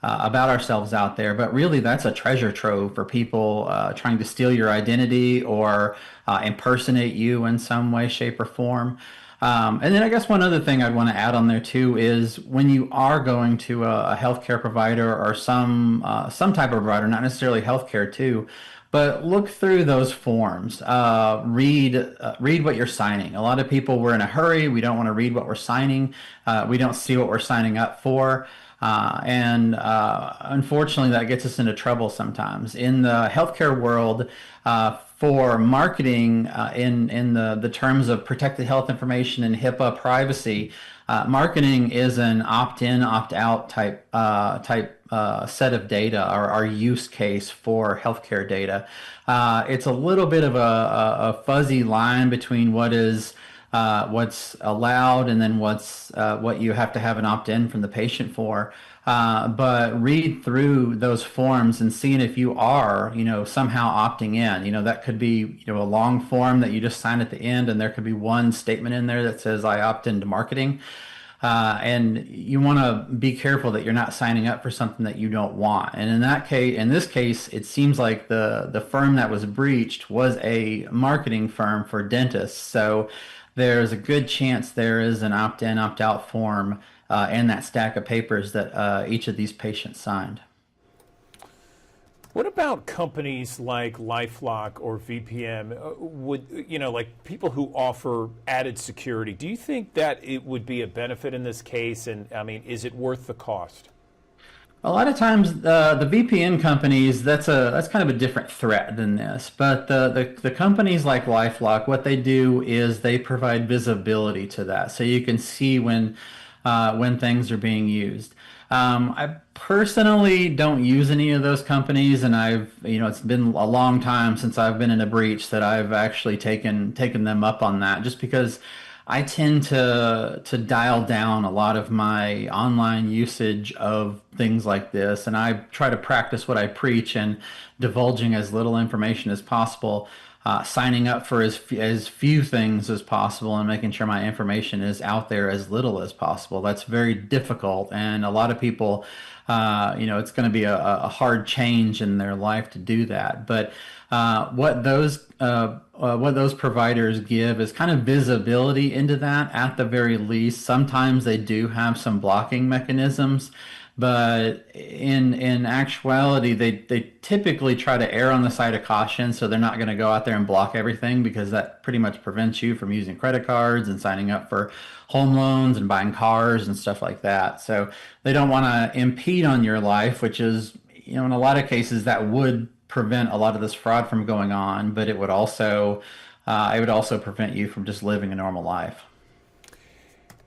ourselves out there. But really, that's a treasure trove for people trying to steal your identity or impersonate you in some way, shape, or form. And then I guess one other thing I'd want to add on there too is when you are going to a healthcare provider or some type of provider, not necessarily healthcare too, But look through those forms. Read what you're signing. A lot of people, we're in a hurry. We don't want to read what we're signing. We don't see what we're signing up for. And unfortunately, that gets us into trouble sometimes. In the healthcare world, for marketing, in the terms of protected health information and HIPAA privacy, marketing is an opt-in, opt-out type set of data, or our use case for healthcare data. It's a little bit of a fuzzy line between what's allowed and then what you have to have an opt-in from the patient for. But read through those forms and seeing if you are, somehow opting in. That could be, a long form that you just sign at the end, and there could be one statement in there that says, I opt into marketing. And you want to be careful that you're not signing up for something that you don't want. And in this case, it seems like the firm that was breached was a marketing firm for dentists. So there's a good chance there is an opt-in, opt-out form in that stack of papers that each of these patients signed. What about companies like LifeLock or VPN? Like people who offer added security? Do you think that it would be a benefit in this case? And I mean, is it worth the cost? A lot of times, the VPN companies, that's kind of a different threat than this. But the companies like LifeLock, what they do is they provide visibility to that, so you can see when things are being used. I personally don't use any of those companies, and it's been a long time since I've been in a breach that I've actually taken them up on that, just because I tend to dial down a lot of my online usage of things like this, and I try to practice what I preach and divulging as little information as possible. Signing up for as few things as possible and making sure my information is out there as little as possible. That's very difficult, and a lot of people, it's going to be a hard change in their life to do that. But what those providers give is kind of visibility into that at the very least. Sometimes they do have some blocking mechanisms, but in actuality, they typically try to err on the side of caution, so they're not going to go out there and block everything, because that pretty much prevents you from using credit cards and signing up for home loans and buying cars and stuff like that. So they don't want to impede on your life, which is, in a lot of cases, that would prevent a lot of this fraud from going on, but it would also prevent you from just living a normal life.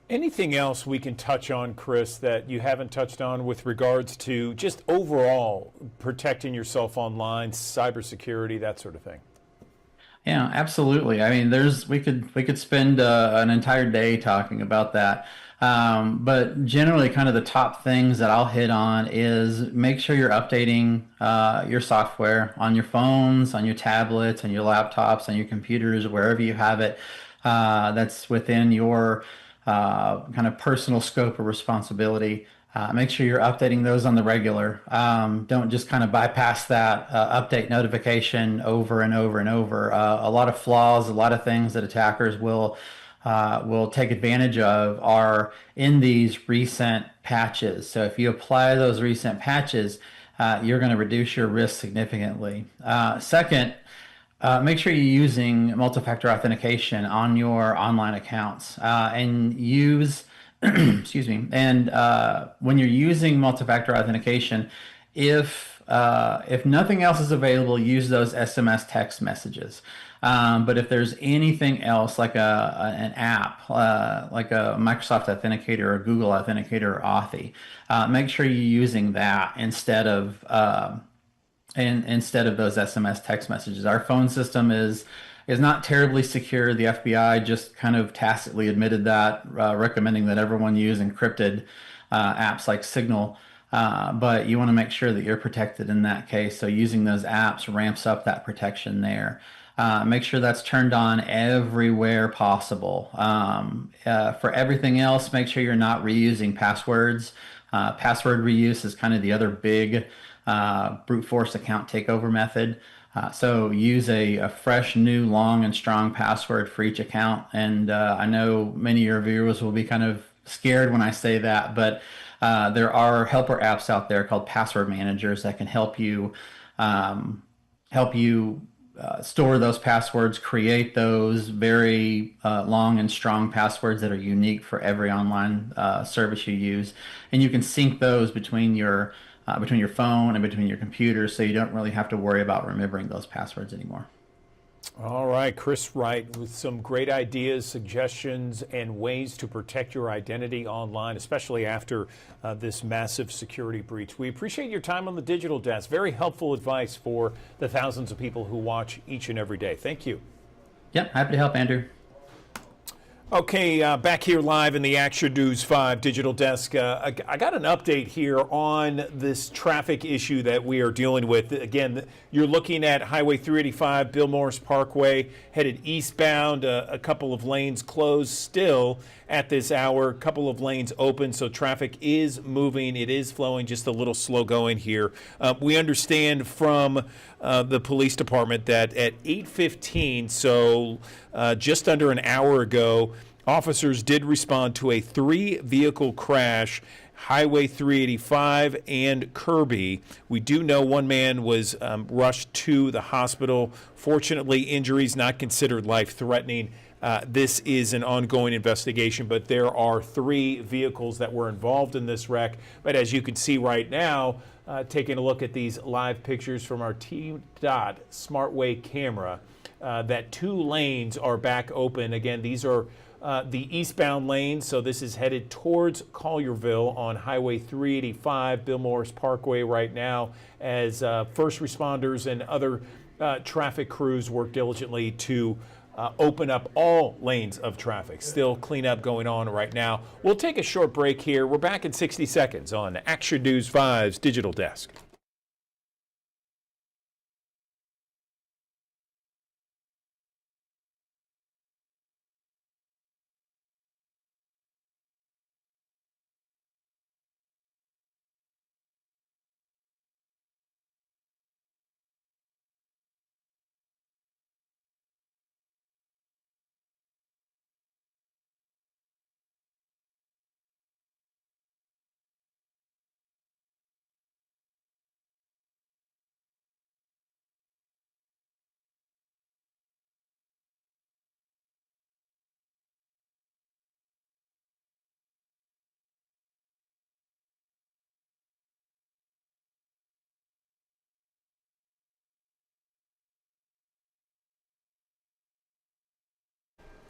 Anything else we can touch on, Chris, that you haven't touched on with regards to just overall protecting yourself online, cybersecurity, that sort of thing? Yeah, absolutely. I mean, we could spend an entire day talking about that. But generally, kind of the top things that I'll hit on is make sure you're updating your software on your phones, on your tablets, on your laptops, on your computers, wherever you have it. That's within your kind of personal scope of responsibility. Make sure you're updating those on the regular. Don't just kind of bypass that update notification over and over and over. A lot of flaws, a lot of things that attackers will take advantage of are in these recent patches. So if you apply those recent patches, you're going to reduce your risk significantly. Second, make sure you're using multi-factor authentication on your online accounts, and use, excuse me, and when you're using multi-factor authentication, if nothing else is available, use those SMS text messages. But if there's anything else, like an app, like a Microsoft Authenticator or Google Authenticator or Authy, make sure you're using that instead of those SMS text messages. Our phone system is not terribly secure. The FBI just kind of tacitly admitted that, recommending that everyone use encrypted apps like Signal. But you want to make sure that you're protected in that case. So using those apps ramps up that protection there. Make sure that's turned on everywhere possible. For everything else, make sure you're not reusing passwords. Password reuse is kind of the other big brute force account takeover method. So use a fresh, new, long, and strong password for each account. And I know many of your viewers will be kind of scared when I say that, but there are helper apps out there called password managers that can help you help you store those passwords, create those very long and strong passwords that are unique for every online service you use. And you can sync those between your phone and between your computer, so you don't really have to worry about remembering those passwords anymore. All right, Chris Wright with some great ideas, suggestions, and ways to protect your identity online, especially after this massive security breach. We appreciate your time on the Digital Desk. Very helpful advice for the thousands of people who watch each and every day. Thank you. Yep, happy to help, Andrew. Okay, back here live in the Action News 5 Digital Desk. I got an update here on this traffic issue that we are dealing with. Again, you're looking at Highway 385, Bill Morris Parkway, headed eastbound. A couple of lanes closed still at this hour. A couple of lanes open, so traffic is moving. It is flowing, just a little slow going here. We understand from the police department that at 8:15, so just under an hour ago, officers did respond to a 3-vehicle crash, Highway 385 and Kirby. We do know one man was rushed to the hospital. Fortunately, injuries not considered life-threatening. This is an ongoing investigation, but there are 3 vehicles that were involved in this wreck. But as you can see right now, taking a look at these live pictures from our T-Dot SmartWay camera, that 2 lanes are back open. Again, these are the eastbound lanes, so this is headed towards Collierville on Highway 385, Bill Morris Parkway right now, as first responders and other traffic crews work diligently to open up all lanes of traffic. Still cleanup going on right now. We'll take a short break here. We're back in 60 seconds on Action News 5's Digital Desk.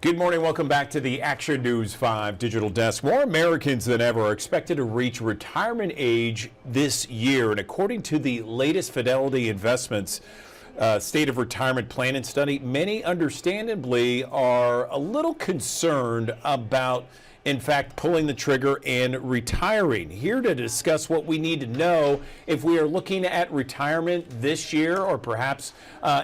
Good morning. Welcome back to the Action News 5 Digital Desk. More Americans than ever are expected to reach retirement age this year. And according to the latest Fidelity Investments State of Retirement Planning Study, many understandably are a little concerned about, in fact, pulling the trigger and retiring. Here to discuss what we need to know if we are looking at retirement this year or perhaps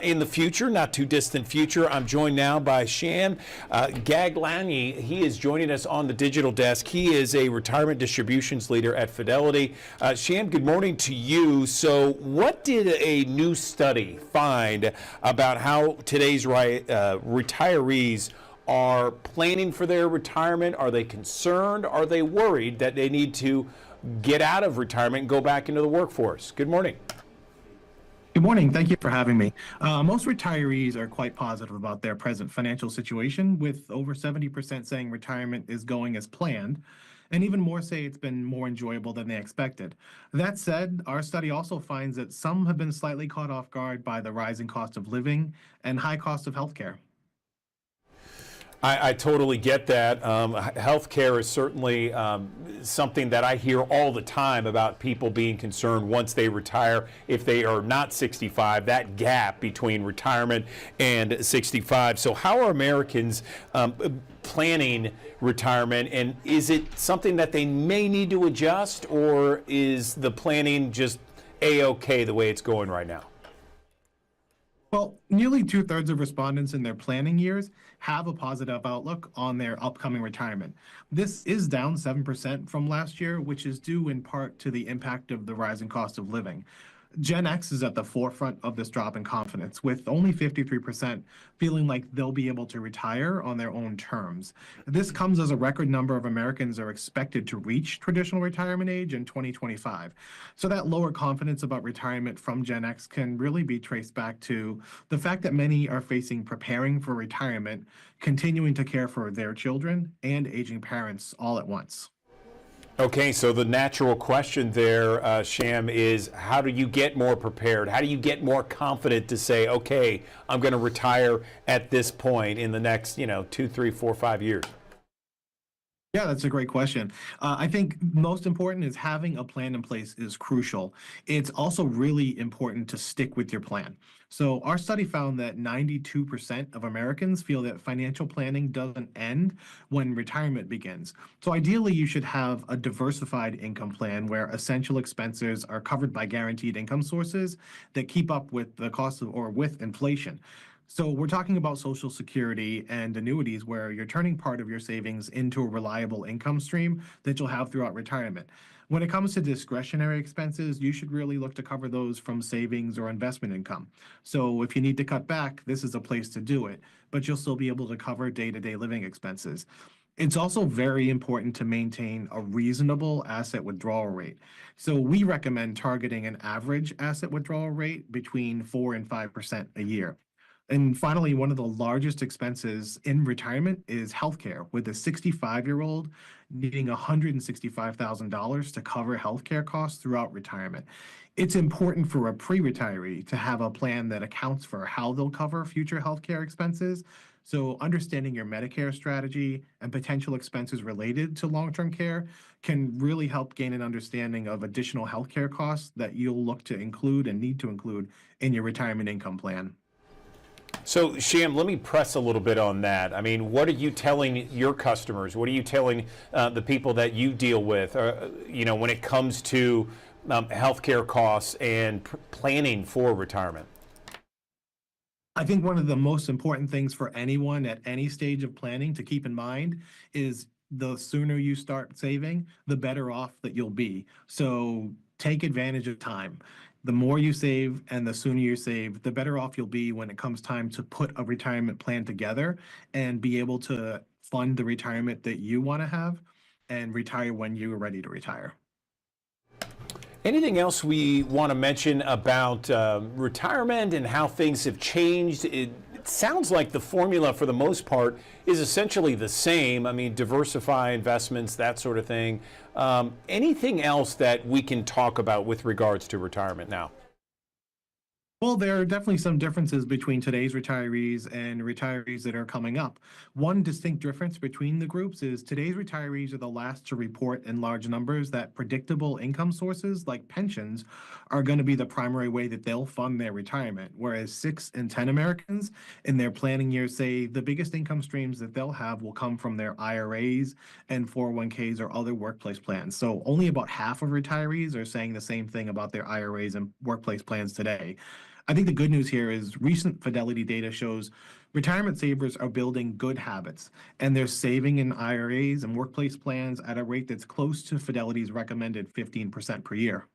in the future, not too distant future. I'm joined now by Shyam Gaglani. He is joining us on the Digital Desk. He is a retirement distributions leader at Fidelity. Shyam, good morning to you. So what did a new study find about how today's retirees are planning for their retirement? Are they concerned? Are they worried that they need to get out of retirement and go back into the workforce? Good morning. Good morning. Thank you for having me. Most retirees are quite positive about their present financial situation, with over 70% saying retirement is going as planned, and even more say it's been more enjoyable than they expected. That said, our study also finds that some have been slightly caught off guard by the rising cost of living and high cost of healthcare. I totally get that. Healthcare is certainly something that I hear all the time about people being concerned once they retire. If they are not 65, that gap between retirement and 65. So how are Americans planning retirement, and is it something that they may need to adjust, or is the planning just A-OK the way it's going right now? Well, nearly 2/3 of respondents in their planning years have a positive outlook on their upcoming retirement. This is down 7% from last year, which is due in part to the impact of the rising cost of living. Gen X is at the forefront of this drop in confidence, with only 53% feeling like they'll be able to retire on their own terms. This comes as a record number of Americans are expected to reach traditional retirement age in 2025. So that lower confidence about retirement from Gen X can really be traced back to the fact that many are facing preparing for retirement, continuing to care for their children, and aging parents all at once. Okay, so the natural question there, Sham, is how do you get more prepared? How do you get more confident to say, okay, I'm going to retire at this point in the next, 2, 3, 4, 5 years? Yeah, that's a great question. I think most important is having a plan in place is crucial. It's also really important to stick with your plan. So our study found that 92% of Americans feel that financial planning doesn't end when retirement begins. So ideally, you should have a diversified income plan where essential expenses are covered by guaranteed income sources that keep up with the cost of or with inflation. So we're talking about Social Security and annuities where you're turning part of your savings into a reliable income stream that you'll have throughout retirement. When it comes to discretionary expenses, you should really look to cover those from savings or investment income. So if you need to cut back, this is a place to do it, but you'll still be able to cover day-to-day living expenses. It's also very important to maintain a reasonable asset withdrawal rate. So we recommend targeting an average asset withdrawal rate between 4 and 5% a year. And finally, one of the largest expenses in retirement is healthcare, with a 65-year-old needing $165,000 to cover healthcare costs throughout retirement. It's important for a pre-retiree to have a plan that accounts for how they'll cover future healthcare expenses. So understanding your Medicare strategy and potential expenses related to long-term care can really help gain an understanding of additional healthcare costs that you'll look to include and need to include in your retirement income plan. So, Sham, let me press a little bit on that. I mean, what are you telling your customers? What are you telling the people that you deal with, when it comes to healthcare costs and planning for retirement? I think one of the most important things for anyone at any stage of planning to keep in mind is the sooner you start saving, the better off that you'll be. So take advantage of time. The more you save and the sooner you save, the better off you'll be when it comes time to put a retirement plan together and be able to fund the retirement that you want to have and retire when you're ready to retire. Anything else we want to mention about retirement and how things have changed? It sounds like the formula for the most part is essentially the same. I mean, diversify investments, that sort of thing. Anything else that we can talk about with regards to retirement now? Well, there are definitely some differences between today's retirees and retirees that are coming up. One distinct difference between the groups is today's retirees are the last to report in large numbers that predictable income sources like pensions are going to be the primary way that they'll fund their retirement, whereas 6 in 10 Americans in their planning years say the biggest income streams that they'll have will come from their IRAs and 401ks or other workplace plans. So only about half of retirees are saying the same thing about their IRAs and workplace plans today. I think the good news here is recent Fidelity data shows retirement savers are building good habits, and they're saving in IRAs and workplace plans at a rate that's close to Fidelity's recommended 15% per year.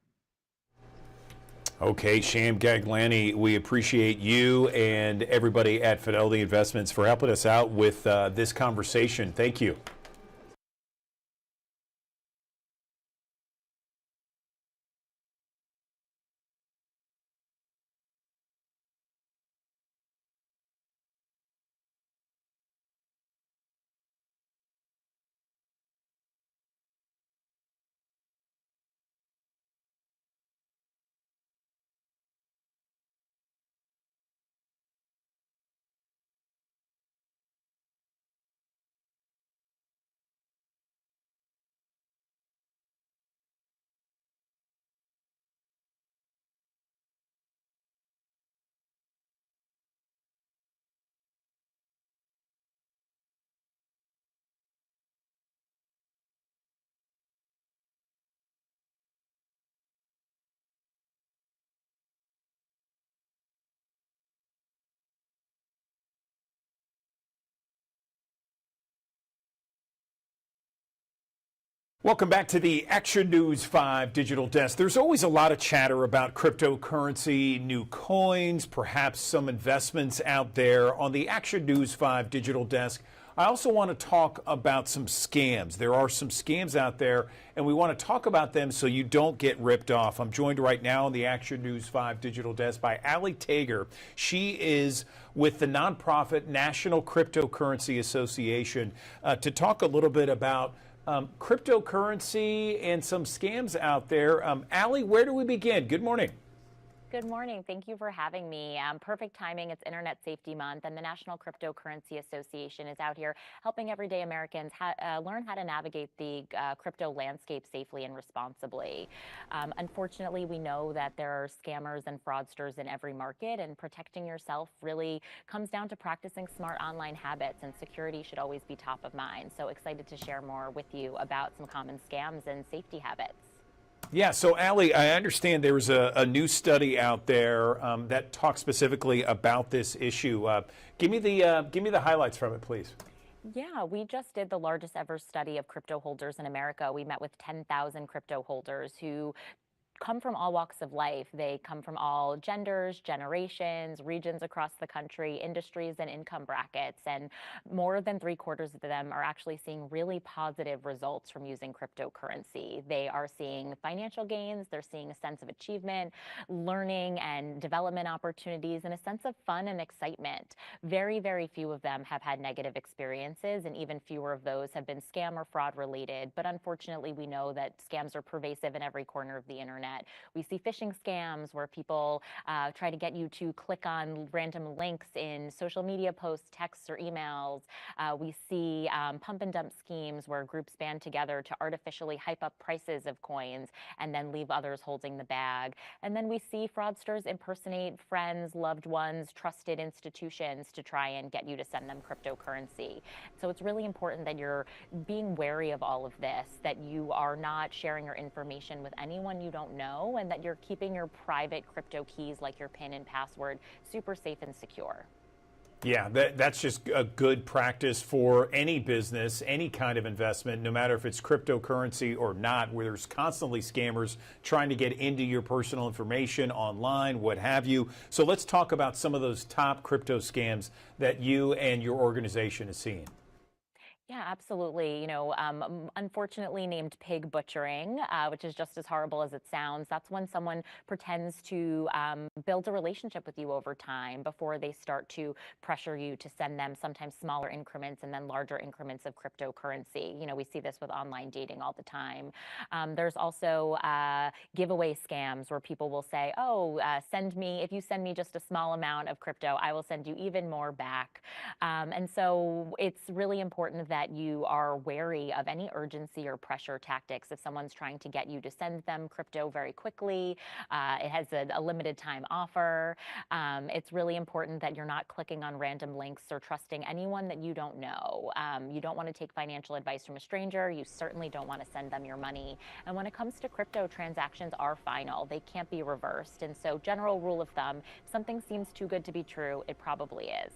Okay, Sham Gaglani, we appreciate you and everybody at Fidelity Investments for helping us out with this conversation. Thank you. Welcome back to the Action News 5 Digital Desk. There's always a lot of chatter about cryptocurrency, new coins, perhaps some investments out there. On the Action News 5 Digital Desk, I also want to talk about some scams. There are some scams out there, and we want to talk about them so you don't get ripped off. I'm joined right now on the Action News 5 Digital Desk by Ali Tager. She is with the nonprofit National Cryptocurrency Association to talk a little bit about cryptocurrency and some scams out there. Ali, where do we begin? Good morning. Good morning. Thank you for having me. Perfect timing. It's Internet Safety Month, and the National Cryptocurrency Association is out here helping everyday Americans learn how to navigate the crypto landscape safely and responsibly. Unfortunately, we know that there are scammers and fraudsters in every market, and protecting yourself really comes down to practicing smart online habits, and security should always be top of mind. So excited to share more with you about some common scams and safety habits. Yeah, so Ali, I understand there was a new study out there that talks specifically about this issue. Give me the highlights from it, please. Yeah, we just did the largest ever study of crypto holders in America. We met with 10,000 crypto holders who come from all walks of life. They come from all genders, generations, regions across the country, industries, and income brackets. And more than 3/4 of them are actually seeing really positive results from using cryptocurrency. They are seeing financial gains, they're seeing a sense of achievement, learning and development opportunities, and a sense of fun and excitement. Very, very few of them have had negative experiences, and even fewer of those have been scam or fraud related. But unfortunately, we know that scams are pervasive in every corner of the internet. We see phishing scams where people try to get you to click on random links in social media posts, texts, or emails. We see pump and dump schemes where groups band together to artificially hype up prices of coins and then leave others holding the bag. And then we see fraudsters impersonate friends, loved ones, trusted institutions to try and get you to send them cryptocurrency. So it's really important that you're being wary of all of this, that you are not sharing your information with anyone you don't know, and that you're keeping your private crypto keys like your PIN and password super safe and secure. Yeah, that's just a good practice for any business, any kind of investment, no matter if it's cryptocurrency or not, where there's constantly scammers trying to get into your personal information online, what have you. So let's talk about some of those top crypto scams that you and your organization is seeing. Yeah, absolutely. Unfortunately named pig butchering, which is just as horrible as it sounds. That's when someone pretends to build a relationship with you over time before they start to pressure you to send them sometimes smaller increments and then larger increments of cryptocurrency. We see this with online dating all the time. There's also giveaway scams where people will say, if you send me just a small amount of crypto, I will send you even more back. And so it's really important that you are wary of any urgency or pressure tactics. If someone's trying to get you to send them crypto very quickly, it has a limited time offer. It's really important that you're not clicking on random links or trusting anyone that you don't know. You don't want to take financial advice from a stranger. You certainly don't want to send them your money. And when it comes to crypto, transactions are final. They can't be reversed. And so, general rule of thumb, if something seems too good to be true, it probably is.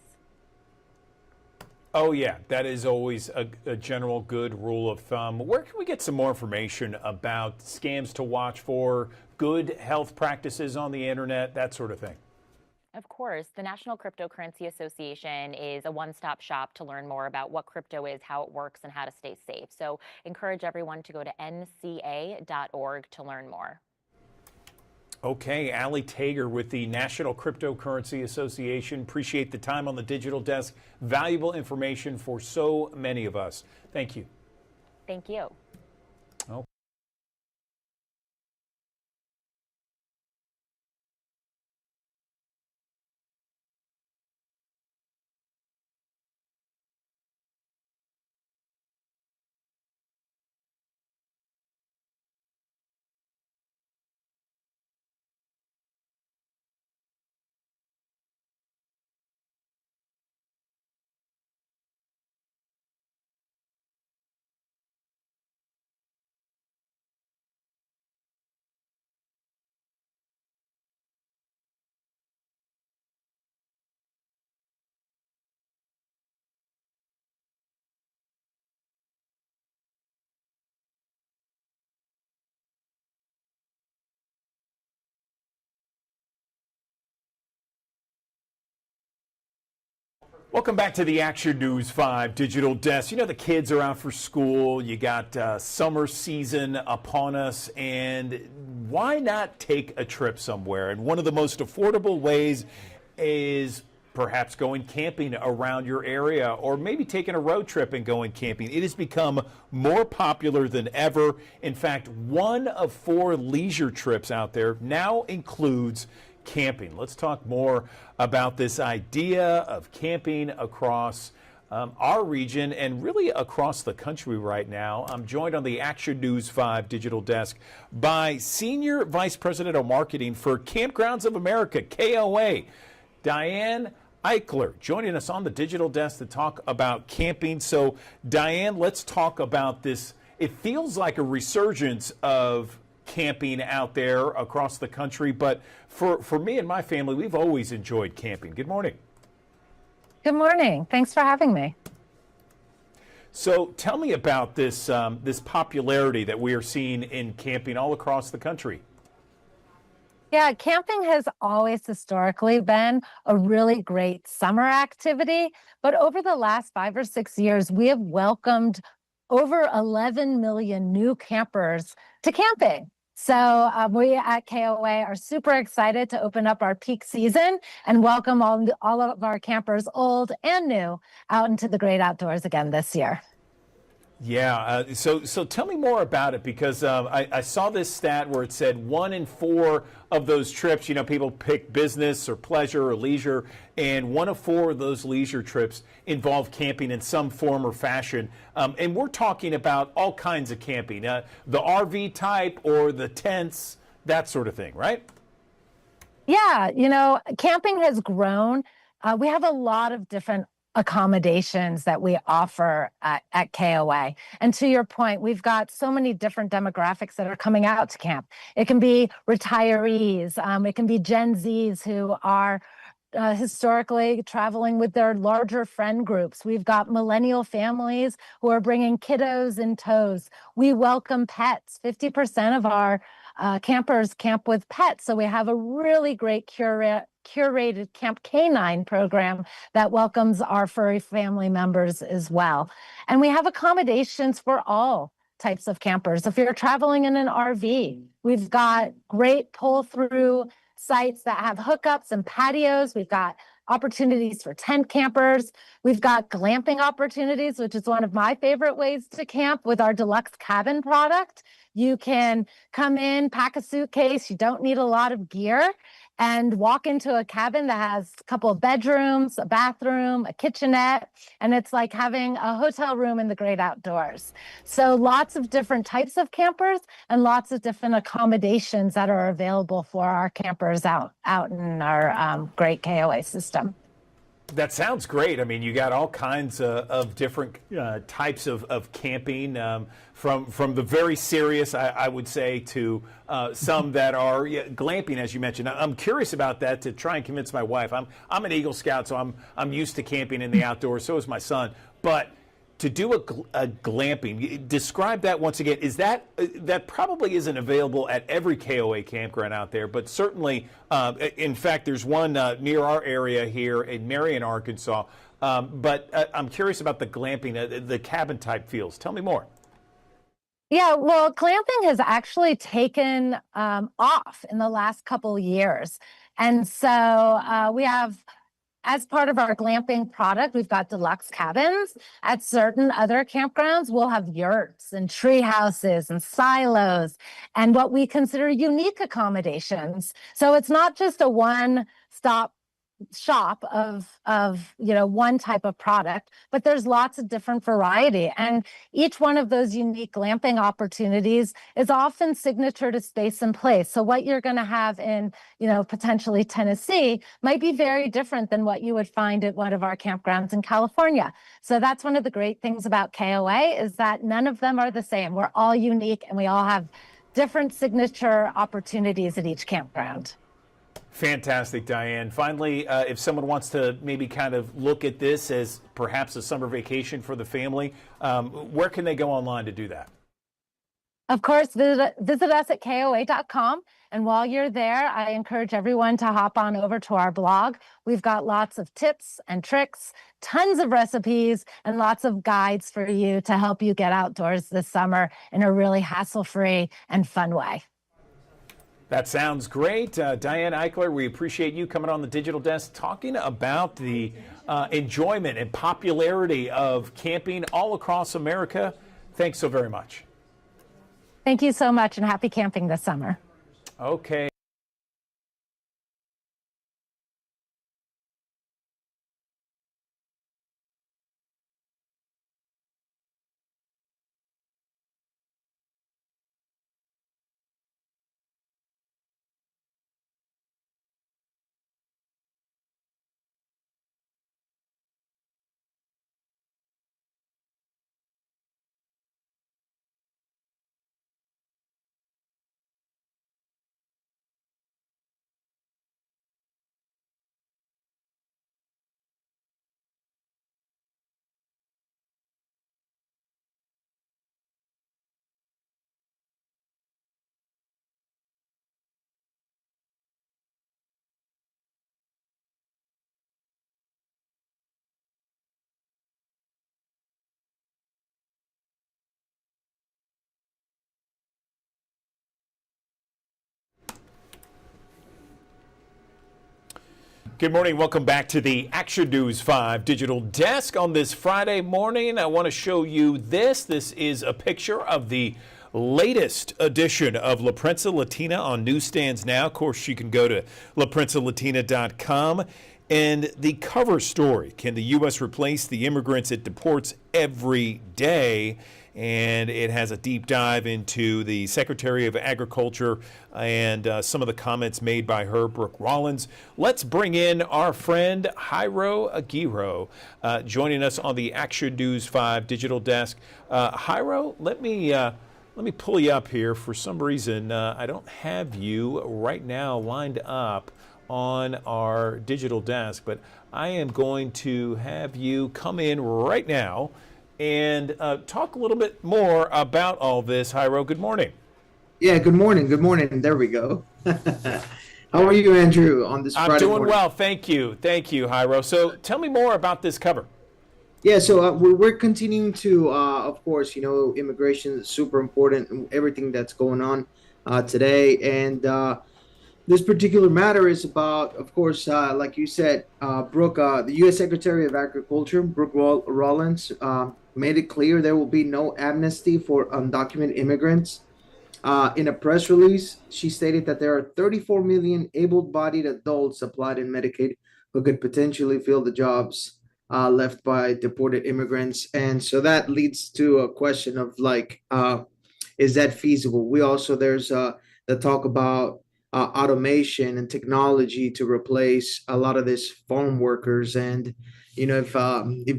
Oh, yeah, that is always a general good rule of thumb. Where can we get some more information about scams to watch for, good health practices on the internet, that sort of thing? Of course, the National Cryptocurrency Association is a one-stop shop to learn more about what crypto is, how it works, and how to stay safe. So encourage everyone to go to nca.org to learn more. Okay, Ali Tager with the National Cryptocurrency Association. Appreciate the time on the digital desk. Valuable information for so many of us. Thank you. Thank you. Okay. Welcome back to the Action News 5 Digital Desk. You know, the kids are out for school. You got summer season upon us, and why not take a trip somewhere? And one of the most affordable ways is perhaps going camping around your area, or maybe taking a road trip and going camping. It has become more popular than ever. In fact, 1 of 4 leisure trips out there now includes camping. Let's talk more about this idea of camping across our region and really across the country right now. I'm joined on the Action News 5 Digital Desk by Senior Vice President of Marketing for Kampgrounds of America, KOA, Diane Eichler, joining us on the Digital Desk to talk about camping. So, Diane, let's talk about this. It feels like a resurgence of camping out there across the country, but for me and my family, we've always enjoyed camping. Good morning. Good morning. Thanks for having me. So tell me about this this popularity that we are seeing in camping all across the country. Yeah, camping has always historically been a really great summer activity, but over the last 5 or 6 years, we have welcomed over 11 million new campers to camping. So we at KOA are super excited to open up our peak season and welcome all of our campers, old and new, out into the great outdoors again this year. Yeah, so tell me more about it, because I saw this stat where it said 1 in 4 of those trips, you know, people pick business or pleasure or leisure, and 1 of 4 of those leisure trips involve camping in some form or fashion. And we're talking about all kinds of camping, the RV type or the tents, that sort of thing, right? Yeah, you know, camping has grown. We have a lot of different accommodations that we offer at KOA. And to your point, we've got so many different demographics that are coming out to camp. It can be retirees, it can be Gen Zs who are historically traveling with their larger friend groups. We've got millennial families who are bringing kiddos in tows. We welcome pets. 50% of our campers camp with pets. So we have a really great curated Camp Canine program that welcomes our furry family members as well. And we have accommodations for all types of campers. If you're traveling in an RV, we've got great pull-through sites that have hookups and patios. We've got opportunities for tent campers. We've got glamping opportunities, which is one of my favorite ways to camp with our deluxe cabin product. You can come in, pack a suitcase, you don't need a lot of gear, and walk into a cabin that has a couple of bedrooms, a bathroom, a kitchenette, and it's like having a hotel room in the great outdoors. So lots of different types of campers and lots of different accommodations that are available for our campers out in our great KOA system. That sounds great. I mean, you got all kinds of different types of camping, from the very serious, I would say, to some that are glamping, as you mentioned. I'm curious about that, to try and convince my wife. I'm an Eagle Scout, so I'm used to camping in the outdoors. So is my son. But to do a glamping, describe that once again. Is that probably isn't available at every KOA campground out there, but certainly, in fact, there's one near our area here in Marion, Arkansas. But I'm curious about the glamping, the cabin type feels. Tell me more. Yeah, well, glamping has actually taken off in the last couple years. And so we have, as part of our glamping product, we've got deluxe cabins. At certain other campgrounds, we'll have yurts and tree houses and silos and what we consider unique accommodations. So it's not just a one-stop shop of one type of product, but there's lots of different variety, and each one of those unique glamping opportunities is often signature to space and place. So what you're going to have in potentially Tennessee might be very different than what you would find at one of our campgrounds in California. So that's one of the great things about KOA, is that none of them are the same. We're all unique, and we all have different signature opportunities at each campground. Fantastic, Diane. Finally, if someone wants to maybe kind of look at this as perhaps a summer vacation for the family, where can they go online to do that? Of course, visit us at KOA.com. And while you're there, I encourage everyone to hop on over to our blog. We've got lots of tips and tricks, tons of recipes, and lots of guides for you to help you get outdoors this summer in a really hassle-free and fun way. That sounds great. Diane Eichler, we appreciate you coming on the Digital Desk talking about the enjoyment and popularity of camping all across America. Thanks so very much. Thank you so much, and happy camping this summer. Okay. Good morning. Welcome back to the Action News 5 Digital Desk. On this Friday morning, I want to show you this. This is a picture of the latest edition of La Prensa Latina on newsstands now. Of course, you can go to laprensalatina.com. And the cover story, can the U.S. replace the immigrants it deports every day? And it has a deep dive into the Secretary of Agriculture and some of the comments made by her, Brooke Rollins. Let's bring in our friend Jairo Aguirre, joining us on the Action News 5 Digital Desk. Jairo, let me pull you up here. For some reason, I don't have you right now lined up on our digital desk, but I am going to have you come in right now and talk a little bit more about all this. Jairo, good morning. Yeah, good morning. Good morning. There we go. How are you, Andrew, on this Friday I'm doing morning? well. Thank you. Thank you, Jairo. So tell me more about this cover. Yeah, so we're continuing to, of course, immigration is super important and everything that's going on today. And this particular matter is about, of course, like you said, Brooke, the U.S. Secretary of Agriculture, Brooke Rollins, made it clear there will be no amnesty for undocumented immigrants. In a press release, she stated that there are 34 million able-bodied adults applied in Medicaid who could potentially fill the jobs left by deported immigrants. And so that leads to a question of is that feasible? There's the talk about automation and technology to replace a lot of these farm workers. And if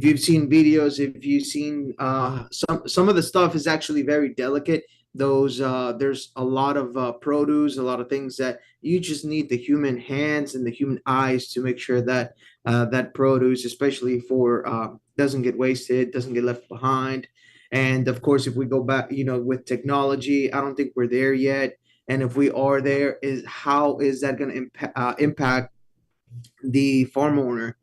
you've seen videos, if you've seen some of the stuff is actually very delicate. There's a lot of produce, a lot of things that you just need the human hands and the human eyes to make sure that that produce, especially for doesn't get wasted, doesn't get left behind. And of course, if we go back, with technology, I don't think we're there yet. And if we are there, how is that going to impact the farm owner?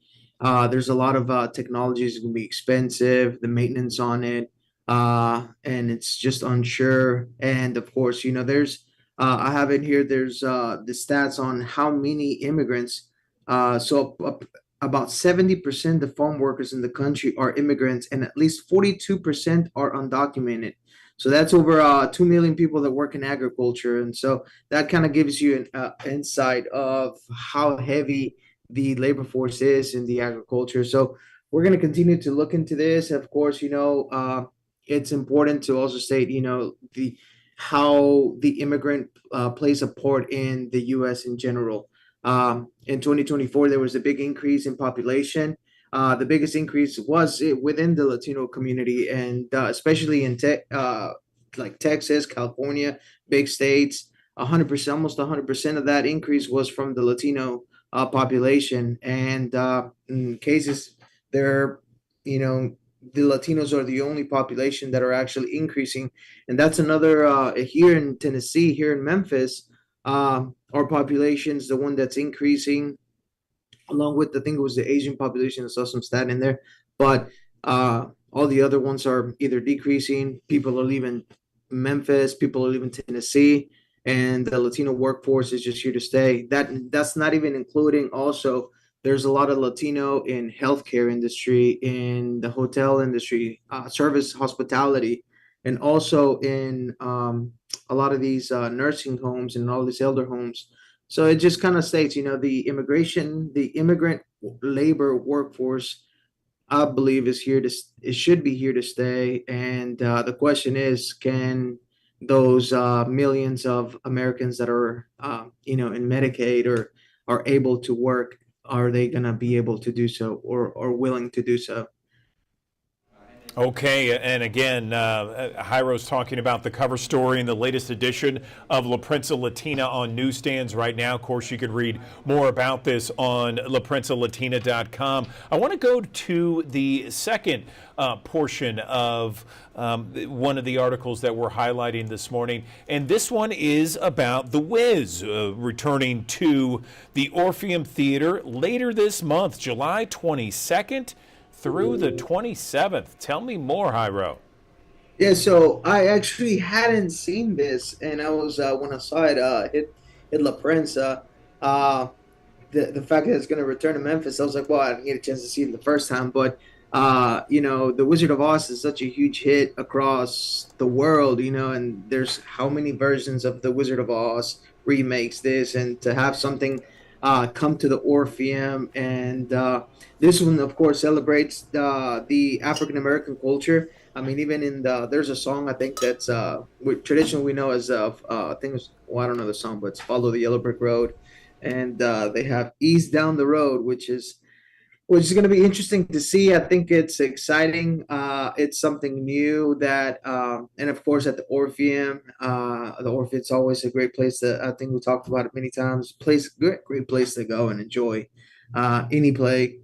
There's a lot of technologies going to be expensive, the maintenance on it, and it's just unsure. And of course, there's I have in here. There's the stats on how many immigrants. About 70% of farm workers in the country are immigrants, and at least 42% are undocumented. So that's over 2 million people that work in agriculture. And so that kind of gives you an insight of how heavy the labor force is in the agriculture. So we're going to continue to look into this. Of course, it's important to also state, how the immigrant plays a part in the U.S. in general. In 2024, there was a big increase in population. The biggest increase was within the Latino community, and especially in like Texas, California, big states. 100%, almost 100% of that increase was from the Latino population. And in cases, they're the Latinos are the only population that are actually increasing, and that's another here in Tennessee, here in Memphis. Our population is the one that's increasing, along with I think it was the Asian population. I saw some stat in there, but all the other ones are either decreasing. People are leaving Memphis. People are leaving Tennessee, and the Latino workforce is just here to stay. That's not even including also. There's a lot of Latino in healthcare industry, in the hotel industry, service, hospitality, and also in a lot of these nursing homes and all these elder homes. So it just kind of states, the immigrant labor workforce, I believe, it should be here to stay. And the question is, can those millions of Americans that are, in Medicaid or are able to work, are they going to be able to do so or willing to do so? Okay, and again, Jairo's talking about the cover story in the latest edition of La Prensa Latina on newsstands right now. Of course, you can read more about this on laprensa.latina.com. I want to go to the second portion of one of the articles that we're highlighting this morning, and this one is about The Wiz returning to the Orpheum Theater later this month, July 22nd. Through the 27th. Tell me more, Jairo. Yeah, so I actually hadn't seen this, and I was when I saw it hit La Prensa, the fact that it's going to return to Memphis, I was like, well, I didn't get a chance to see it the first time, but The Wizard of Oz is such a huge hit across the world, and there's how many versions of The Wizard of Oz remakes this, and to have something come to the Orpheum, and this one, of course, celebrates the African American culture. I mean, even in there's a song I think that's traditionally we know as I think it's, well, I don't know the song, but it's "Follow the Yellow Brick Road," and they have "Ease Down the Road," which is going to be interesting to see. I think it's exciting. It's something new that, and of course, at the Orpheum, it's always a great place I think we talked about it many times. Great place to go and enjoy any play.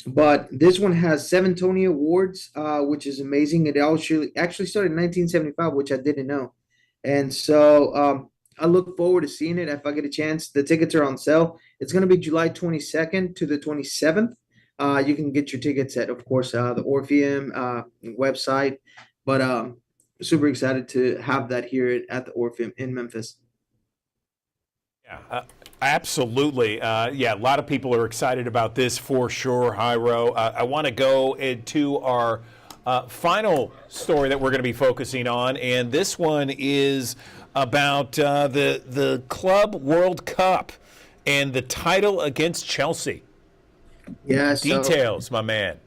But this one has 7 Tony Awards, which is amazing. It actually started in 1975, which I didn't know. And so I look forward to seeing it if I get a chance. The tickets are on sale. It's going to be July 22nd to the 27th. You can get your tickets at, of course, the Orpheum website. But super excited to have that here at the Orpheum in Memphis. Yeah, absolutely. Yeah, a lot of people are excited about this for sure, Jairo. I want to go into our final story that we're going to be focusing on, and this one is about the Club World Cup and the title against Chelsea. Yeah, details, my man.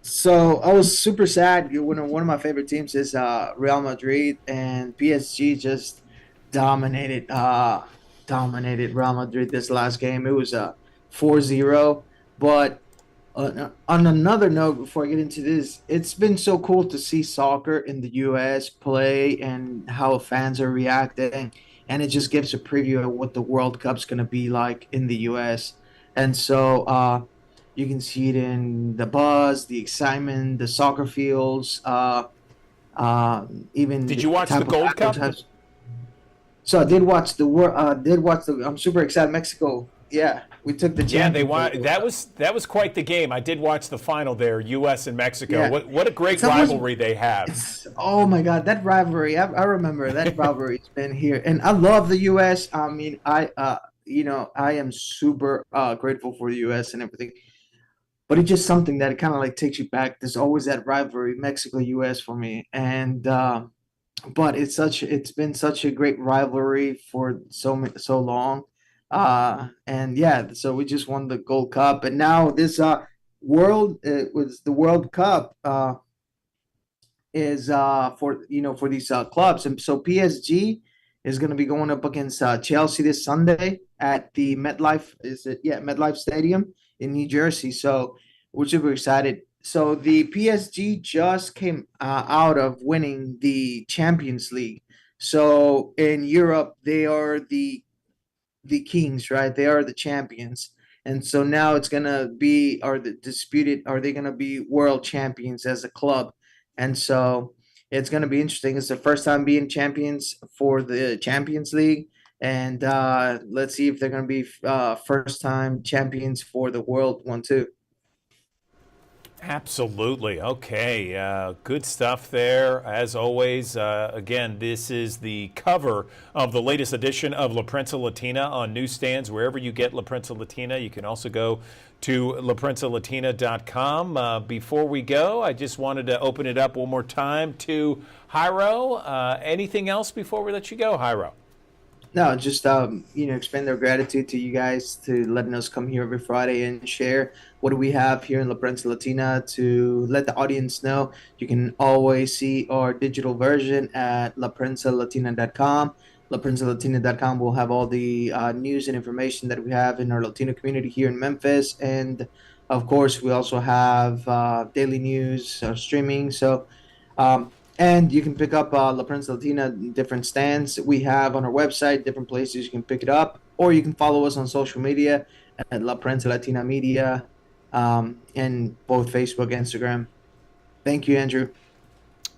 So I was super sad when one of my favorite teams is Real Madrid, and PSG just dominated Real Madrid this last game. It was 4-0. But on another note, before I get into this, it's been so cool to see soccer in the U.S. play and how fans are reacting, and it just gives a preview of what the World Cup's going to be like in the U.S. And so you can see it in the buzz, the excitement, the soccer fields. Even did you watch the Gold Cup? So I did watch the. I'm super excited. Mexico, yeah, we took the. Yeah, they won. That was quite the game. I did watch the final there, U.S. and Mexico. Yeah. What a great rivalry they have. Oh my God, that rivalry! I remember that rivalry's been here, and I love the U.S. I mean, I am super grateful for the U.S. and everything. But it's just something that kind of like takes you back. There's always that rivalry, Mexico-U.S. for me, and but it's been such a great rivalry for so long, and yeah, so we just won the Gold Cup, and now this World Cup is for these clubs, and so PSG is going to be going up against Chelsea this Sunday at the MetLife Stadium in New Jersey. So we're super excited. So the PSG just came out of winning the Champions League. So in Europe, they are the kings, right? They are the champions. And so now it's gonna be, are the disputed, are they gonna be world champions as a club? And so it's gonna be interesting. It's the first time being champions for the Champions League. And let's see if they're gonna be first time champions for the world one too. Absolutely. Okay. Good stuff there. As always, again, this is the cover of the latest edition of La Prensa Latina on newsstands, wherever you get La Prensa Latina. You can also go to laprensa.latina.com. Before we go, I just wanted to open it up one more time to Jairo. Anything else before we let you go, Jairo? No, just expand their gratitude to you guys to letting us come here every Friday and share what do we have here in La Prensa Latina to let the audience know. You can always see our digital version at laprensalatina.com. laprensalatina.com will have all the news and information that we have in our Latino community here in Memphis, and of course we also have daily news streaming. So and you can pick up La Prensa Latina in different stands we have on our website, different places you can pick it up, or you can follow us on social media at La Prensa Latina Media, and both Facebook and Instagram. Thank you, Andrew.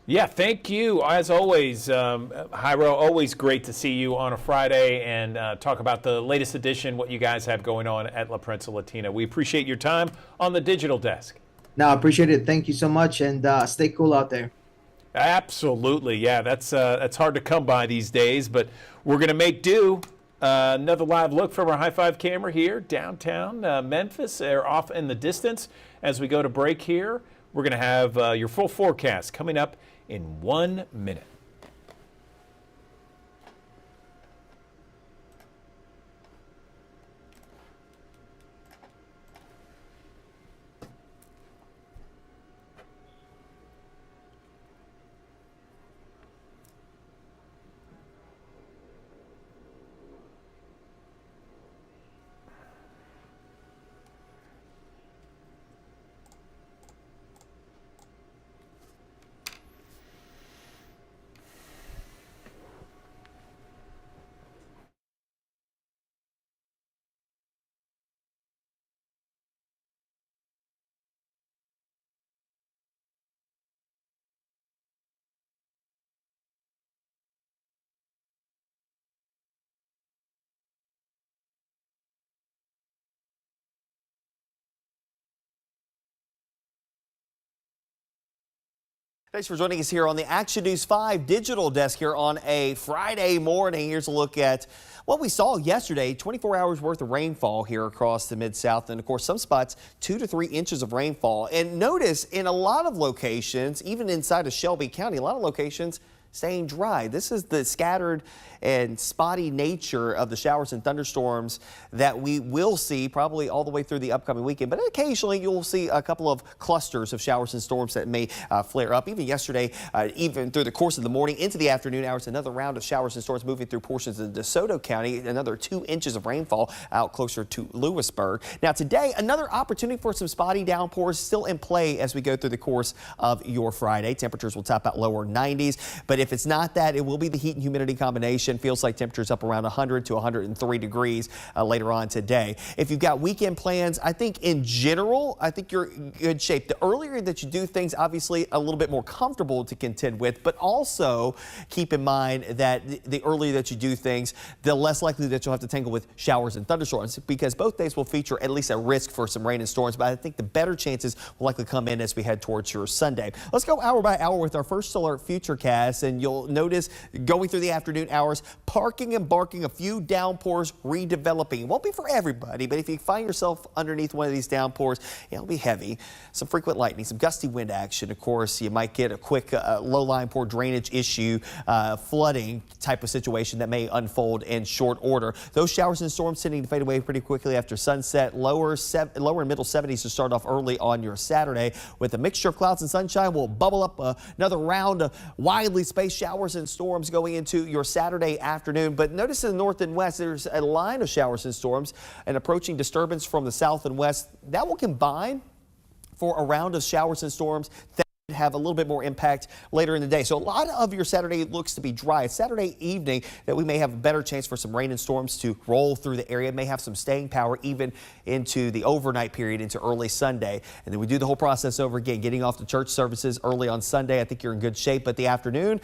Yeah, thank you. As always, Jairo, always great to see you on a Friday and talk about the latest edition, what you guys have going on at La Prensa Latina. We appreciate your time on the digital desk. No, I appreciate it. Thank you so much, and stay cool out there. Absolutely. Yeah, that's hard to come by these days, but we're going to make do. Another live look from our High Five camera here downtown Memphis. They're off in the distance. As we go to break here, we're going to have your full forecast coming up in 1 minute. Thanks for joining us here on the Action News 5 digital desk here on a Friday morning. Here's a look at what we saw yesterday, 24 hours worth of rainfall here across the Mid-South. And of course, some spots 2 to 3 inches of rainfall. And notice in a lot of locations, even inside of Shelby County, a lot of locations staying dry. This is the scattered and spotty nature of the showers and thunderstorms that we will see probably all the way through the upcoming weekend. But occasionally you'll see a couple of clusters of showers and storms that may flare up. Even yesterday, even through the course of the morning into the afternoon hours, another round of showers and storms moving through portions of DeSoto County. Another 2 inches of rainfall out closer to Lewisburg. Now today, another opportunity for some spotty downpours still in play as we go through the course of your Friday. Temperatures will top out lower 90s. But if it's not that, it will be the heat and humidity combination. Feels like temperatures up around 100 to 103 degrees later on today. If you've got weekend plans, I think in general, I think you're in good shape. The earlier that you do things, obviously a little bit more comfortable to contend with, but also keep in mind that the earlier that you do things, the less likely that you'll have to tangle with showers and thunderstorms, because both days will feature at least a risk for some rain and storms, but I think the better chances will likely come in as we head towards your Sunday. Let's go hour by hour with our first solar futurecast, and you'll notice going through the afternoon hours, parking and barking, a few downpours redeveloping. It won't be for everybody, but if you find yourself underneath one of these downpours, it'll be heavy. Some frequent lightning, some gusty wind action. Of course, you might get a quick low-lying poor drainage issue, flooding type of situation that may unfold in short order. Those showers and storms tending to fade away pretty quickly after sunset. Lower and middle 70s to start off early on your Saturday. With a mixture of clouds and sunshine, we'll bubble up another round of widely spaced showers and storms going into your Saturday afternoon. But notice in the north and west, there's a line of showers and storms and approaching disturbance from the south and west. That will combine for a round of showers and storms. have a little bit more impact later in the day. So a lot of your Saturday looks to be dry. It's Saturday evening that we may have a better chance for some rain and storms to roll through the area. May have some staying power even into the overnight period into early Sunday. And then we do the whole process over again, getting off the church services early on Sunday. I think you're in good shape. But the afternoon,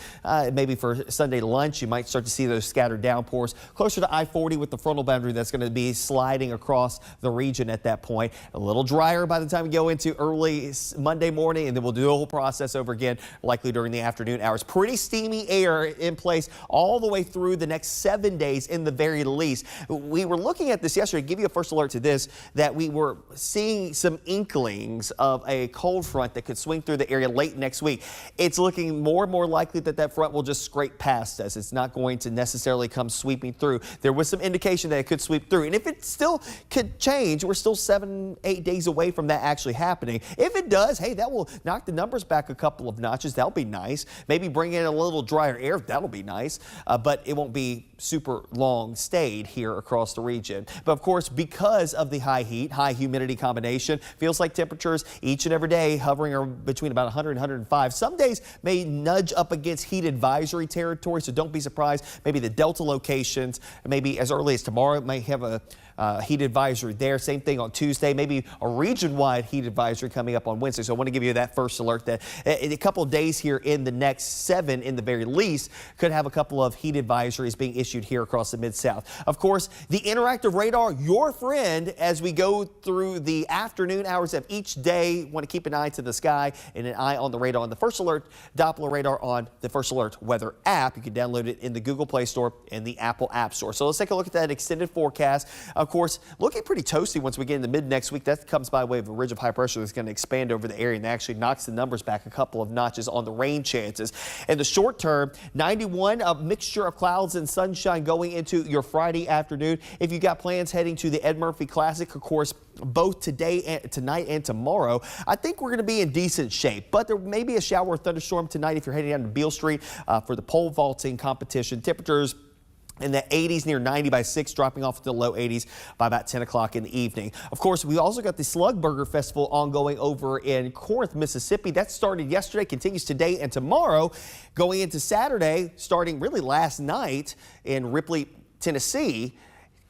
maybe for Sunday lunch, you might start to see those scattered downpours closer to I-40 with the frontal boundary that's going to be sliding across the region at that point. A little drier by the time we go into early Monday morning, and then we'll do the whole process over again, likely during the afternoon hours. Pretty steamy air in place all the way through the next 7 days in the very least. We were looking at this yesterday, give you a first alert to this, that we were seeing some inklings of a cold front that could swing through the area late next week. It's looking more and more likely that that front will just scrape past us. It's not going to necessarily come sweeping through. There was some indication that it could sweep through. And if it still could change, we're still 7-8 days away from that actually happening. If it does, hey, that will knock the numbers back a couple of notches. That'll be nice. Maybe bring in a little drier air. That'll be nice. But it won't be super long stayed here across the region. But of course, because of the high heat, high humidity combination, feels like temperatures each and every day hovering between about 100 and 105. Some days may nudge up against heat advisory territory, so don't be surprised. Maybe the Delta locations, maybe as early as tomorrow, may have a heat advisory there. Same thing on Tuesday, maybe a region-wide heat advisory coming up on Wednesday. So I want to give you that first alert that in a couple of days here in the next 7 in the very least could have a couple of heat advisories being issued here across the Mid-South. Of course, the interactive radar, your friend as we go through the afternoon hours of each day. Want to keep an eye to the sky and an eye on the radar on the First Alert Doppler radar on the First Alert weather app. You can download it in the Google Play Store and the Apple App Store. So let's take a look at that extended forecast. Of course, looking pretty toasty once we get into mid next week. That comes by way of a ridge of high pressure that's going to expand over the area and actually knocks the numbers back a couple of notches on the rain chances. In the short term, 91, a mixture of clouds and sunshine going into your Friday afternoon. If you got plans heading to the Ed Murphy Classic, of course, both tonight and tomorrow, I think we're going to be in decent shape. But there may be a shower or thunderstorm tonight if you're heading down to Beale Street for the pole vaulting competition. Temperatures in the 80s, near 90 by 6, dropping off to the low 80s by about 10 o'clock in the evening. Of course, we also got the Slug Burger Festival ongoing over in Corinth, Mississippi. That started yesterday, continues today and tomorrow, going into Saturday, starting really last night in Ripley, Tennessee,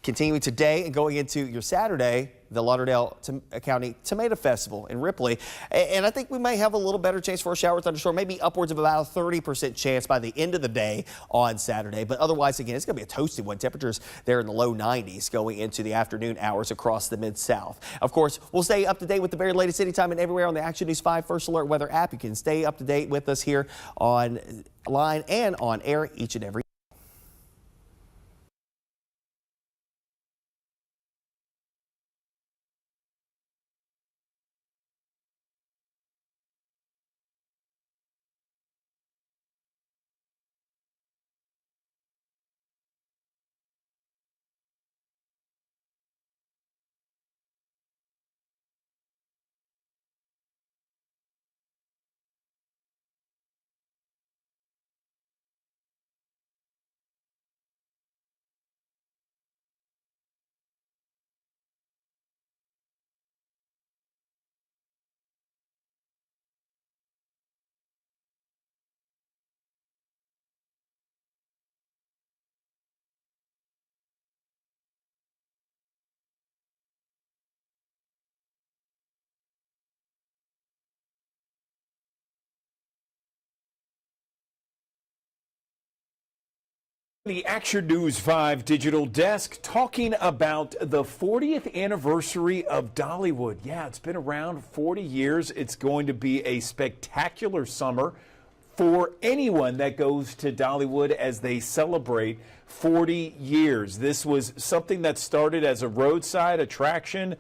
continuing today and going into your Saturday, the Lauderdale County Tomato Festival in Ripley. And I think we may have a little better chance for a shower thunderstorm, maybe upwards of about a 30% chance by the end of the day on Saturday. But otherwise, again, it's going to be a toasty one. Temperatures there in the low 90s going into the afternoon hours across the Mid-South. Of course, we'll stay up to date with the very latest anytime and everywhere on the Action News 5 First Alert Weather app. You can stay up to date with us here online and on air each and every The Action News 5 digital desk talking about the 40th anniversary of Dollywood. Yeah, it's been around 40 years. It's going to be a spectacular summer for anyone that goes to Dollywood as they celebrate 40 years. This was something that started as a roadside attraction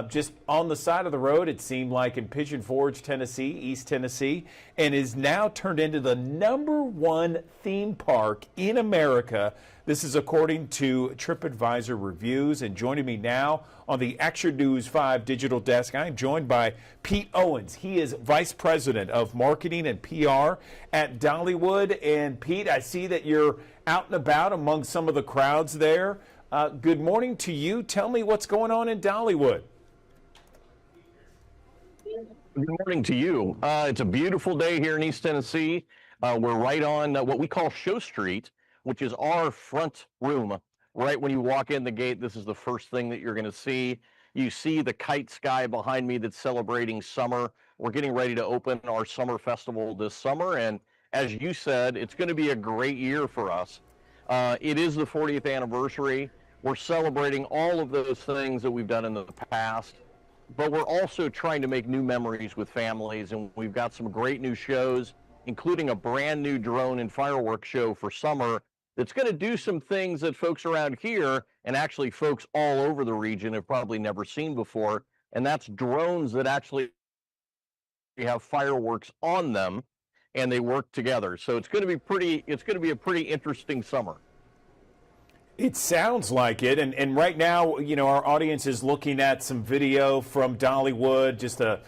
just on the side of the road, it seemed like, in Pigeon Forge, Tennessee, East Tennessee, and is now turned into the #1 theme park in America. This is according to TripAdvisor reviews. And joining me now on the Action News 5 digital desk, I am joined by Pete Owens. He is Vice President of Marketing and PR at Dollywood. And Pete, I see that you're out and about among some of the crowds there. Good morning to you. Tell me what's going on in Dollywood. Good morning to you. It's a beautiful day here in East Tennessee. We're right on what we call Show Street, which is our front room. Right when you walk in the gate, this is the first thing that you're going to see. You see the kite sky behind me that's celebrating summer. We're getting ready to open our summer festival this summer. And as you said, it's going to be a great year for us. It is the 40th anniversary. We're celebrating all of those things that we've done in the past, but we're also trying to make new memories with families, and we've got some great new shows, including a brand new drone and fireworks show for summer that's going to do some things that folks around here and actually folks all over the region have probably never seen before, and that's drones that actually have fireworks on them and they work together. So it's going to be a pretty interesting summer. It sounds like it, and right now, you know, our audience is looking at some video from Dollywood, just a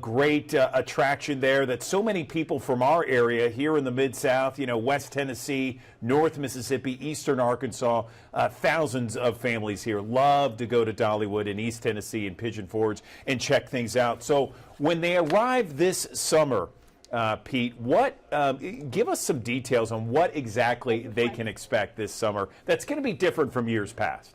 great attraction there that so many people from our area here in the Mid-South, you know, West Tennessee, North Mississippi, Eastern Arkansas, thousands of families here love to go to Dollywood in East Tennessee and Pigeon Forge and check things out. So when they arrive this summer, Pete, give us some details on what exactly they can expect this summer that's going to be different from years past.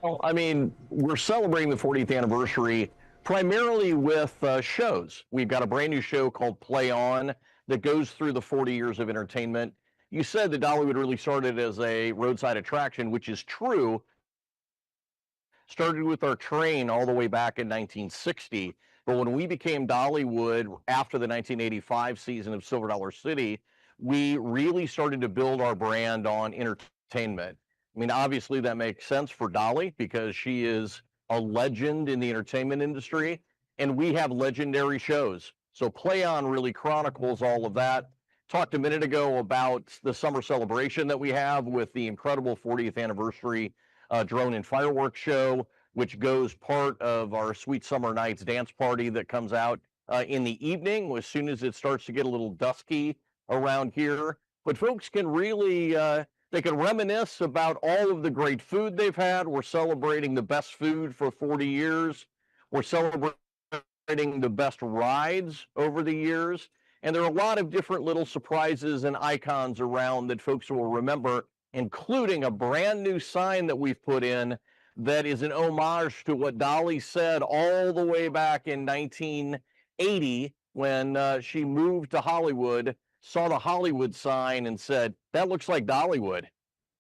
Well, I mean, we're celebrating the 40th anniversary primarily with shows. We've got a brand new show called Play On that goes through the 40 years of entertainment. You said that Dollywood really started as a roadside attraction, which is true. Started with our train all the way back in 1960. But when we became Dollywood after the 1985 season of Silver Dollar City, we really started to build our brand on entertainment. I mean, obviously that makes sense for Dolly because she is a legend in the entertainment industry, and we have legendary shows. So Play On really chronicles all of that. Talked a minute ago about the summer celebration that we have with the incredible 40th anniversary drone and fireworks show, which goes part of our Sweet Summer Nights dance party that comes out in the evening as soon as it starts to get a little dusky around here. But folks can really, they can reminisce about all of the great food they've had. We're celebrating the best food for 40 years. We're celebrating the best rides over the years. And there are a lot of different little surprises and icons around that folks will remember, including a brand new sign that we've put in that is an homage to what Dolly said all the way back in 1980 when she moved to Hollywood, saw the Hollywood sign and said, "That looks like Dollywood."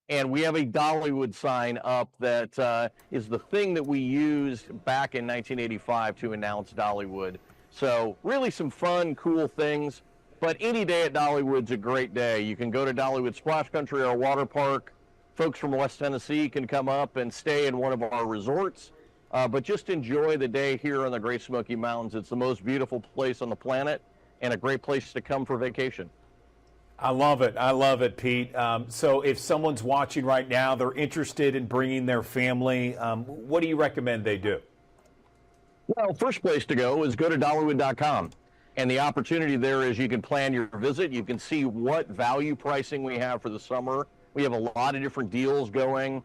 And we have a Dollywood sign up that is the thing that we used back in 1985 to announce Dollywood. So really some fun, cool things. But any day at Dollywood's a great day. You can go to Dollywood Splash Country, our water park. Folks from West Tennessee can come up and stay in one of our resorts, but just enjoy the day here in the Great Smoky Mountains. It's the most beautiful place on the planet and a great place to come for vacation. I love it, Pete. So if someone's watching right now, they're interested in bringing their family, what do you recommend they do? Well, first place to go is go to Dollywood.com. And the opportunity there is you can plan your visit. You can see what value pricing we have for the summer. We have a lot of different deals going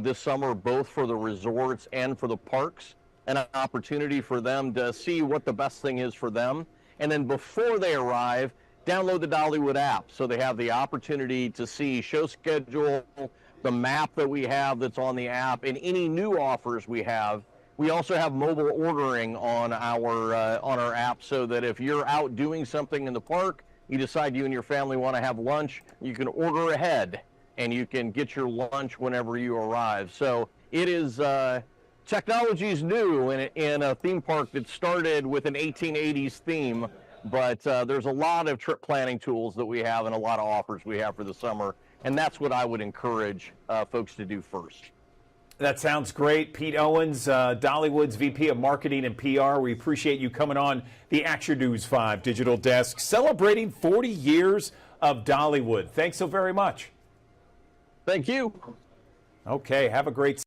this summer, both for the resorts and for the parks, and an opportunity for them to see what the best thing is for them. And then before they arrive, download the Dollywood app so they have the opportunity to see show schedule, the map that we have that's on the app, and any new offers we have. We also have mobile ordering on our app so that if you're out doing something in the park, you decide you and your family want to have lunch, you can order ahead and you can get your lunch whenever you arrive. So it is, technology is new in a theme park that started with an 1880s theme, but there's a lot of trip planning tools that we have and a lot of offers we have for the summer, and that's what I would encourage folks to do first. That sounds great. Pete Owens, Dollywood's VP of Marketing and PR. We appreciate you coming on the Action News 5 Digital Desk, celebrating 40 years of Dollywood. Thanks so very much. Thank you. Okay, have a great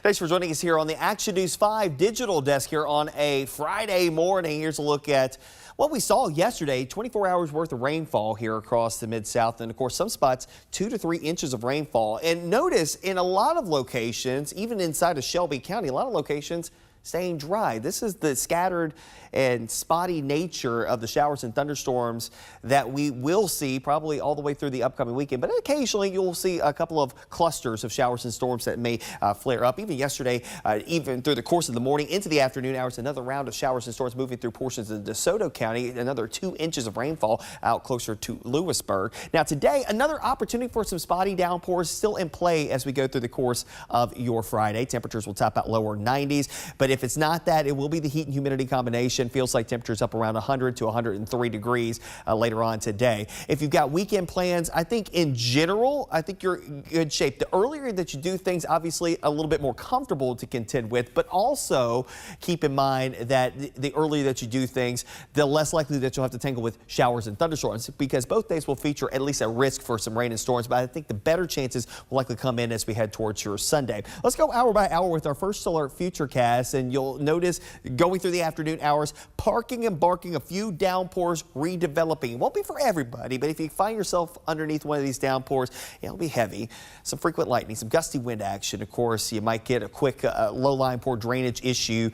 Thanks for joining us here on the Action News 5 digital desk here on a Friday morning. Here's a look at what we saw yesterday, 24 hours worth of rainfall here across the Mid-South. And of course, some spots 2 to 3 inches of rainfall. And notice in a lot of locations, even inside of Shelby County, a lot of locations staying dry. This is the scattered and spotty nature of the showers and thunderstorms that we will see probably all the way through the upcoming weekend. But occasionally you'll see a couple of clusters of showers and storms that may flare up. Even yesterday, even through the course of the morning into the afternoon hours, another round of showers and storms moving through portions of DeSoto County, another 2 inches of rainfall out closer to Lewisburg. Now today, another opportunity for some spotty downpours still in play as we go through the course of your Friday. Temperatures will top out lower 90s, but if it's not that, it will be the heat and humidity combination. Feels like temperatures up around 100 to 103 degrees later on today. If you've got weekend plans, I think in general, I think you're in good shape. The earlier that you do things, obviously a little bit more comfortable to contend with, but also keep in mind that the earlier that you do things, the less likely that you'll have to tangle with showers and thunderstorms, because both days will feature at least a risk for some rain and storms, but I think the better chances will likely come in as we head towards your Sunday. Let's go hour by hour with our first alert futurecast, and you'll notice going through the afternoon hours, parking and barking, a few downpours redeveloping. It won't be for everybody, but if you find yourself underneath one of these downpours, it'll be heavy. Some frequent lightning, some gusty wind action. Of course, you might get a quick low-lying poor drainage issue,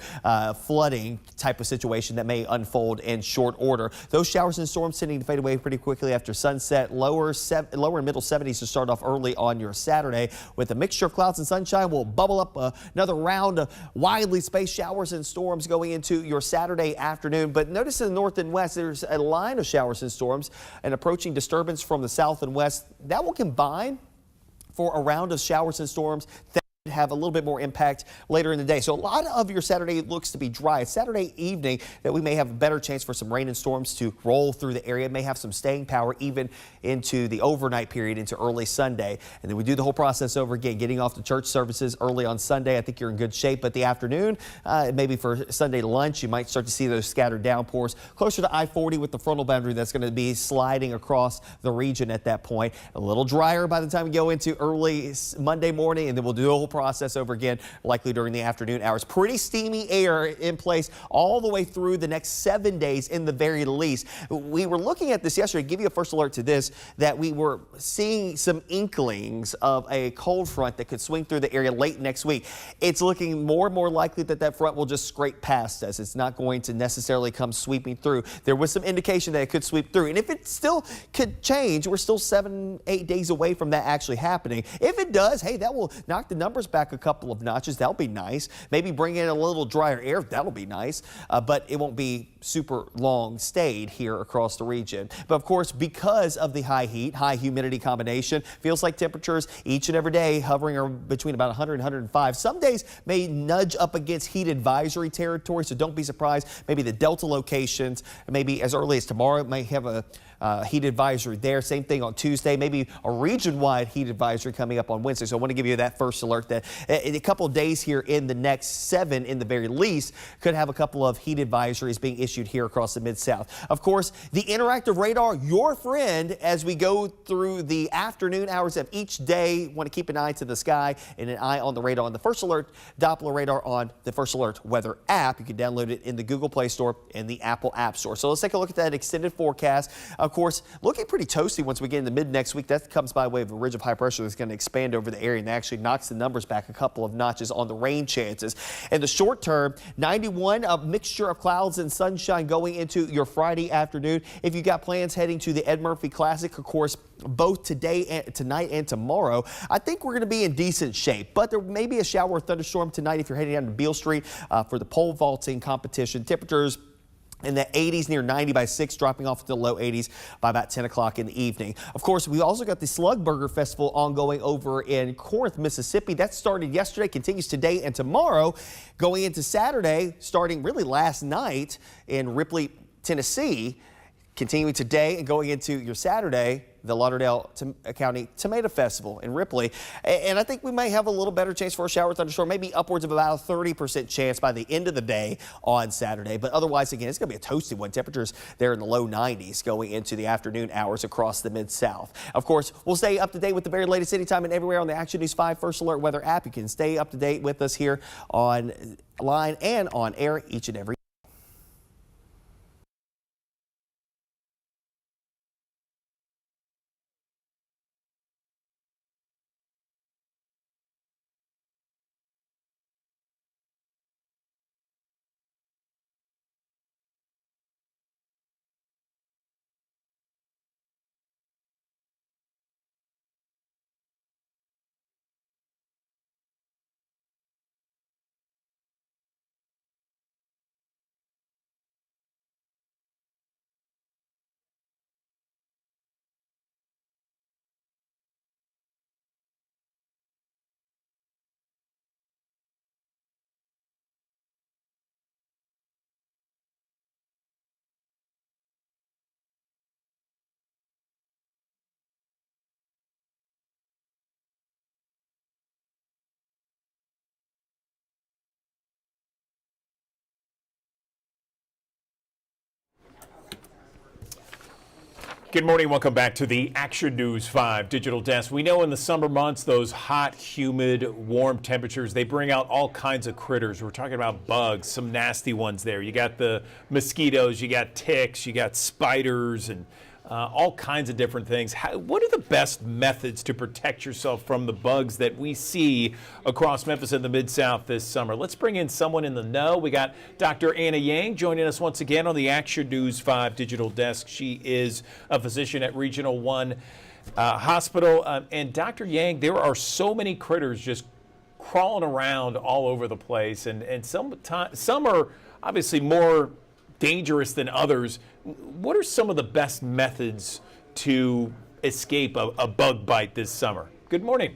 flooding type of situation that may unfold in short order. Those showers and storms tending to fade away pretty quickly after sunset. Lower and middle 70s to start off early on your Saturday. With a mixture of clouds and sunshine, we'll bubble up another round of widely spaced showers and storms going into your Saturday afternoon. But notice in the north and west, there's a line of showers and storms and approaching disturbance from the south and west. That will combine for a round of showers and storms that have a little bit more impact later in the day. So a lot of your Saturday looks to be dry. It's Saturday evening that we may have a better chance for some rain and storms to roll through the area. It may have some staying power even into the overnight period into early Sunday. And then we do the whole process over again, getting off to church services early on Sunday. I think you're in good shape. But the afternoon, maybe for Sunday lunch, you might start to see those scattered downpours closer to I-40 with the frontal boundary that's going to be sliding across the region at that point. A little drier by the time we go into early Monday morning, and then we'll do the whole process over again, likely during the afternoon hours. Pretty steamy air in place all the way through the next 7 days in the very least. We were looking at this yesterday, give you a first alert to this, that we were seeing some inklings of a cold front that could swing through the area late next week. It's looking more and more likely that that front will just scrape past us. It's not going to necessarily come sweeping through. There was some indication that it could sweep through. And if it still could change, we're still 7-8 days away from that actually happening. If it does, hey, that will knock the numbers back a couple of notches. That'll be nice. Maybe bring in a little drier air. That'll be nice. But it won't be super long stayed here across the region. But of course, because of the high heat, high humidity combination, feels like temperatures each and every day hovering between about 100 and 105. Some days may nudge up against heat advisory territory, so don't be surprised. Maybe the Delta locations, maybe as early as tomorrow, may have a heat advisory there. Same thing on Tuesday, maybe a region-wide heat advisory coming up on Wednesday. So I want to give you that first alert that in a couple of days here in the next 7 in the very least could have a couple of heat advisories being issued here across the Mid-South. Of course, the interactive radar, your friend as we go through the afternoon hours of each day. Want to keep an eye to the sky and an eye on the radar on the First Alert Doppler radar on the First Alert weather app. You can download it in the Google Play Store and the Apple App Store. So let's take a look at that extended forecast. Of course, looking pretty toasty once we get into mid next week. That comes by way of a ridge of high pressure that's going to expand over the area and actually knocks the numbers back a couple of notches on the rain chances. In the short term, 91, a mixture of clouds and sunshine going into your Friday afternoon. If you got plans heading to the Ed Murphy Classic, of course, both tonight and tomorrow, I think we're going to be in decent shape. But there may be a shower or thunderstorm tonight if you're heading down to Beale Street for the pole vaulting competition. Temperatures in the 80s, near 90 by 6, dropping off to the low 80s by about 10 o'clock in the evening. Of course, we also got the Slug Burger Festival ongoing over in Corinth, Mississippi. That started yesterday, continues today and tomorrow, going into Saturday, starting really last night in Ripley, Tennessee, continuing today and going into your Saturday. the Lauderdale County Tomato Festival in Ripley. And I think we may have a little better chance for a shower thunderstorm, maybe upwards of about a 30% chance by the end of the day on Saturday. But otherwise, again, it's going to be a toasty one. Temperatures there in the low 90s going into the afternoon hours across the Mid-South. Of course, we'll stay up to date with the very latest anytime and everywhere on the Action News 5 First Alert Weather app. You can stay up to date with us here online and on air each and every Good morning. Welcome back to the Action News 5 Digital Desk. We know in the summer months, those hot, humid, warm temperatures, they bring out all kinds of critters. We're talking about bugs, some nasty ones there. You got the mosquitoes, you got ticks, you got spiders, and all kinds of different things. What are the best methods to protect yourself from the bugs that we see across Memphis and the Mid-South this summer? Let's bring in someone in the know. We got Dr. Anna Yang joining us once again on the Action News 5 Digital Desk. She is a physician at Regional One Hospital. And Dr. Yang, there are so many critters just crawling around all over the place, and some are obviously more dangerous than others. What are some of the best methods to escape a bug bite this summer? Good morning.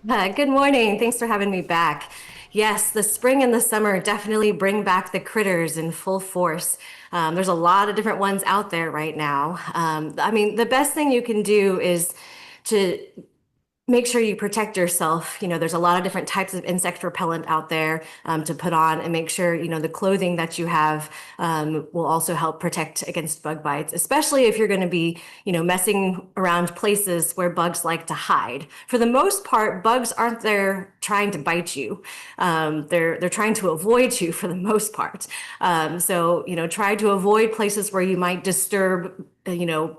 Good morning. Thanks for having me back. Yes, the spring and the summer definitely bring back the critters in full force. There's a lot of different ones out there right now. I mean, the best thing you can do is to make sure you protect yourself. You know, there's a lot of different types of insect repellent out there to put on, and make sure, you know, the clothing that you have will also help protect against bug bites, especially if you're going to be, you know, messing around places where bugs like to hide. For the most part, bugs aren't there trying to bite you. They're trying to avoid you for the most part. So, you know, try to avoid places where you might disturb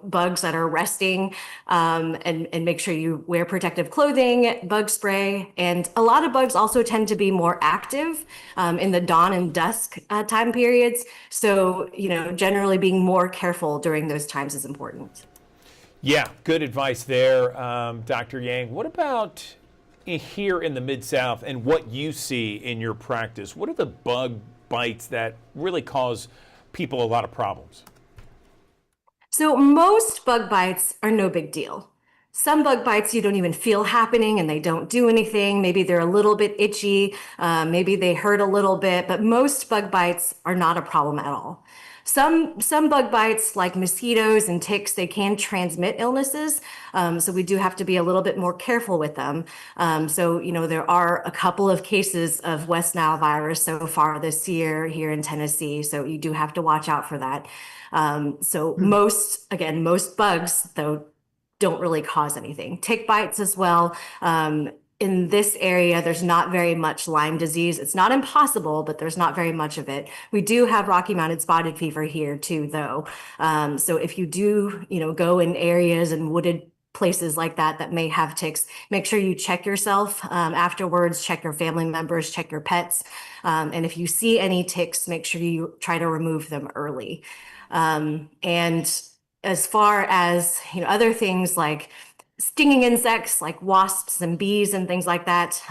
bugs that are resting, and make sure you wear protective clothing, bug spray. And a lot of bugs also tend to be more active in the dawn and dusk time periods. So, you know, generally being more careful during those times is important. Yeah, good advice there, Dr. Yang. What about here in the Mid-South and what you see in your practice? What are the bug bites that really cause people a lot of problems? So most bug bites are no big deal. Some bug bites you don't even feel happening and they don't do anything. Maybe they're a little bit itchy, maybe they hurt a little bit, but most bug bites are not a problem at all. Some bug bites, like mosquitoes and ticks, they can transmit illnesses. So we do have to be a little bit more careful with them. So, you know, there are a couple of cases of West Nile virus so far this year here in Tennessee. So you do have to watch out for that. So most bugs, though, don't really cause anything. Tick bites as well. In this area, there's not very much Lyme disease. It's not impossible, but there's not very much of it. We do have Rocky Mountain spotted fever here too, though. So if you do, you know, go in areas and wooded places like that may have ticks, make sure you check yourself afterwards, check your family members, check your pets. And if you see any ticks, make sure you try to remove them early. And as far as, you know, other things like stinging insects like wasps and bees and things like that,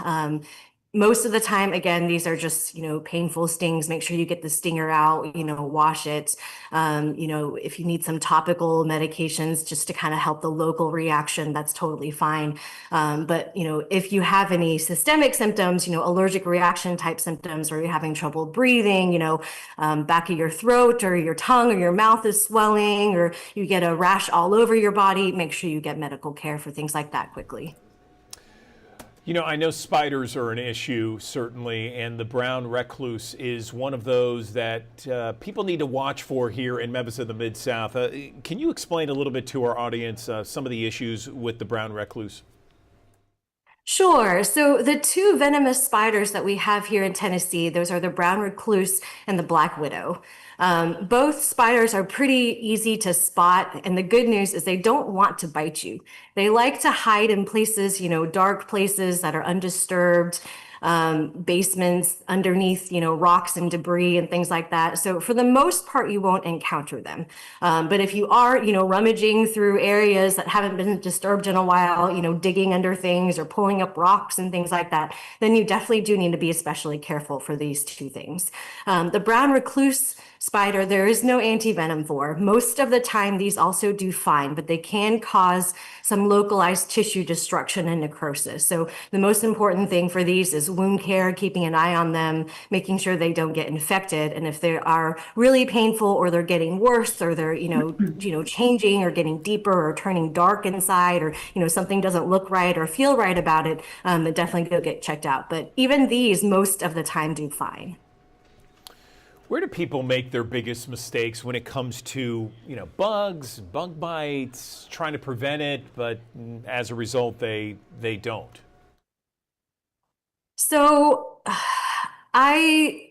Most of the time, again, these are just, painful stings. Make sure you get the stinger out, wash it. If you need some topical medications just to kind of help the local reaction, that's totally fine. But, if you have any systemic symptoms, allergic reaction type symptoms, or you're having trouble breathing, back of your throat or your tongue or your mouth is swelling, or you get a rash all over your body, make sure you get medical care for things like that quickly. I know spiders are an issue, certainly, and the brown recluse is one of those that people need to watch for here in Memphis and the Mid-South. Can you explain a little bit to our audience some of the issues with the brown recluse? Sure. So the two venomous spiders that we have here in Tennessee, those are the brown recluse and the black widow. Both spiders are pretty easy to spot, and the good news is they don't want to bite you. They like to hide in places, dark places that are undisturbed, basements underneath, rocks and debris and things like that. So for the most part, you won't encounter them. But if you are, rummaging through areas that haven't been disturbed in a while, digging under things or pulling up rocks and things like that, then you definitely do need to be especially careful for these two things. The brown recluse spider, there is no antivenom for. Most of the time, these also do fine, but they can cause some localized tissue destruction and necrosis. So the most important thing for these is wound care, keeping an eye on them, making sure they don't get infected. And if they are really painful, or they're getting worse, or they're, changing or getting deeper or turning dark inside, or, something doesn't look right or feel right about it, then definitely go get checked out. But even these, most of the time, do fine. Where do people make their biggest mistakes when it comes to, bugs, bug bites, trying to prevent it, but as a result, they don't? So I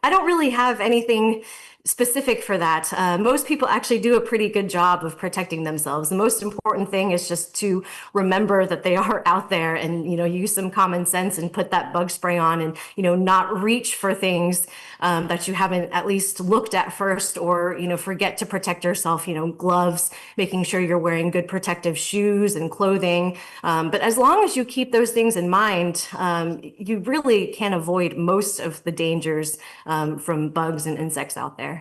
don't really have anything specific for that. Most people actually do a pretty good job of protecting themselves. The most important thing is just to remember that they are out there, and, use some common sense and put that bug spray on, and, not reach for things that you haven't at least looked at first, or, forget to protect yourself, gloves, making sure you're wearing good protective shoes and clothing. But as long as you keep those things in mind, you really can avoid most of the dangers from bugs and insects out there.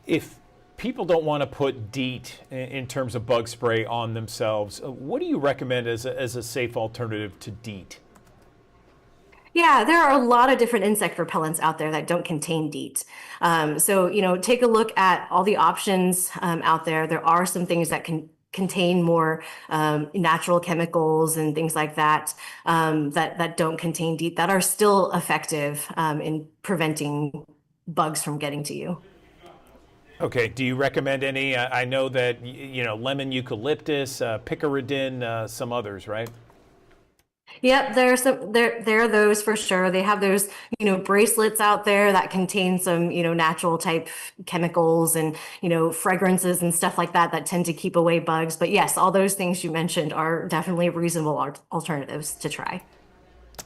If people don't want to put DEET in terms of bug spray on themselves, what do you recommend as a safe alternative to DEET? Yeah, there are a lot of different insect repellents out there that don't contain DEET. So, take a look at all the options out there. There are some things that can contain more natural chemicals and things like that, that don't contain DEET, that are still effective in preventing bugs from getting to you. Okay. Do you recommend any? I know that, lemon eucalyptus, picaridin, some others, right? Yep, there are those for sure. They have those, bracelets out there that contain some, natural type chemicals and, fragrances and stuff like that tend to keep away bugs. But yes, all those things you mentioned are definitely reasonable alternatives to try.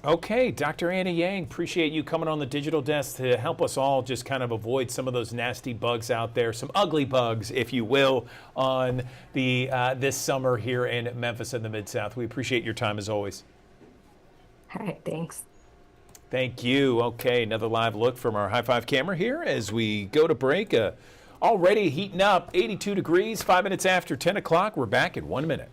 Okay, Dr. Anna Yang, appreciate you coming on the digital desk to help us all just kind of avoid some of those nasty bugs out there, some ugly bugs, if you will, on the this summer here in Memphis and the Mid-South. We appreciate your time as always. All right, thanks. Thank you. Okay, another live look from our High Five camera here as we go to break. Already heating up, 82 degrees, 5 minutes after 10 o'clock. We're back in 1 minute.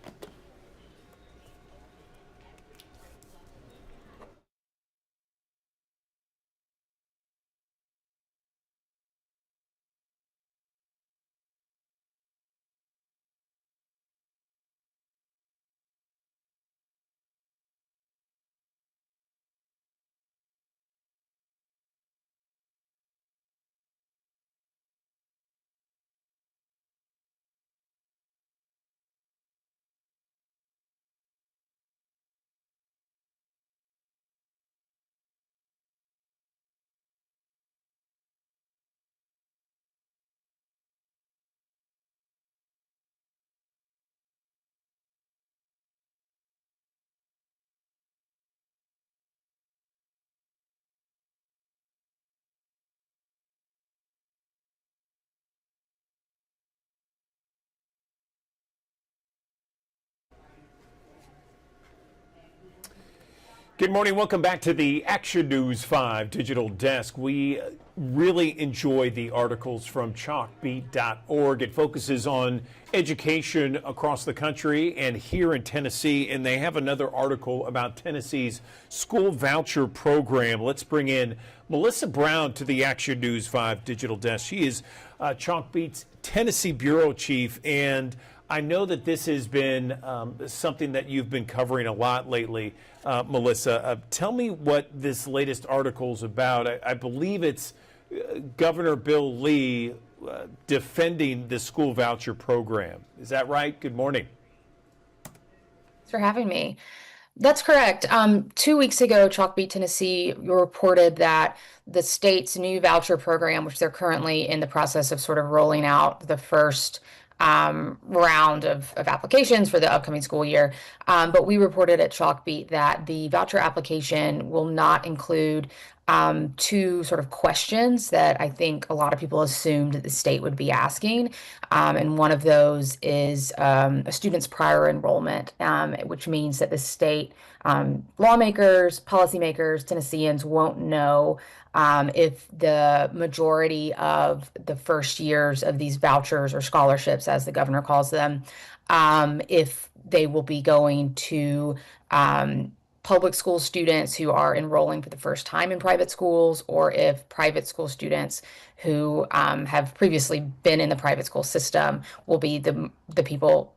Good morning. Welcome back to the Action News 5 digital desk. We really enjoy the articles from chalkbeat.org. It focuses on education across the country and here in Tennessee, and they have another article about Tennessee's school voucher program. Let's bring in Melissa Brown to the Action News 5 digital desk. She is Chalkbeat's Tennessee bureau chief, and I know that this has been something that you've been covering a lot lately, Melissa. Tell me what this latest article is about. I believe it's Governor Bill Lee defending the school voucher program. Is that right? Good morning. Thanks for having me. That's correct. 2 weeks ago, Chalkbeat Tennessee reported that the state's new voucher program, which they're currently in the process of sort of rolling out the first round of applications for the upcoming school year. But we reported at Chalkbeat that the voucher application will not include two sort of questions that I think a lot of people assumed that the state would be asking. And one of those is a student's prior enrollment, which means that the state lawmakers, policymakers, Tennesseans won't know if the majority of the first years of these vouchers or scholarships, as the governor calls them, if they will be going to public school students who are enrolling for the first time in private schools, or if private school students who have previously been in the private school system will be the people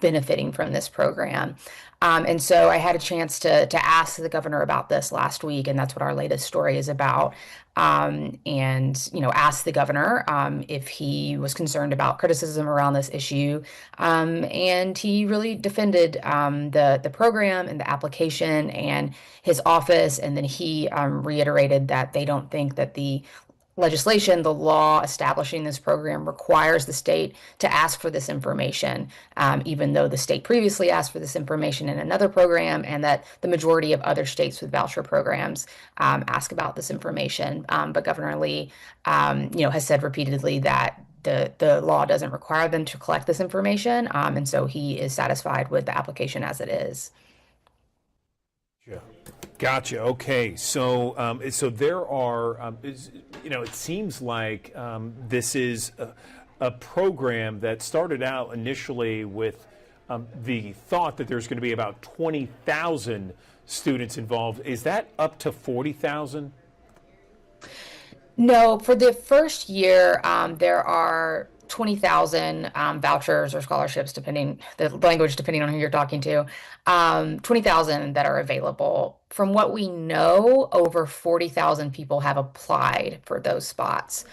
benefiting from this program. And so I had a chance to ask the governor about this last week, and that's what our latest story is about. And, asked the governor if he was concerned about criticism around this issue. And he really defended the program and the application and his office. And then he reiterated that they don't think that the legislation, the law establishing this program, requires the state to ask for this information, even though the state previously asked for this information in another program, and that the majority of other states with voucher programs ask about this information. But Governor Lee, has said repeatedly that the law doesn't require them to collect this information, and so he is satisfied with the application as it is. Yeah. Gotcha. Okay. So, so there are, it seems like this is a program that started out initially with the thought that there's going to be about 20,000 students involved. Is that up to 40,000? No, for the first year, there are 20,000 vouchers or scholarships, depending on who you're talking to, 20,000 that are available. From what we know, over 40,000 people have applied for those spots.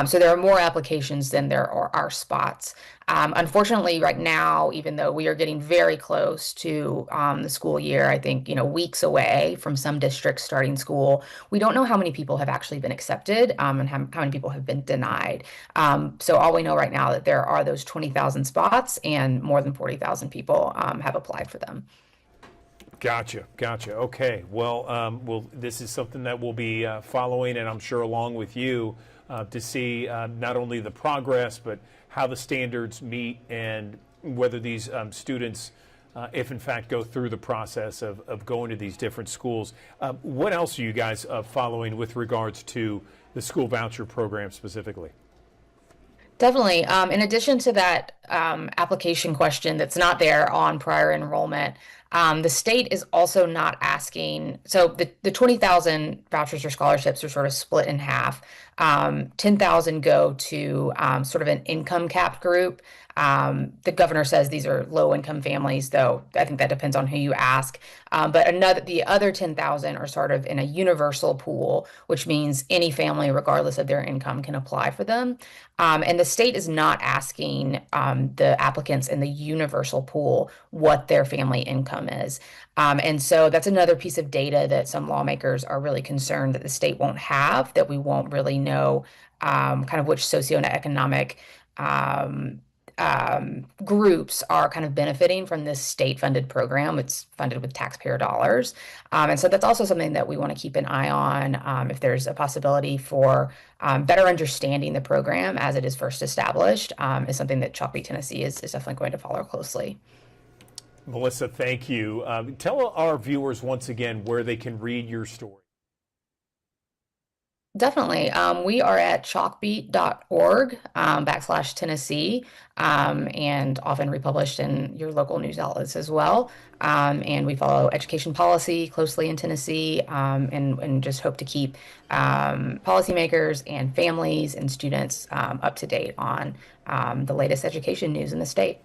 So there are more applications than there are spots. Unfortunately, right now, even though we are getting very close to the school year, I think, weeks away from some districts starting school, we don't know how many people have actually been accepted and how many people have been denied. So all we know right now that there are those 20,000 spots and more than 40,000 people have applied for them. Gotcha. Okay. Well, this is something that we'll be following, and I'm sure along with you, to see not only the progress, but how the standards meet and whether these students, if in fact go through the process of going to these different schools. What else are you guys following with regards to the school voucher program specifically? Definitely. In addition to that application question that's not there on prior enrollment, the state is also not asking. So the 20,000 vouchers or scholarships are sort of split in half. 10,000 go to sort of an income capped group. The governor says these are low income families, though I think that depends on who you ask. But the other 10,000 are sort of in a universal pool, which means any family, regardless of their income, can apply for them. And the state is not asking the applicants in the universal pool what their family income is. And so that's another piece of data that some lawmakers are really concerned that the state won't have, that we won't really know kind of which socioeconomic groups are kind of benefiting from this state-funded program. It's funded with taxpayer dollars. And so that's also something that we want to keep an eye on if there's a possibility for better understanding the program as it is first established, is something that Chalkbeat Tennessee is definitely going to follow closely. Melissa, thank you. Tell our viewers once again where they can read your story. Definitely. We are at chalkbeat.org /Tennessee and often republished in your local news outlets as well. And we follow education policy closely in Tennessee and just hope to keep policymakers and families and students up to date on the latest education news in the state.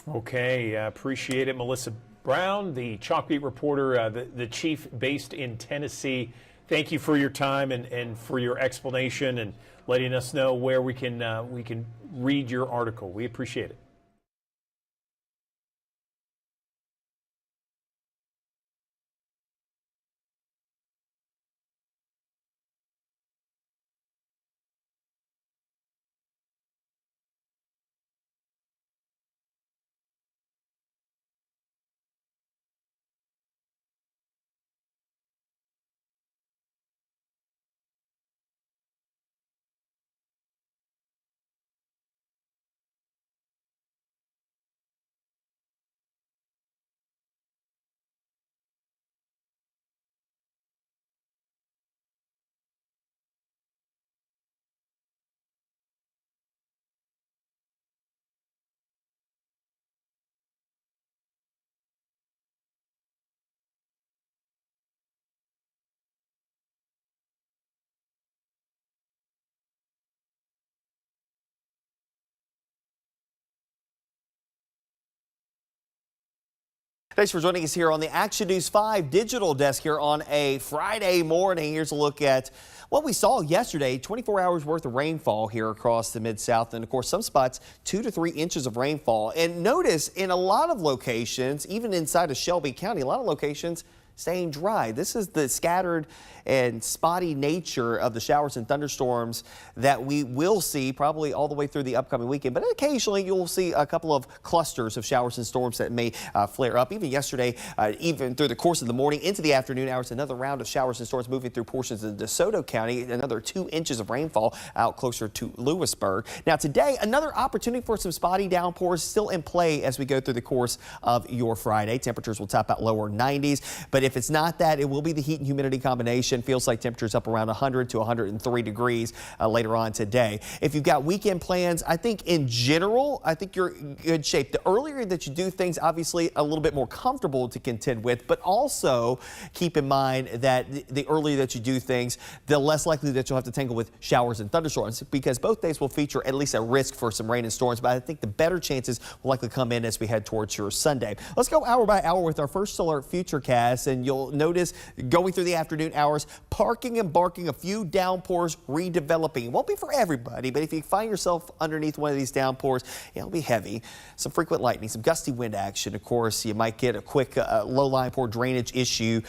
Okay, appreciate it. Melissa Brown, the Chalkbeat reporter, the chief based in Tennessee. Thank you for your time and for your explanation and letting us know where we can read your article. We appreciate it. Thanks for joining us here on the Action News 5 digital desk here on a Friday morning. Here's a look at what we saw yesterday, 24 hours worth of rainfall here across the Mid-South. And of course, some spots 2 to 3 inches of rainfall. And notice in a lot of locations, even inside of Shelby County, a lot of locations staying dry. This is the scattered and spotty nature of the showers and thunderstorms that we will see probably all the way through the upcoming weekend. But occasionally you'll see a couple of clusters of showers and storms that may flare up. Even yesterday, even through the course of the morning into the afternoon hours, another round of showers and storms moving through portions of DeSoto County, another 2 inches of rainfall out closer to Lewisburg. Now today, another opportunity for some spotty downpours still in play as we go through the course of your Friday. Temperatures will top out lower 90s, but if it's not that, it will be the heat and humidity combination. Feels like temperatures up around 100 to 103 degrees later on today. If you've got weekend plans, I think in general, I think you're in good shape. The earlier that you do things, obviously a little bit more comfortable to contend with, but also keep in mind that the earlier that you do things, the less likely that you'll have to tangle with showers and thunderstorms, because both days will feature at least a risk for some rain and storms, but I think the better chances will likely come in as we head towards your Sunday. Let's go hour by hour with our first solar futurecast, and you'll notice going through the afternoon hours, parking and barking, a few downpours redeveloping. It won't be for everybody, but if you find yourself underneath one of these downpours, it'll be heavy. Some frequent lightning, some gusty wind action. Of course, you might get a quick low-lying poor drainage issue,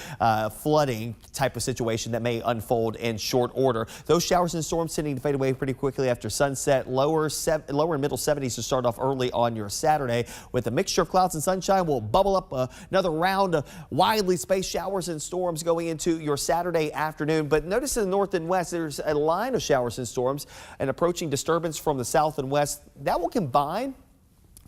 flooding type of situation that may unfold in short order. Those showers and storms tending to fade away pretty quickly after sunset. Lower and middle 70s to start off early on your Saturday. With a mixture of clouds and sunshine, we'll bubble up another round of widely spaced showers and storms going into your Saturday afternoon. But notice in the north and west, there's a line of showers and storms and approaching disturbance from the south and west. That will combine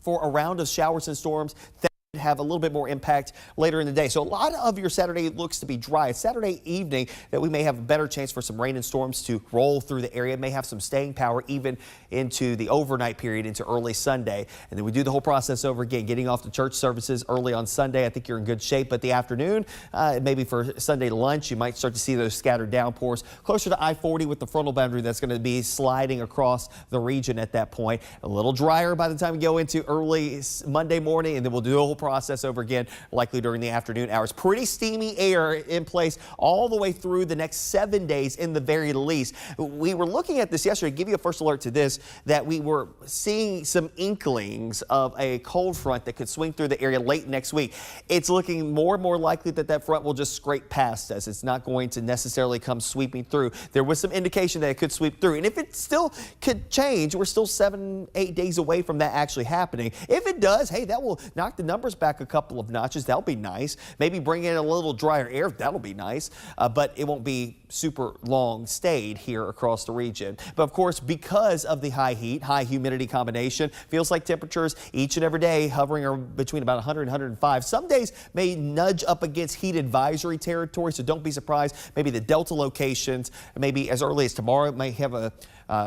for a round of showers and storms that have a little bit more impact later in the day. So a lot of your Saturday looks to be dry. It's Saturday evening that we may have a better chance for some rain and storms to roll through the area. It may have some staying power even into the overnight period into early Sunday. And then we do the whole process over again, getting off the church services early on Sunday. I think you're in good shape. But the afternoon, maybe for Sunday lunch, you might start to see those scattered downpours closer to I-40 with the frontal boundary that's going to be sliding across the region at that point. A little drier by the time we go into early Monday morning, and then we'll do the whole process over again, likely during the afternoon hours. Pretty steamy air in place all the way through the next 7 days in the very least. We were looking at this yesterday, give you a first alert to this, that we were seeing some inklings of a cold front that could swing through the area late next week. It's looking more and more likely that that front will just scrape past us. It's not going to necessarily come sweeping through. There was some indication that it could sweep through. And if it still could change, we're still 7-8 days away from that actually happening. If it does, hey, that will knock the numbers numbers back a couple of notches. That'll be nice. Maybe bring in a little drier air. That'll be nice. But it won't be super long stayed here across the region. But of course, because of the high heat, high humidity combination, feels like temperatures each and every day hovering between about 100 and 105. Some days may nudge up against heat advisory territory, so don't be surprised. Maybe the Delta locations, maybe as early as tomorrow, may have a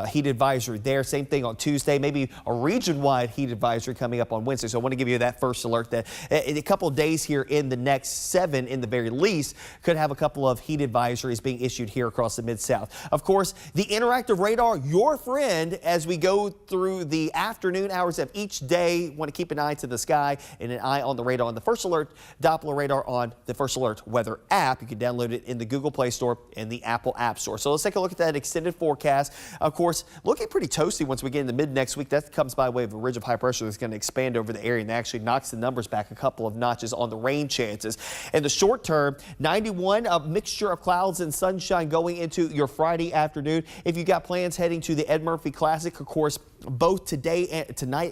heat advisory there. Same thing on Tuesday, maybe a region-wide heat advisory coming up on Wednesday. So I want to give you that first alert that in a couple of days here in the next 7 in the very least could have a couple of heat advisories being issued here across the Mid-South. Of course, the interactive radar, your friend as we go through the afternoon hours of each day. Want to keep an eye to the sky and an eye on the radar on the First Alert Doppler radar on the First Alert weather app. You can download it in the Google Play Store and the Apple App Store. So let's take a look at that extended forecast. Of course, looking pretty toasty once we get into mid next week. That comes by way of a ridge of high pressure that's going to expand over the area and actually knocks the numbers back a couple of notches on the rain chances. In the short term, 91, a mixture of clouds and sunshine going into your Friday afternoon. If you got plans heading to the Ed Murphy Classic, of course, both tonight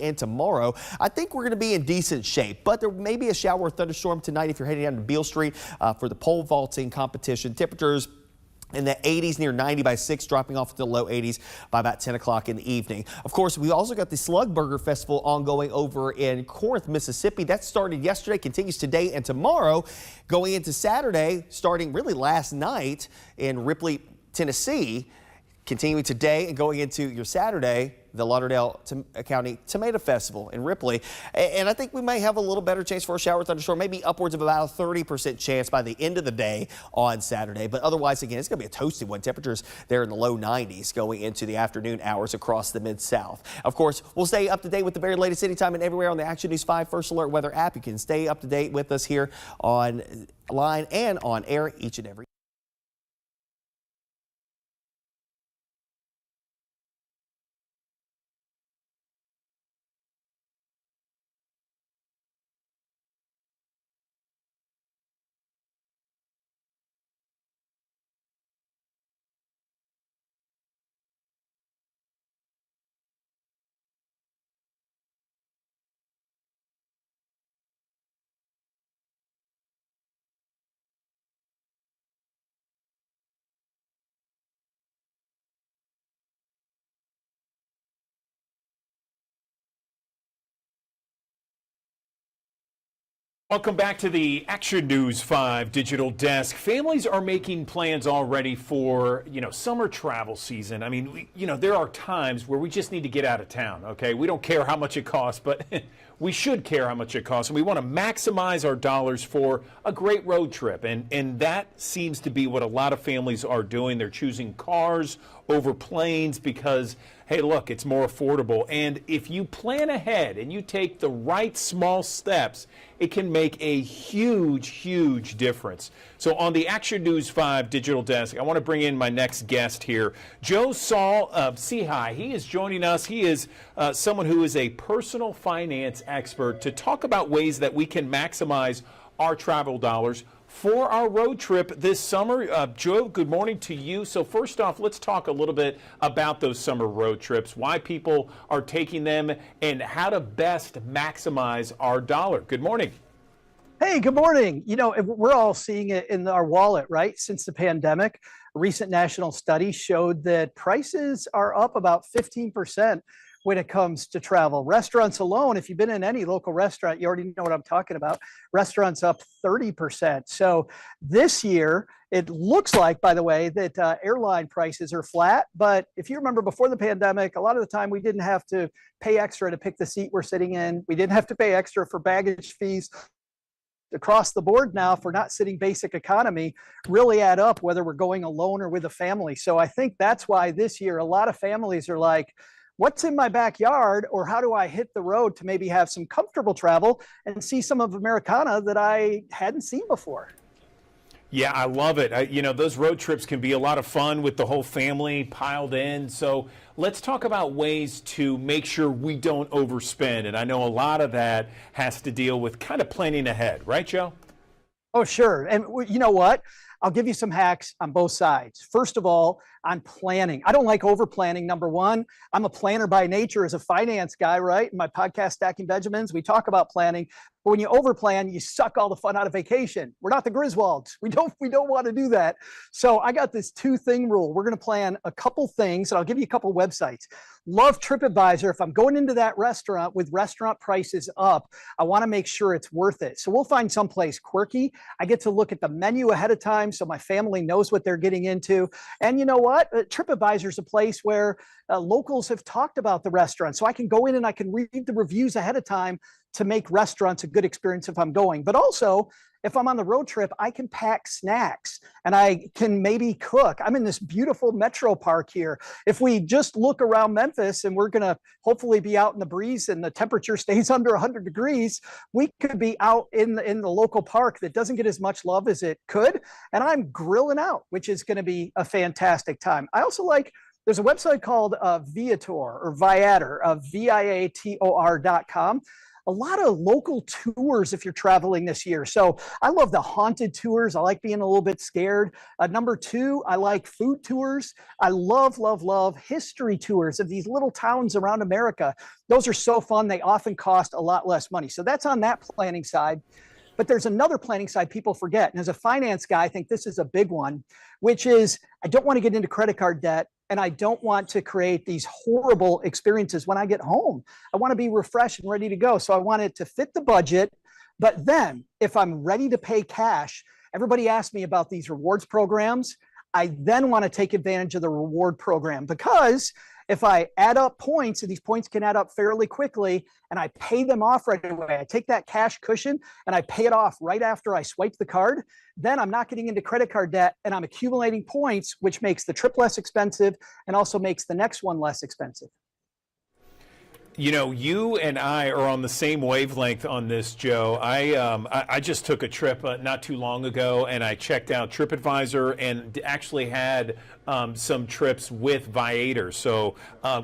and tomorrow, I think we're going to be in decent shape, but there may be a shower or thunderstorm tonight if you're heading down to Beale Street for the pole vaulting competition. Temperatures in the 80s, near 90 by 6, dropping off to the low 80s by about 10 o'clock in the evening. Of course, we also got the Slug Burger Festival ongoing over in Corinth, Mississippi. That started yesterday, continues today and tomorrow, going into Saturday, starting really last night in Ripley, Tennessee, continuing today and going into your Saturday, the Lauderdale County Tomato Festival in Ripley. And I think we may have a little better chance for a shower thunderstorm, maybe upwards of about a 30% chance by the end of the day on Saturday. But otherwise, again, it's going to be a toasty one. Temperatures there in the low 90s going into the afternoon hours across the Mid-South. Of course, we'll stay up to date with the very latest anytime and everywhere on the Action News 5 First Alert Weather app. You can stay up to date with us here online and on air each and every Welcome back to the Action News 5 Digital Desk. Families are making plans already for, summer travel season. I mean, there are times where we just need to get out of town, okay? We don't care how much it costs, but we should care how much it costs. And we want to maximize our dollars for a great road trip. And that seems to be what a lot of families are doing. They're choosing cars over planes because, hey, look, it's more affordable. And if you plan ahead and you take the right small steps, it can make a huge, huge difference. So on the Action News 5 Digital Desk, I want to bring in my next guest here, Joe Saul of CHI. He is joining us. He is someone who is a personal finance expert to talk about ways that we can maximize our travel dollars for our road trip this summer. Joe, good morning to you. So first off, let's talk a little bit about those summer road trips, why people are taking them, and how to best maximize our dollar. Good morning. Hey, good morning. We're all seeing it in our wallet, right? Since the pandemic, a recent national study showed that prices are up about 15% when it comes to travel. Restaurants alone, if you've been in any local restaurant, you already know what I'm talking about. Restaurants up 30%. So this year, it looks like, by the way, that airline prices are flat. But if you remember before the pandemic, a lot of the time we didn't have to pay extra to pick the seat we're sitting in. We didn't have to pay extra for baggage fees. Across the board now for not sitting basic economy really add up, whether we're going alone or with a family. So I think that's why this year a lot of families are like, what's in my backyard, or how do I hit the road to maybe have some comfortable travel and see some of Americana that I hadn't seen before? Yeah, I love it. Those road trips can be a lot of fun with the whole family piled in. So let's talk about ways to make sure we don't overspend. And I know a lot of that has to deal with kind of planning ahead, right, Joe? Oh, sure. And you know what? I'll give you some hacks on both sides. First of all, on planning. I don't like over planning. Number one, I'm a planner by nature as a finance guy, right? In my podcast, Stacking Benjamins, we talk about planning. But when you overplan, you suck all the fun out of vacation. We're not the Griswolds. We don't want to do that. So I got this 2-thing rule. We're going to plan a couple things, and I'll give you a couple websites. Love TripAdvisor. If I'm going into that restaurant with restaurant prices up, I want to make sure it's worth it. So we'll find someplace quirky. I get to look at the menu ahead of time so my family knows what they're getting into. And you know what? TripAdvisor is a place where locals have talked about the restaurant. So I can go in and I can read the reviews ahead of time to make restaurants a good experience if I'm going. But also, if I'm on the road trip, I can pack snacks and I can maybe cook. I'm in this beautiful metro park here. If we just look around Memphis and we're gonna hopefully be out in the breeze and the temperature stays under 100 degrees, we could be out in the local park that doesn't get as much love as it could. And I'm grilling out, which is gonna be a fantastic time. I also like, there's a website called Viator or Viator, Viator.com. A lot of local tours if you're traveling this year. So I love the haunted tours. I like being a little bit scared. Number 2, I like food tours. I love history tours of these little towns around America. Those are so fun. They often cost a lot less money. So that's on that planning side. But there's another planning side people forget. And as a finance guy, I think this is a big one, which is I don't want to get into credit card debt. And I don't want to create these horrible experiences when I get home. I want to be refreshed and ready to go. So I want it to fit the budget. But then if I'm ready to pay cash, everybody asks me about these rewards programs. I then want to take advantage of the reward program because if I add up points, and these points can add up fairly quickly, and I pay them off right away, I take that cash cushion and I pay it off right after I swipe the card, then I'm not getting into credit card debt and I'm accumulating points, which makes the trip less expensive and also makes the next one less expensive. You know, you and I are on the same wavelength on this, Joe. I just took a trip not too long ago, and I checked out TripAdvisor and actually had some trips with Viator. So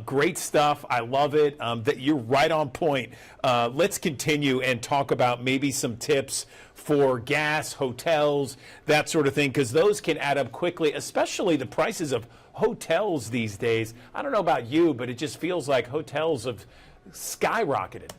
great stuff. I love it. That you're right on point. Let's continue and talk about maybe some tips for gas, hotels, that sort of thing, because those can add up quickly, especially the prices of hotels these days. I don't know about you, but it just feels like hotels have skyrocketed.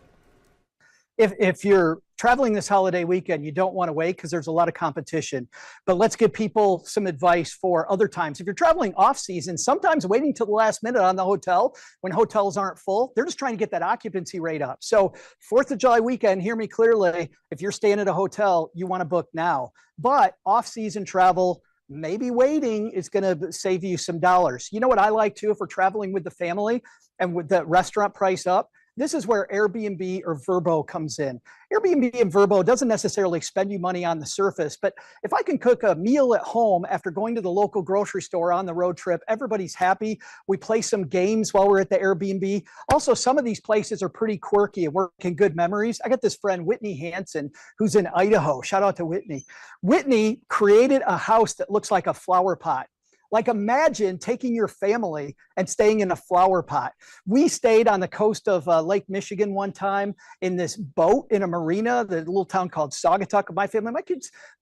If you're traveling this holiday weekend, you don't want to wait because there's a lot of competition. But let's give people some advice for other times. If you're traveling off season, sometimes waiting till the last minute on the hotel when hotels aren't full, they're just trying to get that occupancy rate up. So 4th of July weekend, hear me clearly, if you're staying at a hotel, you want to book now. But off-season travel, maybe waiting is going to save you some dollars. You know what I like too, if we're traveling with the family and with the restaurant price up, this is where Airbnb or Vrbo comes in. Airbnb and Vrbo doesn't necessarily spend you money on the surface, but if I can cook a meal at home after going to the local grocery store on the road trip, everybody's happy. We play some games while we're at the Airbnb. Also, some of these places are pretty quirky and working good memories. I got this friend, Whitney Hansen, who's in Idaho. Shout out to Whitney. Whitney created a house that looks like a flower pot. Like imagine taking your family and staying in a flower pot. We stayed on the coast of Lake Michigan one time in this boat in a marina, the little town called Saugatuck. My family,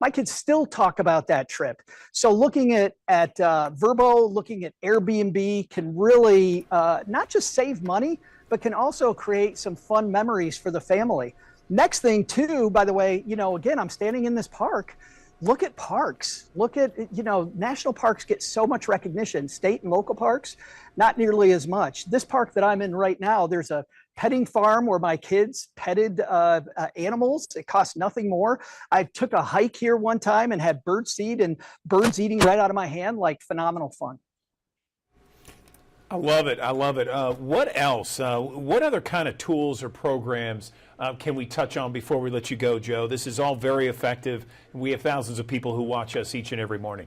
my kids still talk about that trip. So looking at Vrbo, looking at Airbnb can really not just save money, but can also create some fun memories for the family. Next thing too, by the way, you know, again, I'm standing in this park. Look at parks. Look at, you know, national parks get so much recognition. State and local parks, not nearly as much. This park that I'm in right now, there's a petting farm where my kids petted animals. It costs nothing more. I took a hike here one time and had bird seed and birds eating right out of my hand, like phenomenal fun. I love it. I love it. What else? What other kind of tools or programs can we touch on before we let you go, Joe? This is all very effective. We have thousands of people who watch us each and every morning.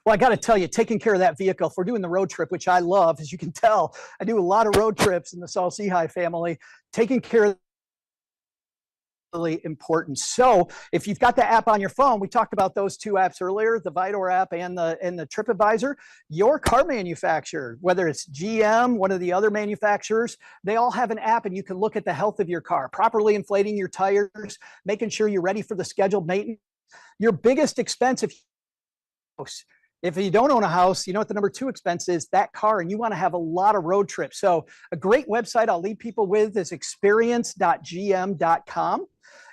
Well, I got to tell you, taking care of that vehicle, if we're doing the road trip, which I love, as you can tell, I do a lot of road trips in the Saul-Sehy family, taking care of really important. So if you've got the app on your phone, we talked about those 2 apps earlier, the Viator app and the TripAdvisor, your car manufacturer, whether it's GM, one of the other manufacturers, they all have an app and you can look at the health of your car, properly inflating your tires, making sure you're ready for the scheduled maintenance. Your biggest expense, if If you don't own a house, you know what the number 2 expense is? That car, and you want to have a lot of road trips. So a great website I'll leave people with is experience.gm.com.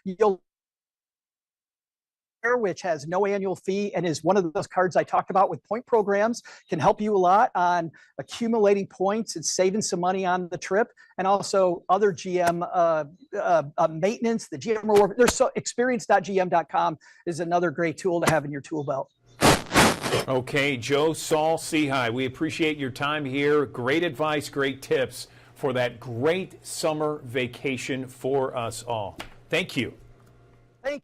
You'll which has no annual fee and is one of those cards I talked about with point programs, can help you a lot on accumulating points and saving some money on the trip, and also other GM maintenance, the GM reward. There's experience.gm.com is another great tool to have in your tool belt. Okay, Joe Saul-Sehy, we appreciate your time here. Great advice, great tips for that great summer vacation for us all. Thank you. Thank you.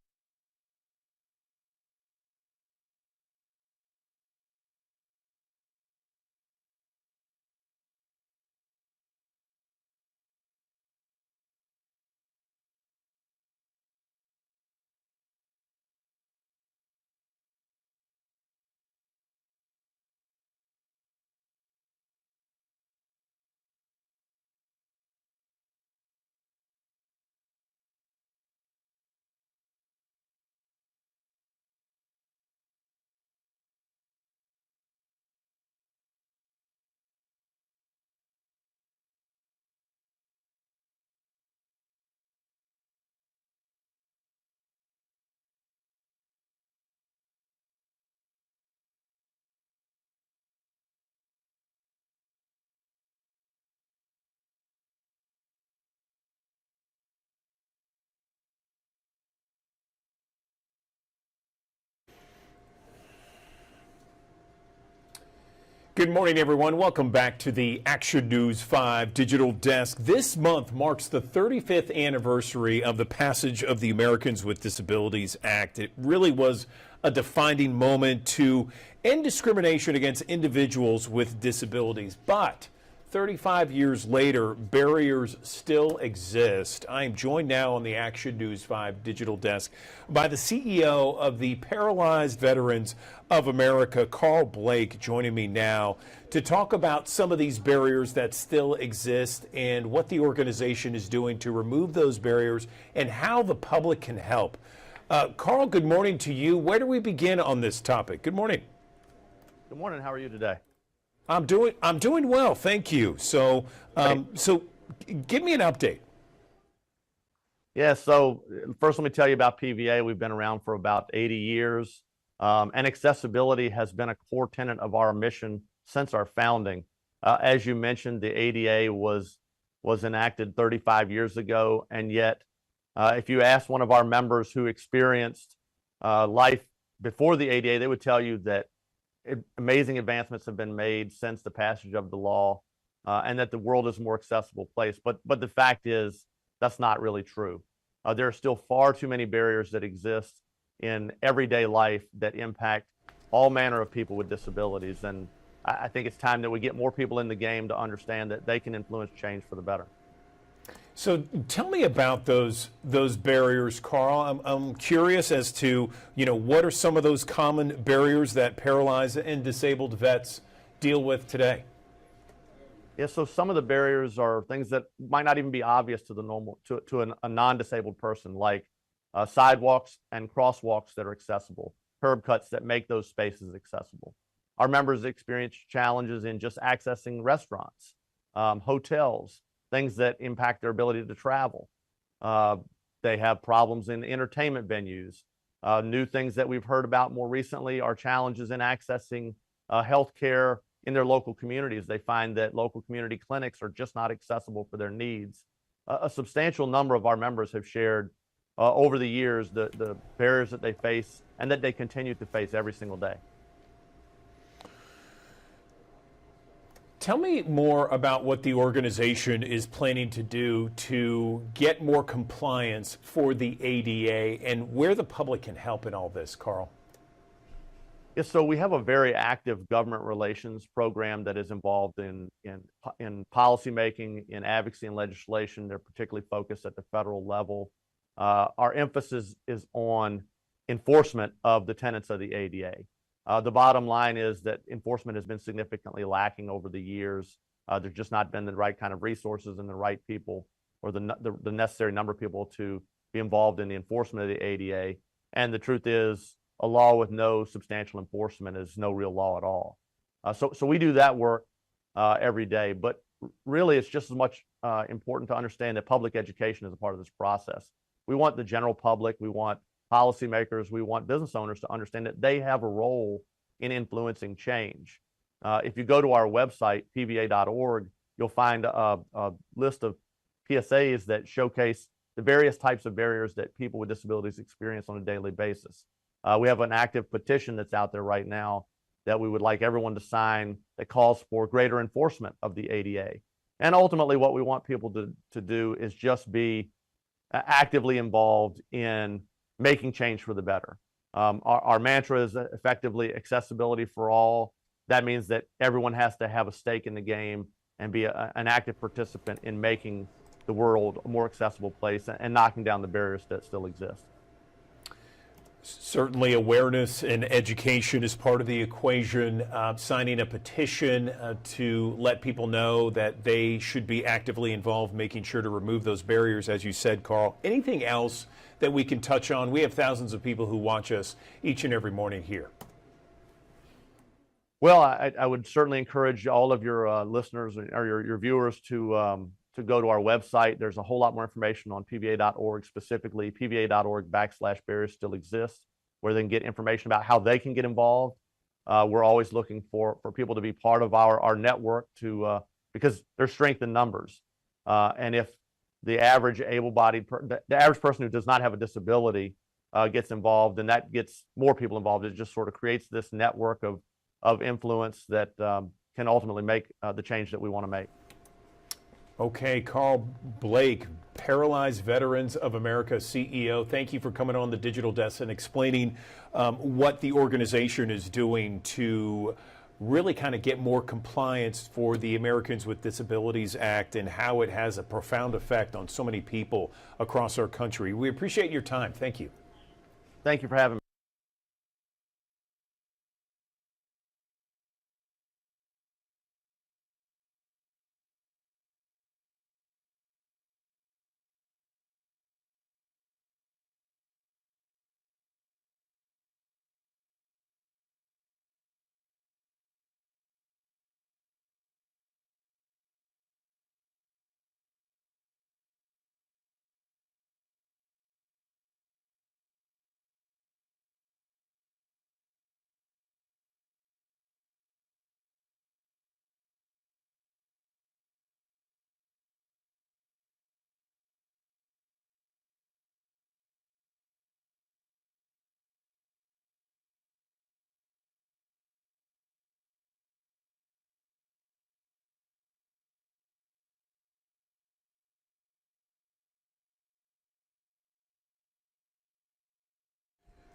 Good morning, everyone. Welcome back to the Action News 5 Digital Desk. This month marks the 35th anniversary of the passage of the Americans with Disabilities Act. It really was a defining moment to end discrimination against individuals with disabilities. But 35 years later, barriers still exist. I am joined now on the Action News 5 Digital Desk by the CEO of the Paralyzed Veterans of America, Carl Blake, joining me now to talk about some of these barriers that still exist and what the organization is doing to remove those barriers and how the public can help. Carl, good morning to you. Where do we begin on this topic? Good morning. Good morning. How are you today? I'm doing well, thank you. So, so give me an update. Yeah. So first, let me tell you about PVA. We've been around for about 80 years, and accessibility has been a core tenet of our mission since our founding. As you mentioned, the ADA was enacted 35 years ago, and yet, if you ask one of our members who experienced life before the ADA, they would tell you that amazing advancements have been made since the passage of the law, and that the world is a more accessible place. But the fact is, that's not really true. There are still far too many barriers that exist in everyday life that impact all manner of people with disabilities. And I think it's time that we get more people in the game to understand that they can influence change for the better. So tell me about those barriers, Carl. I'm curious as to, what are some of those common barriers that paralyzed and disabled vets deal with today? Yeah, so some of the barriers are things that might not even be obvious to the normal to a non-disabled person, like sidewalks and crosswalks that are accessible, curb cuts that make those spaces accessible. Our members experience challenges in just accessing restaurants, hotels, things that impact their ability to travel. They have problems in entertainment venues. New things that we've heard about more recently are challenges in accessing healthcare in their local communities. They find that local community clinics are just not accessible for their needs. A substantial number of our members have shared over the years the barriers that they face and that they continue to face every single day. Tell me more about what the organization is planning to do to get more compliance for the ADA and where the public can help in all this, Carl. Yes, so we have a very active government relations program that is involved in policymaking, in advocacy and legislation. They're particularly focused at the federal level. Our emphasis is on enforcement of the tenets of the ADA. The bottom line is that enforcement has been significantly lacking over the years. There's just not been the right kind of resources and the right people or the necessary number of people to be involved in the enforcement of the ADA. And the truth is, a law with no substantial enforcement is no real law at all. So we do that work every day, but really it's just as much important to understand that public education is a part of this process. We want the general public, we want policymakers, we want business owners to understand that they have a role in influencing change. If you go to our website, pva.org, you'll find a list of PSAs that showcase the various types of barriers that people with disabilities experience on a daily basis. We have an active petition that's out there right now that we would like everyone to sign that calls for greater enforcement of the ADA. And ultimately what we want people to do is just be actively involved in making change for the better. Our mantra is effectively accessibility for all. That means that everyone has to have a stake in the game and be an active participant in making the world a more accessible place and knocking down the barriers that still exist. Certainly awareness and education is part of the equation. Signing a petition to let people know that they should be actively involved, making sure to remove those barriers, as you said, Carl. Anything else that we can touch on? We have thousands of people who watch us each and every morning here. Well, I would certainly encourage all of your listeners or your viewers to go to our website. There's a whole lot more information on pva.org, specifically pva.org/barriers still exists, where they can get information about how they can get involved. We're always looking for people to be part of our network because there's strength in numbers. And if the average able-bodied, the average person who does not have a disability gets involved, then that gets more people involved. It just sort of creates this network of influence that can ultimately make the change that we want to make. Okay, Carl Blake, Paralyzed Veterans of America CEO, thank you for coming on the Digital Desk and explaining what the organization is doing to really kind of get more compliance for the Americans with Disabilities Act and how it has a profound effect on so many people across our country. We appreciate your time. Thank you. Thank you for having me.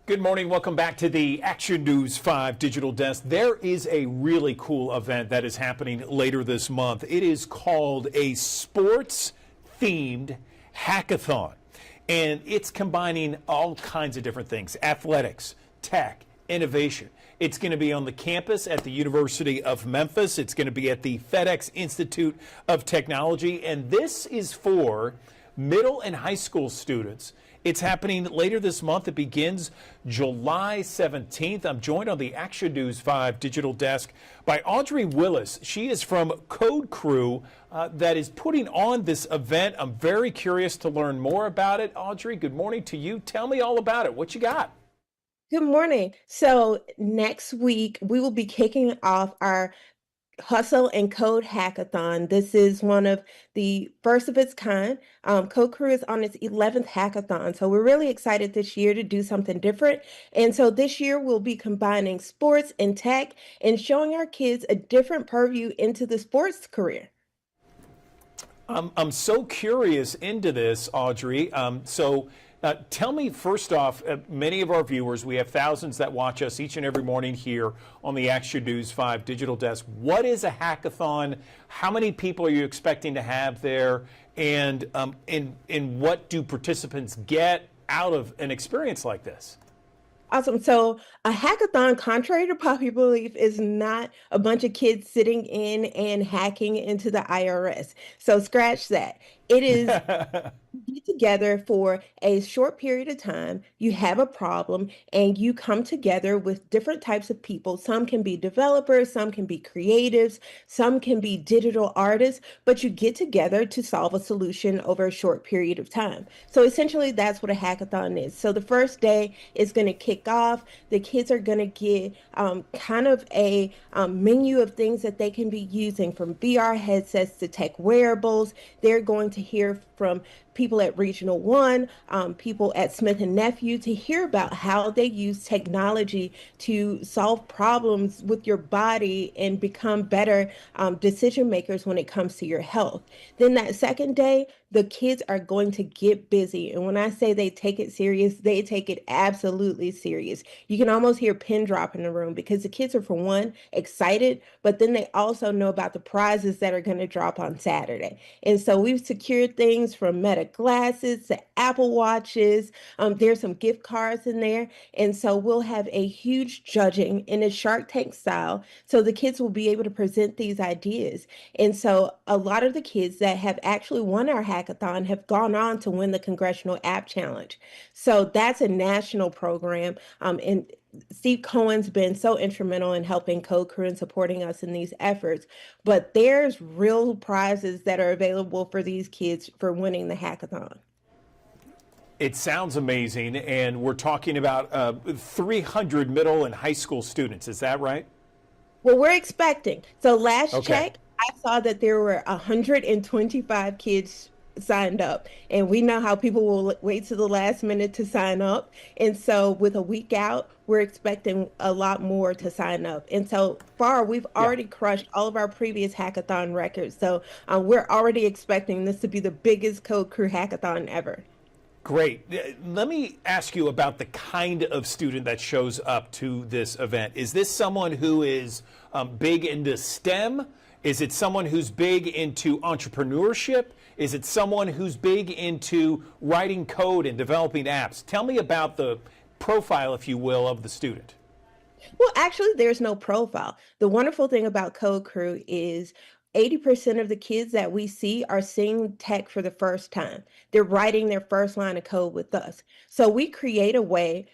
Good morning. Welcome back to the Action News 5 Digital Desk. There is a really cool event that is happening later this month. It is called a sports-themed hackathon, and it's combining all kinds of different things: athletics, tech, innovation. It's going to be on the campus at the University of Memphis. It's going to be at the FedEx Institute of Technology, and this is for middle and high school students. It's happening later this month. It begins July 17th. I'm joined on the Action News 5 Digital Desk by Audrey Willis. She is from Code Crew that is putting on this event. I'm very curious to learn more about it. Audrey, good morning to you. Tell me all about it. What you got? Good morning. So next week, we will be kicking off our Hustle and Code Hackathon. This is one of the first of its kind. Code Crew is on its 11th hackathon. So we're really excited this year to do something different. And so this year we'll be combining sports and tech and showing our kids a different purview into the sports career. I'm so curious into this, Audrey. Tell me first off, many of our viewers, we have thousands that watch us each and every morning here on the Action News 5 Digital Desk. What is a hackathon? How many people are you expecting to have there? And what do participants get out of an experience like this? Awesome. So a hackathon, contrary to popular belief, is not a bunch of kids sitting in and hacking into the IRS. So scratch that. It is you get together for a short period of time, you have a problem, and you come together with different types of people. Some can be developers, some can be creatives, some can be digital artists, but you get together to solve a solution over a short period of time. So essentially, that's what a hackathon is. So the first day is going to kick off. The kids are going to get kind of a menu of things that they can be using, from VR headsets to tech wearables. They're going to hear from people at Regional One, people at Smith and Nephew, to hear about how they use technology to solve problems with your body and become better decision makers when it comes to your health. Then that second day, the kids are going to get busy. And when I say they take it serious, they take it absolutely serious. You can almost hear a pin drop in the room, because the kids are, for one, excited, but then they also know about the prizes that are going to drop on Saturday. And so we've secured things from Meta glasses to Apple Watches. There's some gift cards in there. And so we'll have a huge judging in a Shark Tank style. So the kids will be able to present these ideas. And so a lot of the kids that have actually won our hackathon have gone on to win the Congressional App Challenge. So that's a national program. And Steve Cohen's been so instrumental in helping Code Crew and supporting us in these efforts. But there's real prizes that are available for these kids for winning the hackathon. It sounds amazing, and we're talking about 300 middle and high school students. Is that right? Well, we're expecting. So last Okay. check, I saw that there were 125 kids signed up, and we know how people will wait to the last minute to sign up. And so with a week out, we're expecting a lot more to sign up. And so far, we've already crushed all of our previous hackathon records. So we're already expecting this to be the biggest Code Crew hackathon ever. Great. Let me ask you about the kind of student that shows up to this event. Is this someone who is big into STEM? Is it someone who's big into entrepreneurship? Is it someone who's big into writing code and developing apps? Tell me about the profile, if you will, of the student. Well, actually, there's no profile. The wonderful thing about Code Crew is 80% of the kids that we see are seeing tech for the first time. They're writing their first line of code with us. So we create a way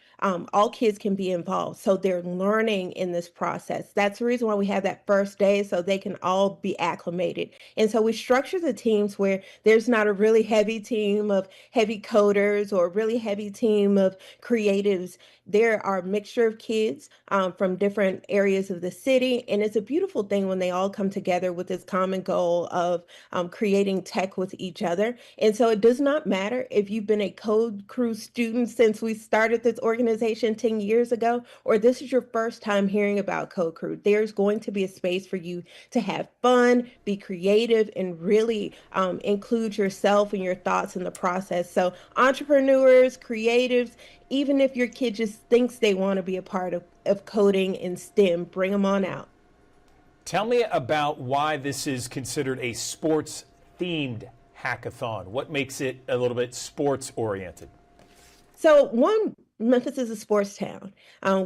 all kids can be involved. So they're learning in this process. That's the reason why we have that first day, so they can all be acclimated. And so we structure the teams where there's not a really heavy team of heavy coders or a really heavy team of creatives. There are a mixture of kids from different areas of the city. And it's a beautiful thing when they all come together with this common goal of creating tech with each other. And so it does not matter if you've been a Code Crew student since we started this organization 10 years ago, or this is your first time hearing about Code Crew. There's going to be a space for you to have fun, be creative, and really include yourself and your thoughts in the process. So entrepreneurs, creatives, even if your kid just thinks they want to be a part of coding and STEM, bring them on out. Tell me about why this is considered a sports-themed hackathon. What makes it a little bit sports-oriented? So one, Memphis is a sports town.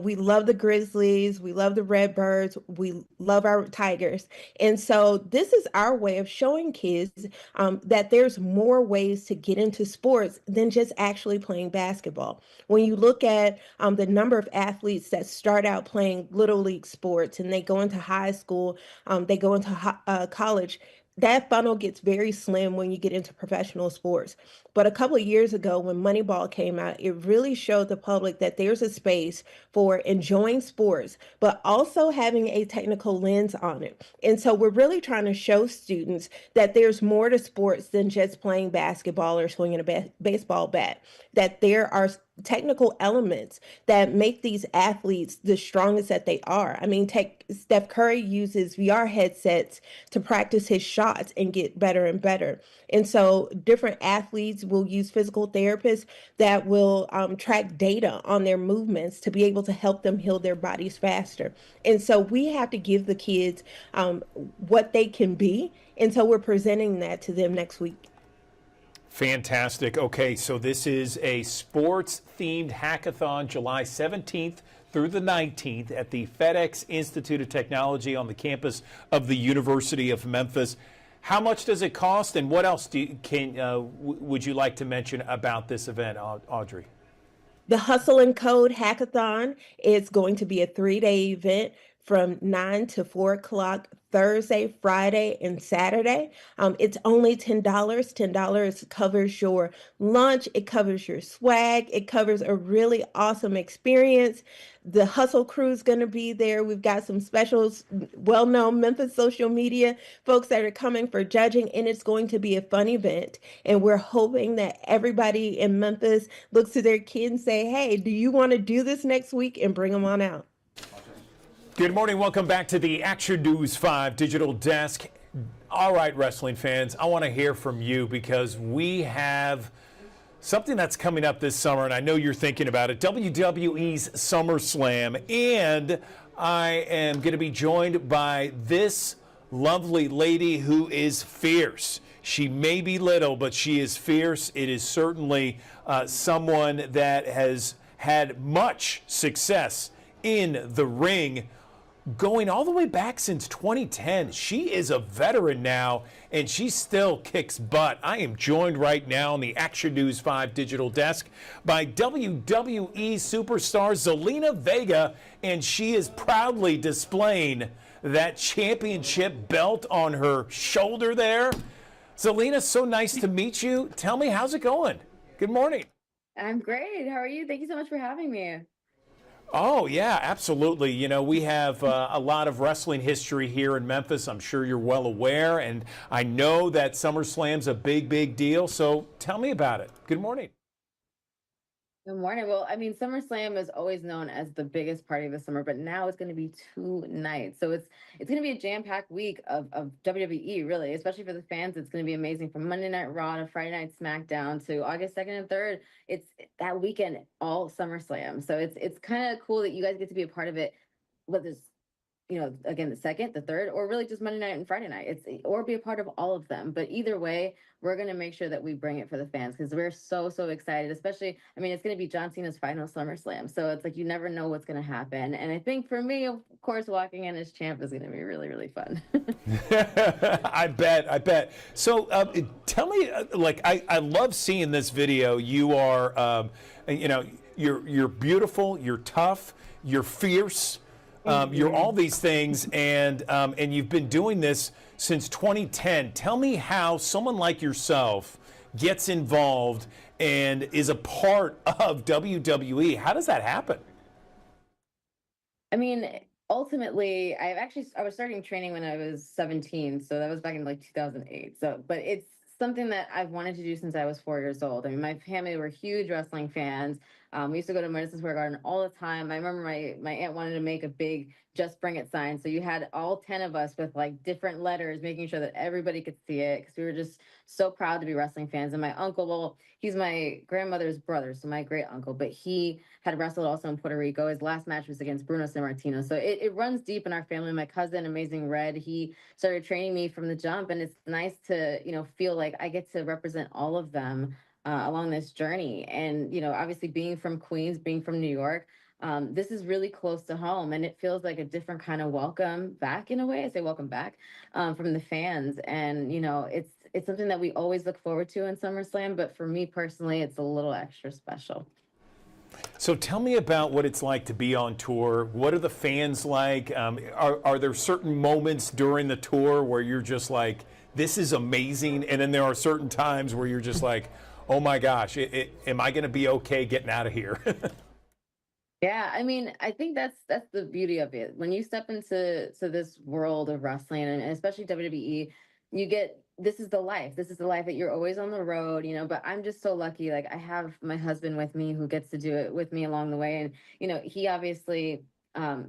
We love the Grizzlies. We love the Redbirds. We love our Tigers. And so this is our way of showing kids that there's more ways to get into sports than just actually playing basketball. When you look at the number of athletes that start out playing little league sports and they go into high school, they go into college, that funnel gets very slim when you get into professional sports. But a couple of years ago, when Moneyball came out, it really showed the public that there's a space for enjoying sports, but also having a technical lens on it. And so we're really trying to show students that there's more to sports than just playing basketball or swinging a baseball bat, that there are technical elements that make these athletes the strongest that they are. I mean, Steph Curry uses VR headsets to practice his shots and get better and better. And so different athletes will use physical therapists that will track data on their movements to be able to help them heal their bodies faster. And so we have to give the kids what they can be. And so we're presenting that to them next week. Fantastic. Okay, so this is a sports-themed hackathon, July 17th through the 19th at the FedEx Institute of Technology on the campus of the University of Memphis. How much does it cost, and what else would you like to mention about this event, Audrey? The Hustle and Code Hackathon is going to be a 3-day event from 9 to 4 o'clock Thursday, Friday, and Saturday. It's only $10. $10 covers your lunch, it covers your swag, it covers a really awesome experience. The Hustle crew is going to be there. We've got some specials, well-known Memphis social media folks that are coming for judging, and it's going to be a fun event. And we're hoping that everybody in Memphis looks to their kid and say, hey, do you want to do this next week? And bring them on out. Good morning. Welcome back to the Action News 5 Digital Desk. All right, wrestling fans, I want to hear from you because we have something that's coming up this summer, and I know you're thinking about it, WWE's SummerSlam, and I am going to be joined by this lovely lady who is fierce. She may be little, but she is fierce. It is certainly someone that has had much success in the ring, going all the way back since 2010. She is a veteran now, and she still kicks butt. I am joined right now on the Action News 5 Digital Desk by WWE superstar Zelina Vega, and she is proudly displaying that championship belt on her shoulder there. Zelina, so nice to meet you. Tell me, how's it going? Good morning. I'm great. How are you? Thank you so much for having me. Oh, yeah, absolutely. You know, we have a lot of wrestling history here in Memphis. I'm sure you're well aware, and I know that SummerSlam's a big, big deal. So tell me about it. Good morning. Good morning. Well, I mean, SummerSlam is always known as the biggest party of the summer, but now it's going to be 2 nights. So it's going to be a jam-packed week of WWE, really, especially for the fans. It's going to be amazing from Monday Night Raw to Friday Night SmackDown to August 2nd and 3rd. It's that weekend, all SummerSlam. So it's kind of cool that you guys get to be a part of it, whether it's, you know, again, the 2nd, the 3rd, or really just Monday night and Friday night. Or be a part of all of them. But either way, we're going to make sure that we bring it for the fans because we're so excited, especially, I mean, it's going to be John Cena's final SummerSlam. So it's like you never know what's going to happen. And I think for me, of course, walking in as champ is going to be really, really fun. I bet. So tell me, I love seeing this video. You are, you know, you're beautiful, you're tough, you're fierce. You're all these things, and you've been doing this since 2010. Tell me how someone like yourself gets involved and is a part of WWE. How does that happen? I mean, ultimately, I was starting training when I was 17, so that was back in like 2008. So, but it's something that I've wanted to do since I was 4 years old. I mean, my family were huge wrestling fans. We used to go to Madison Square Garden all the time. I remember my aunt wanted to make a big "Just Bring It" sign, so you had all 10 of us with like different letters, making sure that everybody could see it because we were just so proud to be wrestling fans. And my uncle, well, he's my grandmother's brother, so my great uncle, but he had wrestled also in Puerto Rico. His last match was against Bruno Sammartino, so it runs deep in our family. My cousin, Amazing Red, he started training me from the jump, and it's nice to, you know, feel like I get to represent all of them along this journey. And, you know, obviously being from Queens, being from New York, this is really close to home, and it feels like a different kind of welcome back in a way. I say welcome back from the fans. And, you know, it's something that we always look forward to in SummerSlam, but for me personally, it's a little extra special. So tell me about what it's like to be on tour. What are the fans like? Are there certain moments during the tour where you're just like, this is amazing? And then there are certain times where you're just like, oh my gosh, am I going to be okay getting out of here? Yeah, I mean, I think that's the beauty of it. When you step into this world of wrestling, and especially WWE, you get, this is the life. This is the life that you're always on the road, you know, but I'm just so lucky. Like, I have my husband with me who gets to do it with me along the way. And, you know, he obviously,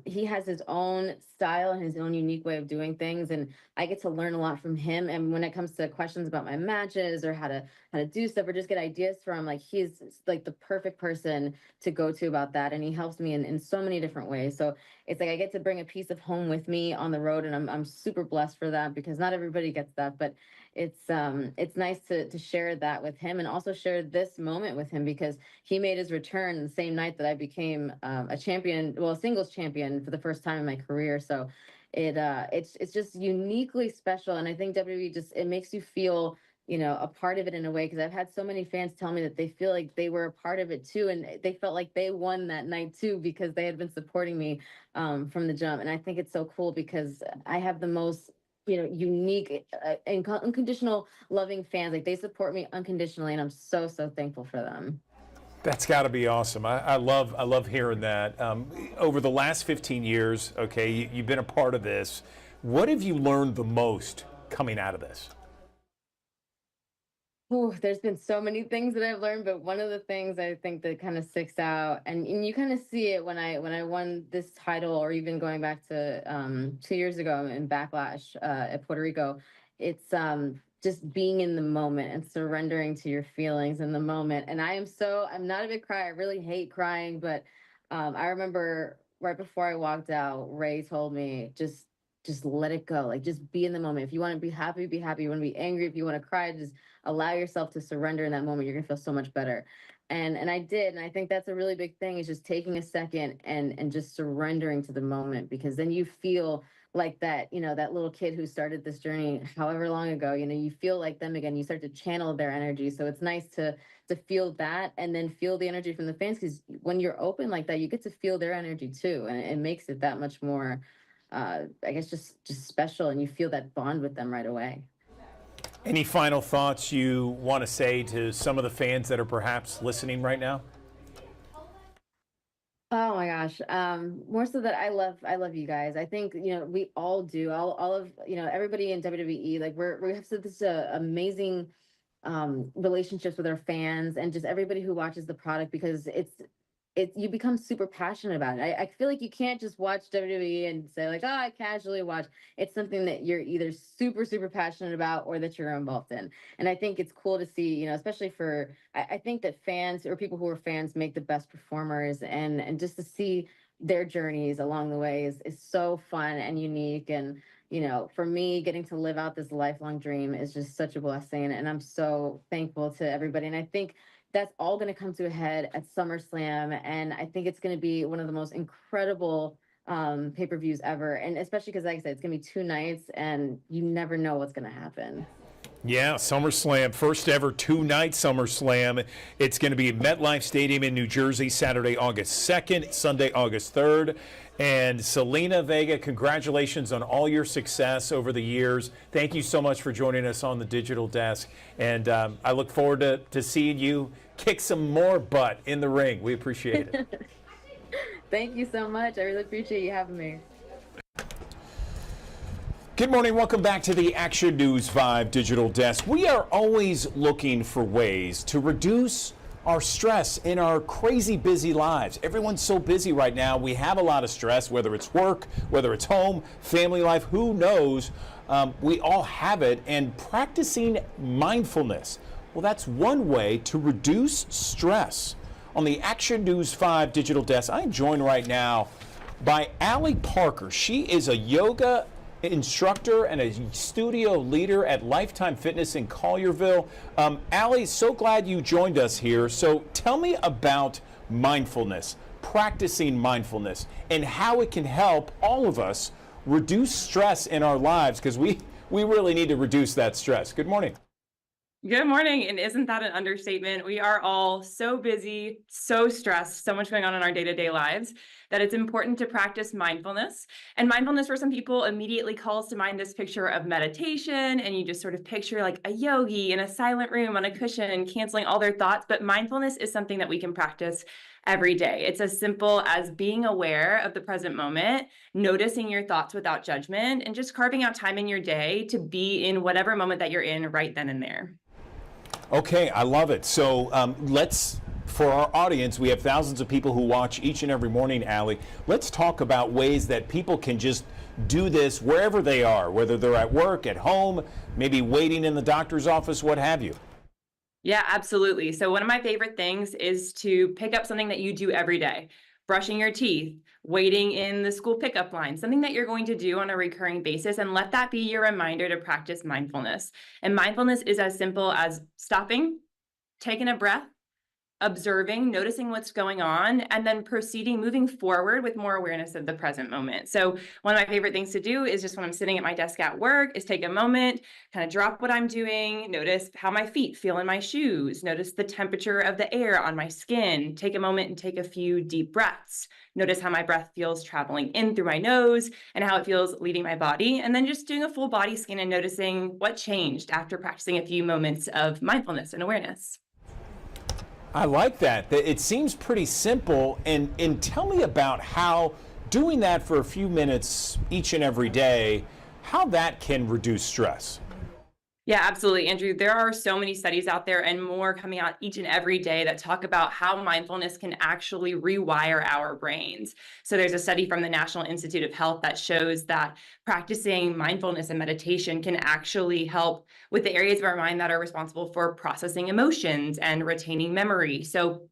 he has his own style and his own unique way of doing things, and I get to learn a lot from him. And when it comes to questions about my matches or how to do stuff or just get ideas from, like, he's like the perfect person to go to about that, and he helps me in so many different ways. So it's like I get to bring a piece of home with me on the road, and I'm super blessed for that because not everybody gets that. But it's nice to share that with him, and also share this moment with him because he made his return the same night that I became a champion, well, a singles champion for the first time in my career. So It's just uniquely special. And I think WWE just, it makes you feel, a part of it in a way, because I've had so many fans tell me that they feel like they were a part of it too, and they felt like they won that night too because they had been supporting me from the jump. And I think it's so cool because I have the most unique and unconditional loving fans. Like, they support me unconditionally, and I'm so thankful for them. That's got to be awesome. I love hearing that. Over the last 15 years, okay, you've been a part of this. What have you learned the most coming out of this? Oh, there's been so many things that I've learned, but one of the things I think that kind of sticks out, and you kind of see it when I won this title, or even going back to 2 years ago in Backlash at Puerto Rico, it's just being in the moment and surrendering to your feelings in the moment. And I'm not a big crier. I really hate crying, but I remember right before I walked out, Ray told me, just let it go. Like, just be in the moment. If you want to be happy, be happy. You want to be angry, if you want to cry, just allow yourself to surrender in that moment. You're gonna feel so much better. And I did. And I think that's a really big thing, is just taking a second and just surrendering to the moment, because then you feel like that, that little kid who started this journey however long ago, you feel like them again. You start to channel their energy. So it's nice to feel that, and then feel the energy from the fans, because when you're open like that, you get to feel their energy too. And it makes it that much more I guess just special, and you feel that bond with them right away. Any final thoughts you want to say to some of the fans that are perhaps listening right now? Oh my gosh. More so that I love you guys. I think, we all do, all of, everybody in WWE, like we have this amazing relationships with our fans, and just everybody who watches the product, because you become super passionate about it. I feel like you can't just watch WWE and say like, oh, I casually watch. It's something that you're either super passionate about, or that you're involved in. And I think it's cool to see, especially I think that fans, or people who are fans, make the best performers, and just to see their journeys along the way is so fun and unique. And for me, getting to live out this lifelong dream is just such a blessing, and I'm so thankful to everybody. And I think that's all going to come to a head at SummerSlam, and I think it's going to be one of the most incredible pay-per-views ever. And especially because, like I said, it's going to be 2 nights, and you never know what's going to happen. Yeah, SummerSlam, first ever 2-night SummerSlam. It's going to be at MetLife Stadium in New Jersey, Saturday, August 2nd, Sunday, August 3rd. And Zelina Vega, congratulations on all your success over the years. Thank you so much for joining us on the Digital Desk. And I look forward to seeing you kick some more butt in the ring. We appreciate it. Thank you so much. I really appreciate you having me. Good morning. Welcome back to the Action News 5 Digital Desk. We are always looking for ways to reduce our stress in our crazy busy lives. Everyone's so busy right now. We have a lot of stress, whether it's work, whether it's home, family life, who knows? We all have it. And practicing mindfulness, well, that's one way to reduce stress. On the Action News 5 Digital Desk, I'm joined right now by Allie Parker. She is a yoga instructor and a studio leader at Lifetime Fitness in Collierville. Allie, so glad you joined us here. So tell me about mindfulness, practicing mindfulness, and how it can help all of us reduce stress in our lives, because we really need to reduce that stress. Good morning. Good morning. And isn't that an understatement? We are all so busy, so stressed, so much going on in our day-to-day lives, that it's important to practice mindfulness. And mindfulness, for some people, immediately calls to mind this picture of meditation, and you just sort of picture like a yogi in a silent room on a cushion, canceling all their thoughts. But mindfulness is something that we can practice every day. It's as simple as being aware of the present moment, noticing your thoughts without judgment, and just carving out time in your day to be in whatever moment that you're in right then and there. Okay, I love it. So for our audience, we have thousands of people who watch each and every morning, Allie. Let's talk about ways that people can just do this wherever they are, whether they're at work, at home, maybe waiting in the doctor's office, what have you. Yeah, absolutely. So one of my favorite things is to pick up something that you do every day. Brushing your teeth, waiting in the school pickup line, something that you're going to do on a recurring basis, and let that be your reminder to practice mindfulness. And mindfulness is as simple as stopping, taking a breath, observing, noticing what's going on, and then proceeding, moving forward with more awareness of the present moment. So one of my favorite things to do is just when I'm sitting at my desk at work is take a moment, kind of drop what I'm doing, notice how my feet feel in my shoes, notice the temperature of the air on my skin, take a moment and take a few deep breaths. Notice how my breath feels traveling in through my nose and how it feels leaving my body. And then just doing a full body scan and noticing what changed after practicing a few moments of mindfulness and awareness. I like that. It seems pretty simple. And tell me about how doing that for a few minutes each and every day, how that can reduce stress. Yeah, absolutely, Andrew. There are so many studies out there and more coming out each and every day that talk about how mindfulness can actually rewire our brains. So there's a study from the National Institute of Health that shows that practicing mindfulness and meditation can actually help with the areas of our mind that are responsible for processing emotions and retaining memory. So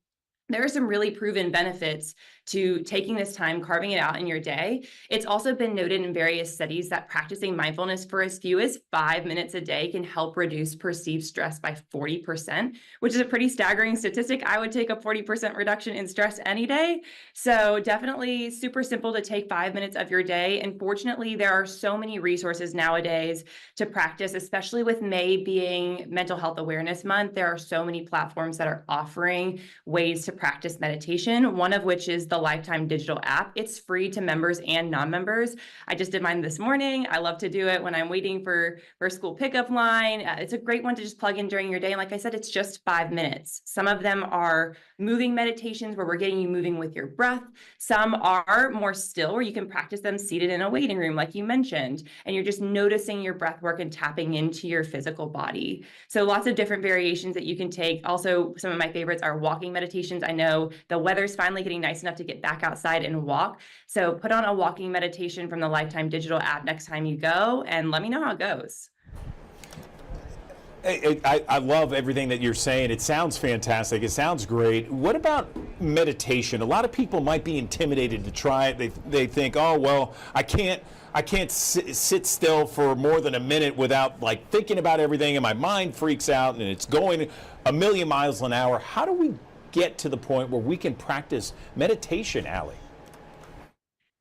there are some really proven benefits to taking this time, carving it out in your day. It's also been noted in various studies that practicing mindfulness for as few as 5 minutes a day can help reduce perceived stress by 40%, which is a pretty staggering statistic. I would take a 40% reduction in stress any day. So definitely super simple to take 5 minutes of your day. And fortunately, there are so many resources nowadays to practice, especially with May being Mental Health Awareness Month. There are so many platforms that are offering ways to practice meditation, one of which is the Lifetime Digital app. It's free to members and non-members. I just did mine this morning. I love to do it when I'm waiting for school pickup line. It's a great one to just plug in during your day. And like I said, it's just 5 minutes. Some of them are moving meditations where we're getting you moving with your breath. Some are more still where you can practice them seated in a waiting room, like you mentioned, and you're just noticing your breath work and tapping into your physical body. So lots of different variations that you can take. Also, some of my favorites are walking meditations. I know the weather's finally getting nice enough to get back outside and walk. So put on a walking meditation from the Lifetime Digital app next time you go and let me know how it goes. I love everything that you're saying. It sounds fantastic. It sounds great. What about meditation? A lot of people might be intimidated to try it. They think, oh, well, I can't sit still for more than a minute without like thinking about everything and my mind freaks out and it's going a million miles an hour. How do we get to the point where we can practice meditation, Allie?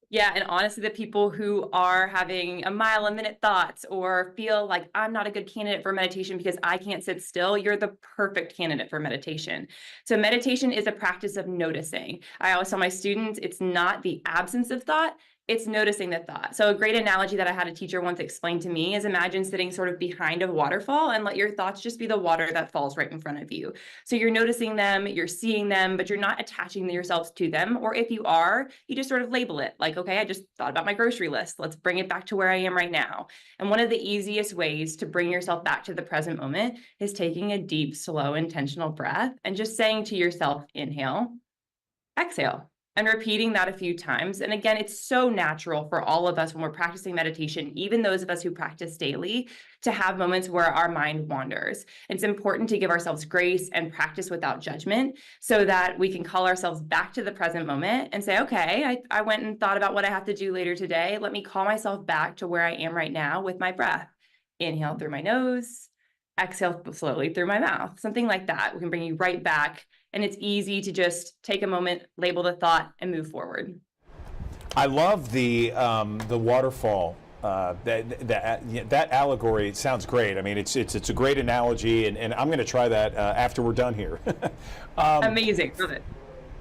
Yeah, and honestly, the people who are having a mile a minute thoughts or feel like I'm not a good candidate for meditation because I can't sit still, you're the perfect candidate for meditation. So meditation is a practice of noticing. I always tell my students, it's not the absence of thought, it's noticing the thought. So a great analogy that I had a teacher once explain to me is imagine sitting sort of behind a waterfall and let your thoughts just be the water that falls right in front of you. So you're noticing them, you're seeing them, but you're not attaching yourselves to them. Or if you are, you just sort of label it like, okay, I just thought about my grocery list. Let's bring it back to where I am right now. And one of the easiest ways to bring yourself back to the present moment is taking a deep, slow, intentional breath and just saying to yourself, inhale, exhale. And repeating that a few times. And again, it's so natural for all of us when we're practicing meditation, even those of us who practice daily, to have moments where our mind wanders. It's important to give ourselves grace and practice without judgment so that we can call ourselves back to the present moment and say, okay, I went and thought about what I have to do later today. Let me call myself back to where I am right now with my breath. Inhale through my nose, exhale slowly through my mouth, something like that. We can bring you right back. And it's easy to just take a moment, label the thought, and move forward. I love the waterfall. That allegory sounds great. I mean, it's a great analogy, and I'm going to try that after we're done here. Amazing, love it.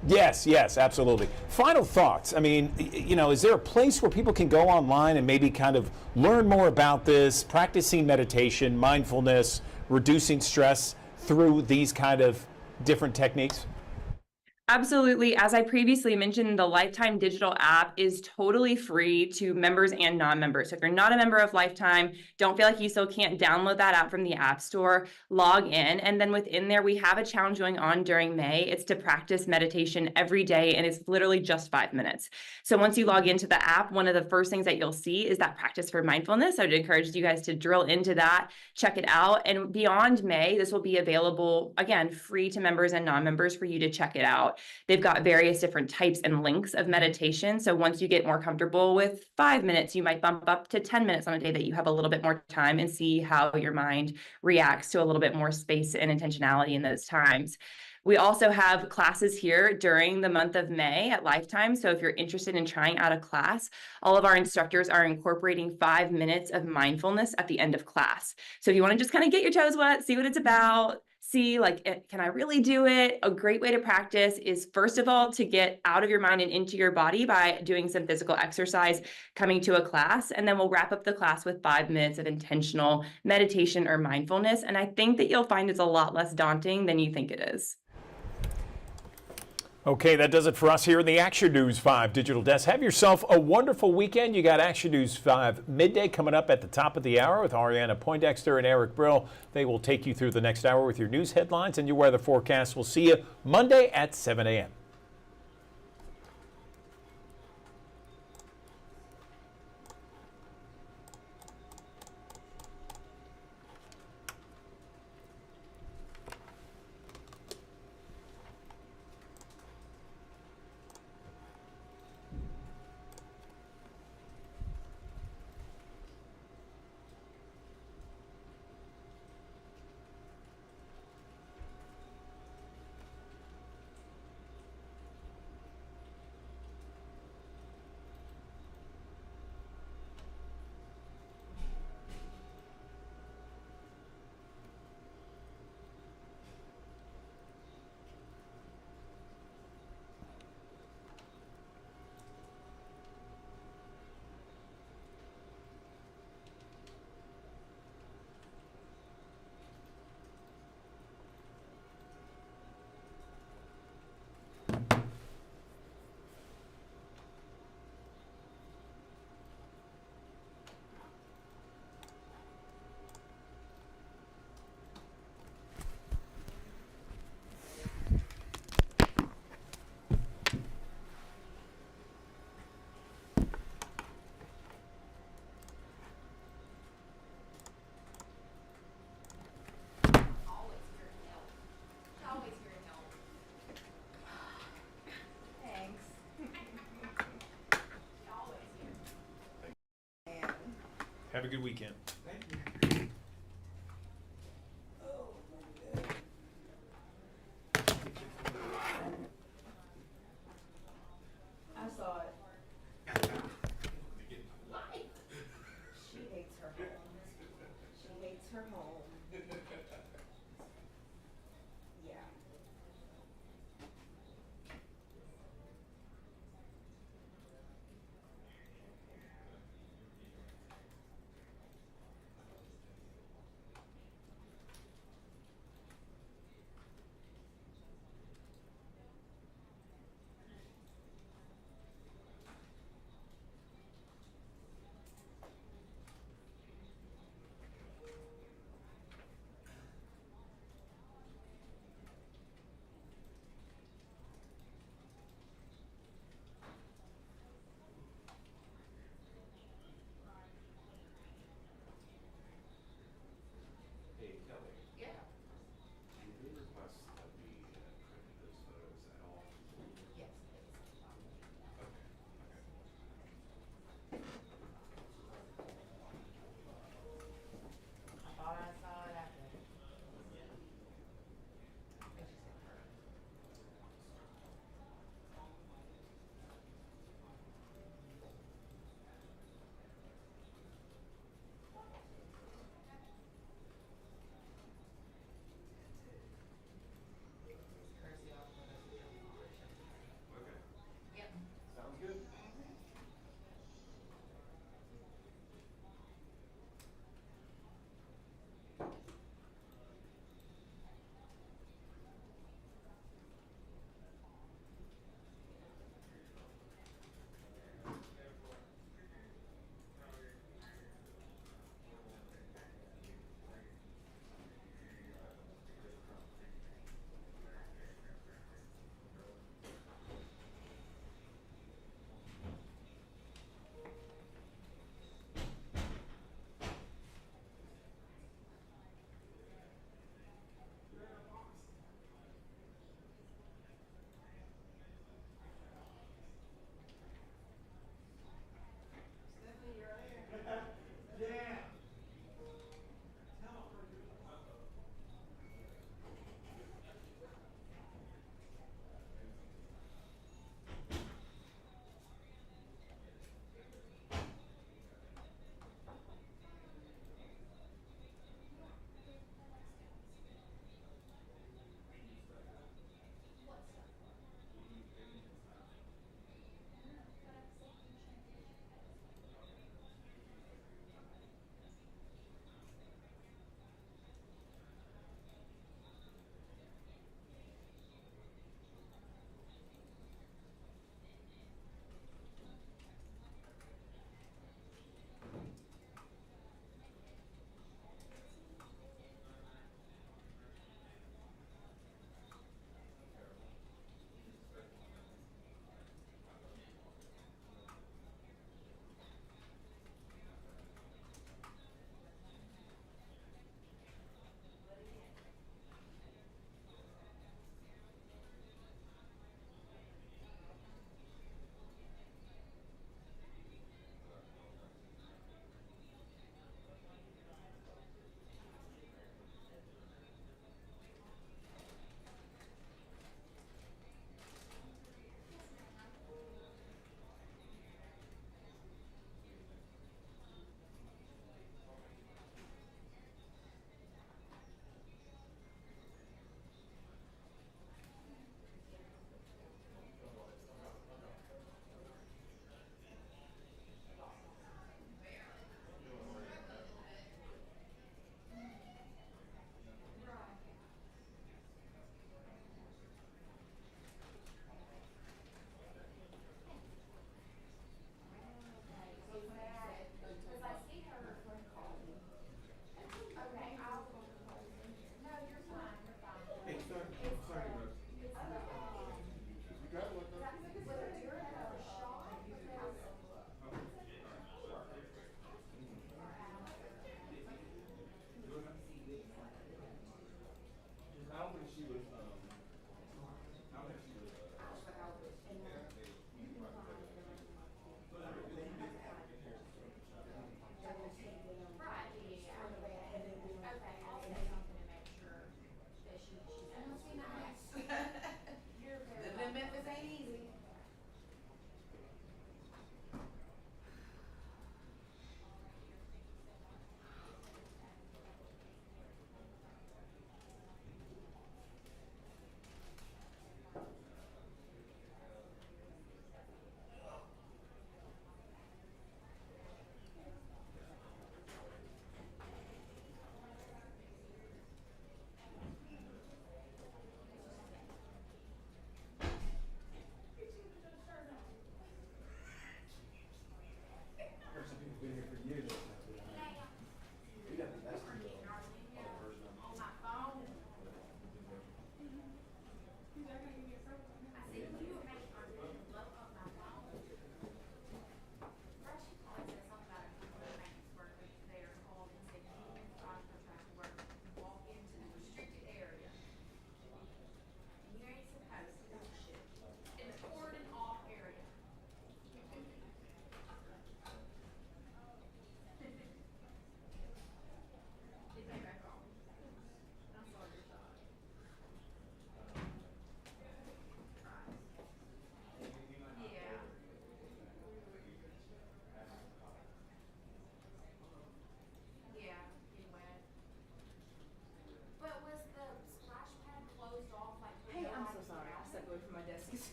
Yes, absolutely. Final thoughts. I mean, is there a place where people can go online and maybe kind of learn more about this, practicing meditation, mindfulness, reducing stress through these kind of different techniques? Absolutely. As I previously mentioned, the Lifetime Digital app is totally free to members and non-members. So if you're not a member of Lifetime, don't feel like you still can't download that app from the App Store, log in. And then within there, we have a challenge going on during May. It's to practice meditation every day, and it's literally just 5 minutes. So once you log into the app, one of the first things that you'll see is that practice for mindfulness. I would encourage you guys to drill into that, check it out. And beyond May, this will be available, again, free to members and non-members for you to check it out. They've got various different types and lengths of meditation. So once you get more comfortable with 5 minutes, you might bump up to 10 minutes on a day that you have a little bit more time and see how your mind reacts to a little bit more space and intentionality in those times. We also have classes here during the month of May at Lifetime. So if you're interested in trying out a class, all of our instructors are incorporating 5 minutes of mindfulness at the end of class. So if you want to just kind of get your toes wet, see what it's about, see like, can I really do it? A great way to practice is, first of all, to get out of your mind and into your body by doing some physical exercise, coming to a class, and then we'll wrap up the class with 5 minutes of intentional meditation or mindfulness. And I think that you'll find it's a lot less daunting than you think it is. Okay, that does it for us here in the Action News 5 Digital Desk. Have yourself a wonderful weekend. You got Action News 5 midday coming up at the top of the hour with Ariana Poindexter and Eric Brill. They will take you through the next hour with your news headlines and your weather forecast. We'll see you Monday at 7 a.m. Have a good weekend. I saw it. She hates her home. She hates her home. Yeah.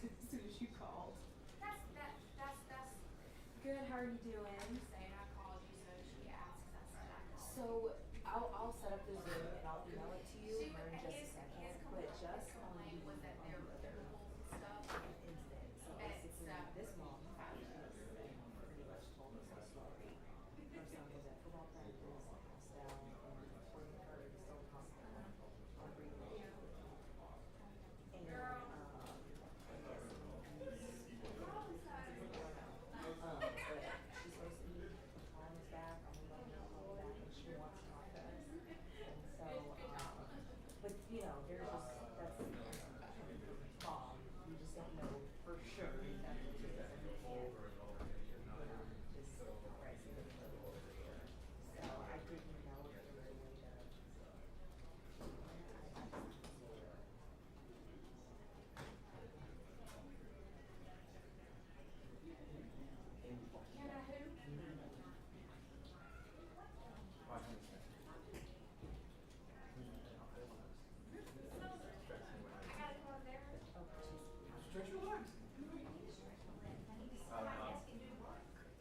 as soon as you called. That's good. How are you doing? Saying I called you, so she asks us that I called. So I'll set up the Zoom and I'll email it to you in just a second. But just complaint was that there were stuff incident. So basically, this mom pretty much told us our story. Her son was at football practice, passed out, and working her still in the hospital on breathing. And but she's supposed to be calling us back, and we don't know call back, and she wants to talk to us. And so, but you know, there's just that's mom. We just don't know for sure if that's what it is, and we can't. Just pricing it over here. So I didn't know if there was a way to. Can I who?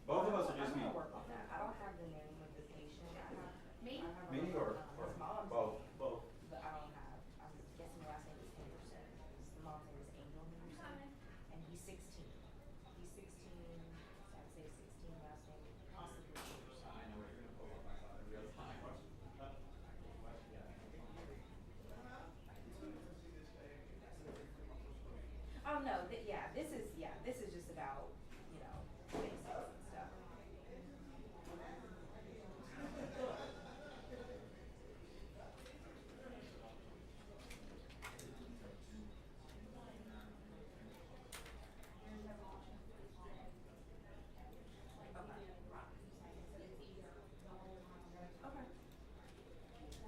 Both of us are just me. I don't have the name of the patient. I have me. Me or mom. both? Both. But I don't have. I'm guessing the last name is Henderson. The mom's name is Angel Henderson, and he's 16. He's 16. I'd say 16. Last name possibly Henderson. I know what you're gonna pull up. Real time. Oh no, this is just about, you know, basics and stuff.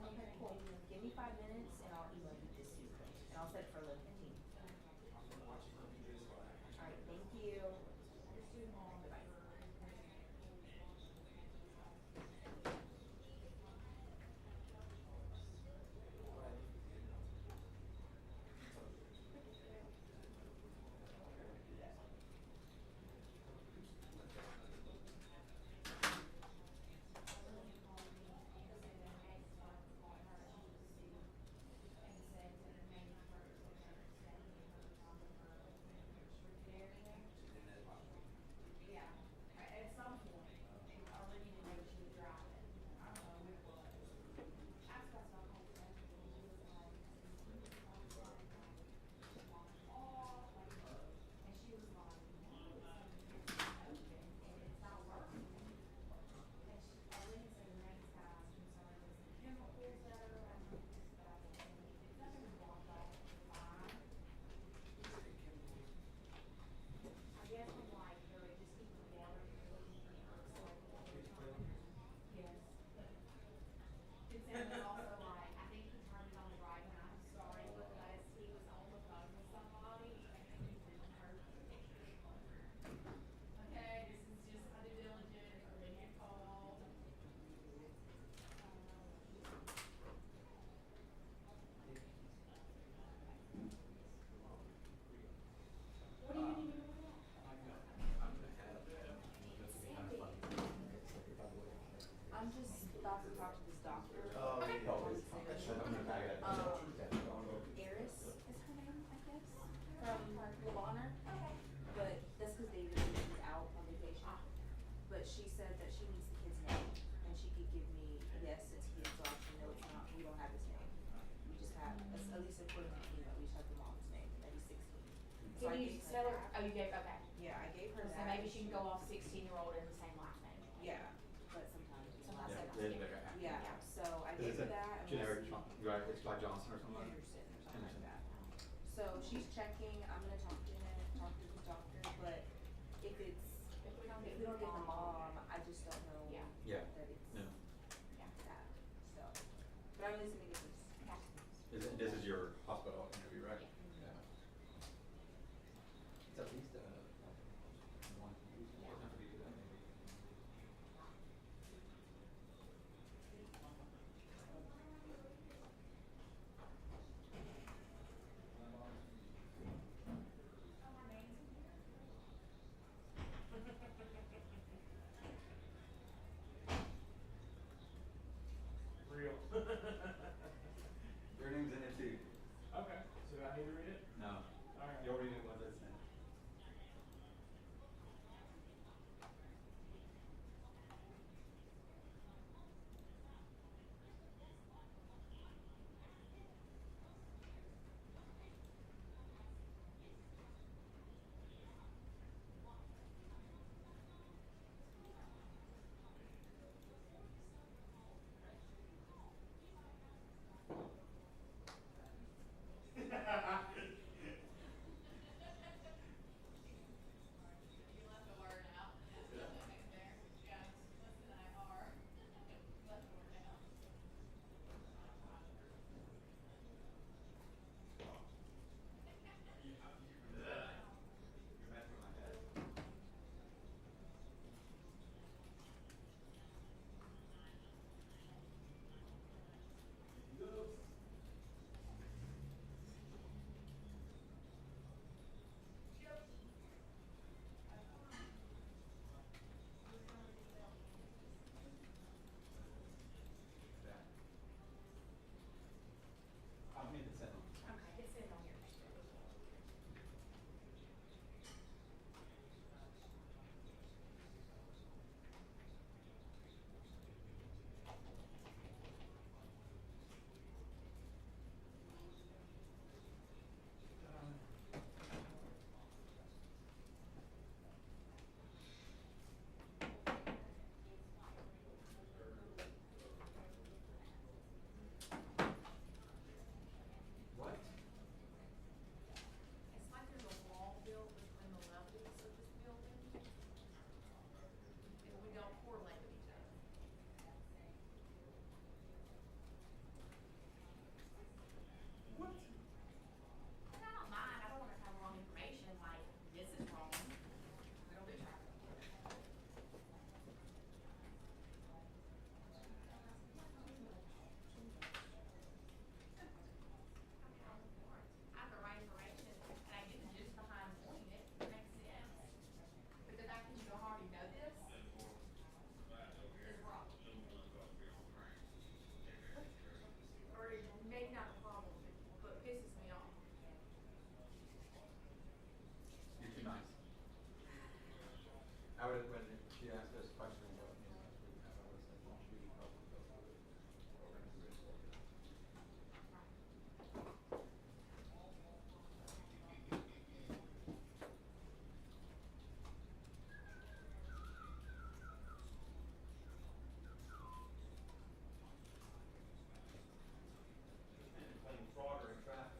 Okay, cool. Give me 5 minutes and I'll email you this week. And I'll set it for 11:15. All right, thank you. Bye. I'm just about to talk to this doctor. Eris is her name, I guess, from Lavonner. But that's because David is out on vacation. But she said that she needs the kid's name, and she could give me, yes, it's his, so actually, no, it's not, we don't have his name. We just have, at least according to the email, we just have the mom's name, that he's 16. So Can I you gave her spell her? that. Oh, you gave, okay. Yeah, I gave her So that. maybe she can go off 16-year-old in the same last name. Yeah, but sometimes. Sometimes Yeah, they it is don't. better. Yeah, so I Is gave it her that. and generic, we'll see. right, it's like Johnson or something? Henderson or something like that. So she's checking, I'm gonna talk to the doctor, but if we don't get the mom, I just don't know Yeah. that it's No. that, so. But I'm listening to this. This is your hospital interview, right? Yeah. It's at least, one. Doesn't have to be that maybe. I would, when she asked this question, what, you know, I would say, well, she would probably go through it. We're gonna do it for you. Playing Frogger in traffic.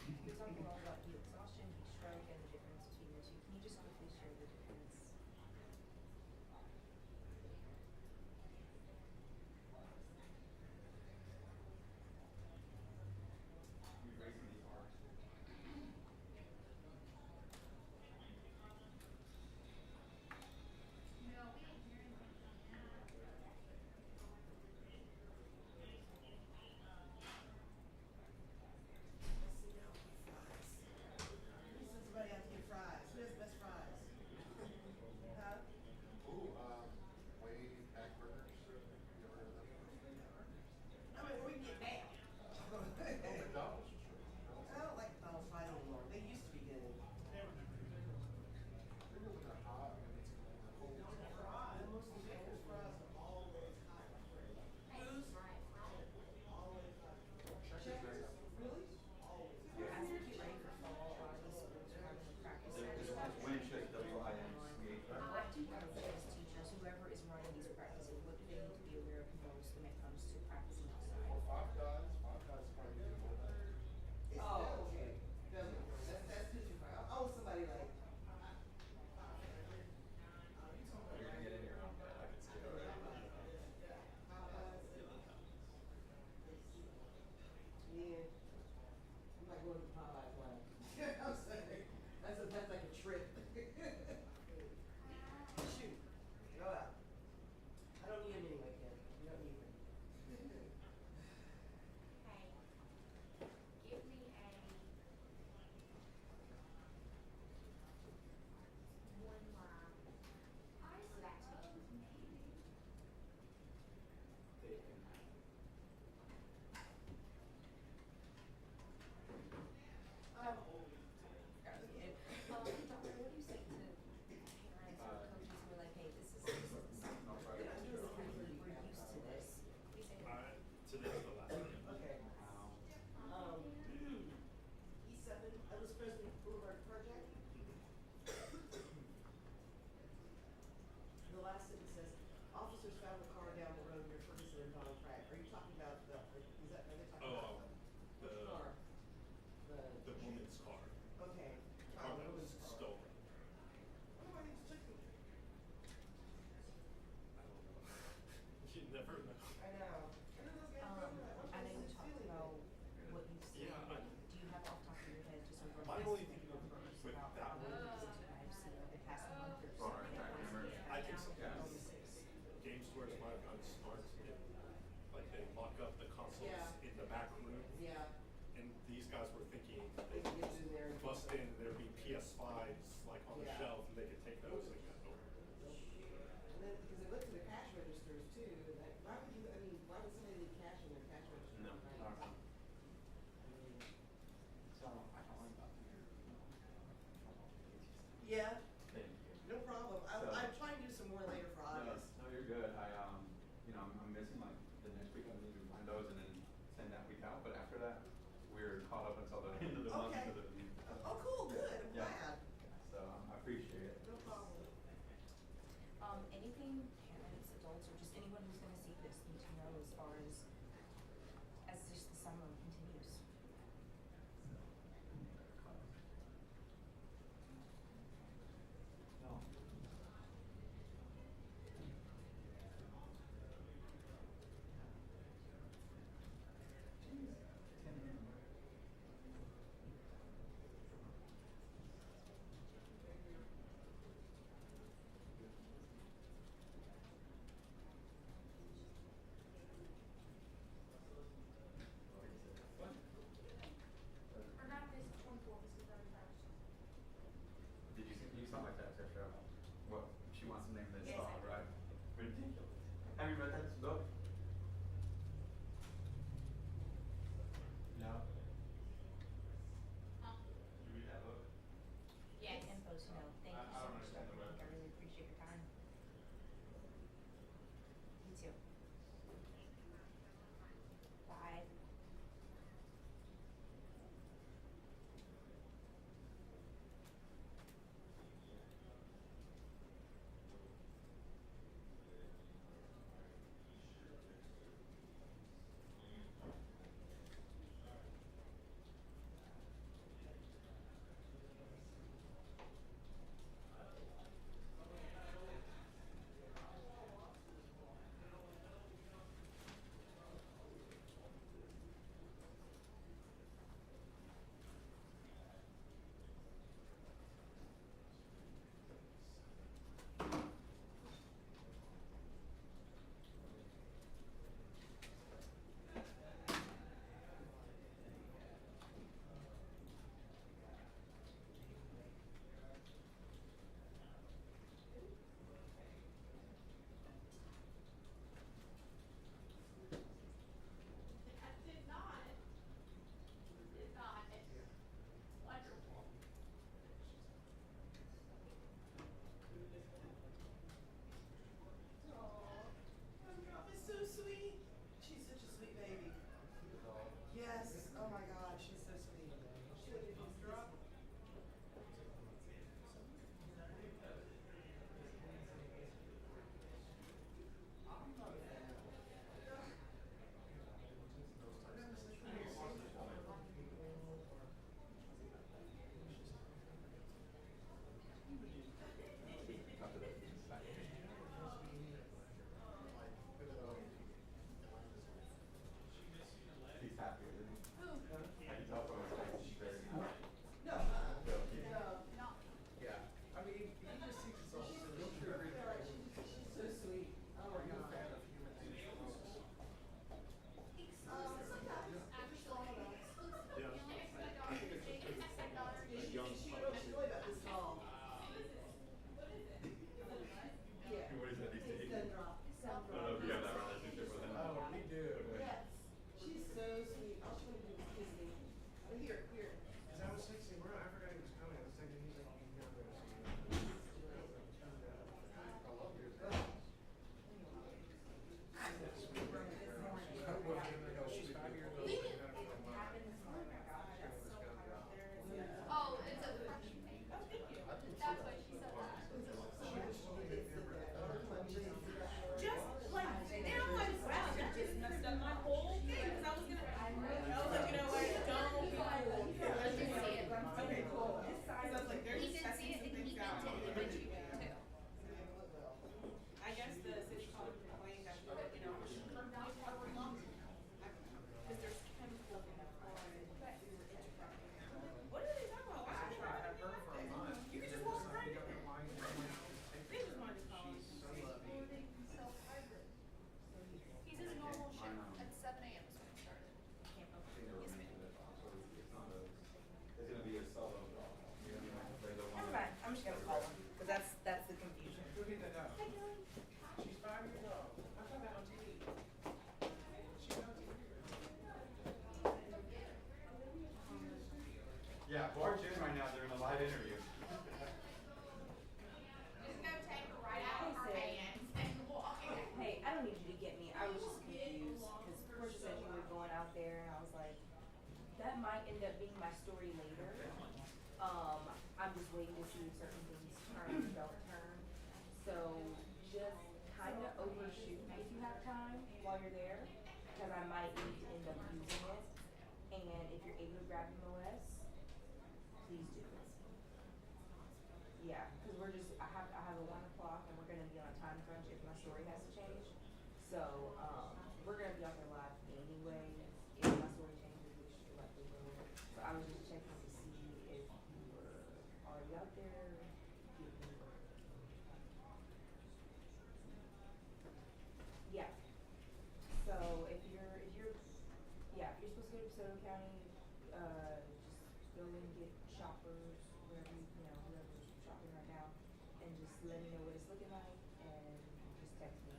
You're talking a lot about heat exhaustion, heat stroke, and the difference between the two. Can you just quickly share the difference? Somebody out to get fries. Who has the best fries? Huh? Ooh, Wade Pack Burgers. You ever heard of them? I mean, where we can get now. Oh, McDonald's. I don't like McDonald's fries anymore. They used to be good. Remember when they're hot and it's cold? The most famous fries are always hot. Who's? Always hot. Checkers? Really? Always. As we get ready for fall, a lot of these schools are having a practice sessions. Winchester, WINC. What do you guys as teachers, whoever is running these practices, what do they need to be aware of most when it comes to practicing outside? Well, Five Guys is probably good for that. Oh, okay. That's too far. Oh, somebody like. You're gonna get in here, I can see it already. Yeah. I'm not going to Popeyes one. I'm sorry. That's like a trip. Shoot. Go out. I don't need him anyway, Ken. You don't need him. Hey, give me one line Latin. Doctor, what do you say to parents or coaches who are like, hey, this is we're used to this. What do you say to them? Today's the last one. Okay. E7, Ellis Presley Boulevard Project. The last sentence says, officers found the car down the road near Ferguson and Don Pratt. Are you talking about is that, are they talking about? Which car? The woman's car. Okay. Car that was Woman's car. stolen. What do I need to check with? I don't know. You never know. I know. I know you talked about what you've seen. Yeah, Do you have off the top of your head just sort of My only thing numbers with about that how one many visits you guys seen over the past month or so? I think so. Game stores might have gotten smart like they lock up the consoles in the back room. Yeah. And these guys were thinking They could get in there and bust in, there'd be PS5s like on the Yeah. shelf and they could take those and go. And then, because they look to the cash registers too, and like, why would you, I mean, why would somebody leave cash in their cash register? No. Right? Yeah, no problem. I'm trying to do some more later for August. No, you're good. I'm missing like the next week. I need to find those and then send that week out. But after that, we're caught up until the end of the month. Okay. Oh, cool, good, I'm Yeah. glad. So I appreciate it. No problem. Anything parents, adults, or just anyone who's gonna see this need to know as far as just the summer continues? No. Or not this 24, this is 31st. Did you saw my text yesterday? What she wants to name this Yes, dog, I did. right? Ridiculous. Have you read that book? No. You read that book? Yes. Infos, no, thank I you so don't much, understand the Dr. Nick. I reference. really appreciate your time. You too. Bye. now during a live interview. Hey, I don't need you to get me. I was just confused because Portia said you were going out there, and I was like, that might end up being my story later. I'm just waiting to see if certain things turn or don't turn. So just kind of overshoot if you have time while you're there, because I might need to end up using it. And if you're able to grab MOS, please do. Yeah, because I have a 1 o'clock and we're gonna be on a time crunch if my story has to change. So, we're gonna be out there live anyway. If my story changes, which likely will. So I was just checking to see if you were already out there. Yeah. So if you're supposed to go to DeSoto County, just go and get shoppers, whoever's shopping right now, and just let me know what it's looking like, and just text me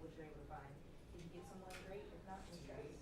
what you're able to find. If you get someone, great. If not, then great.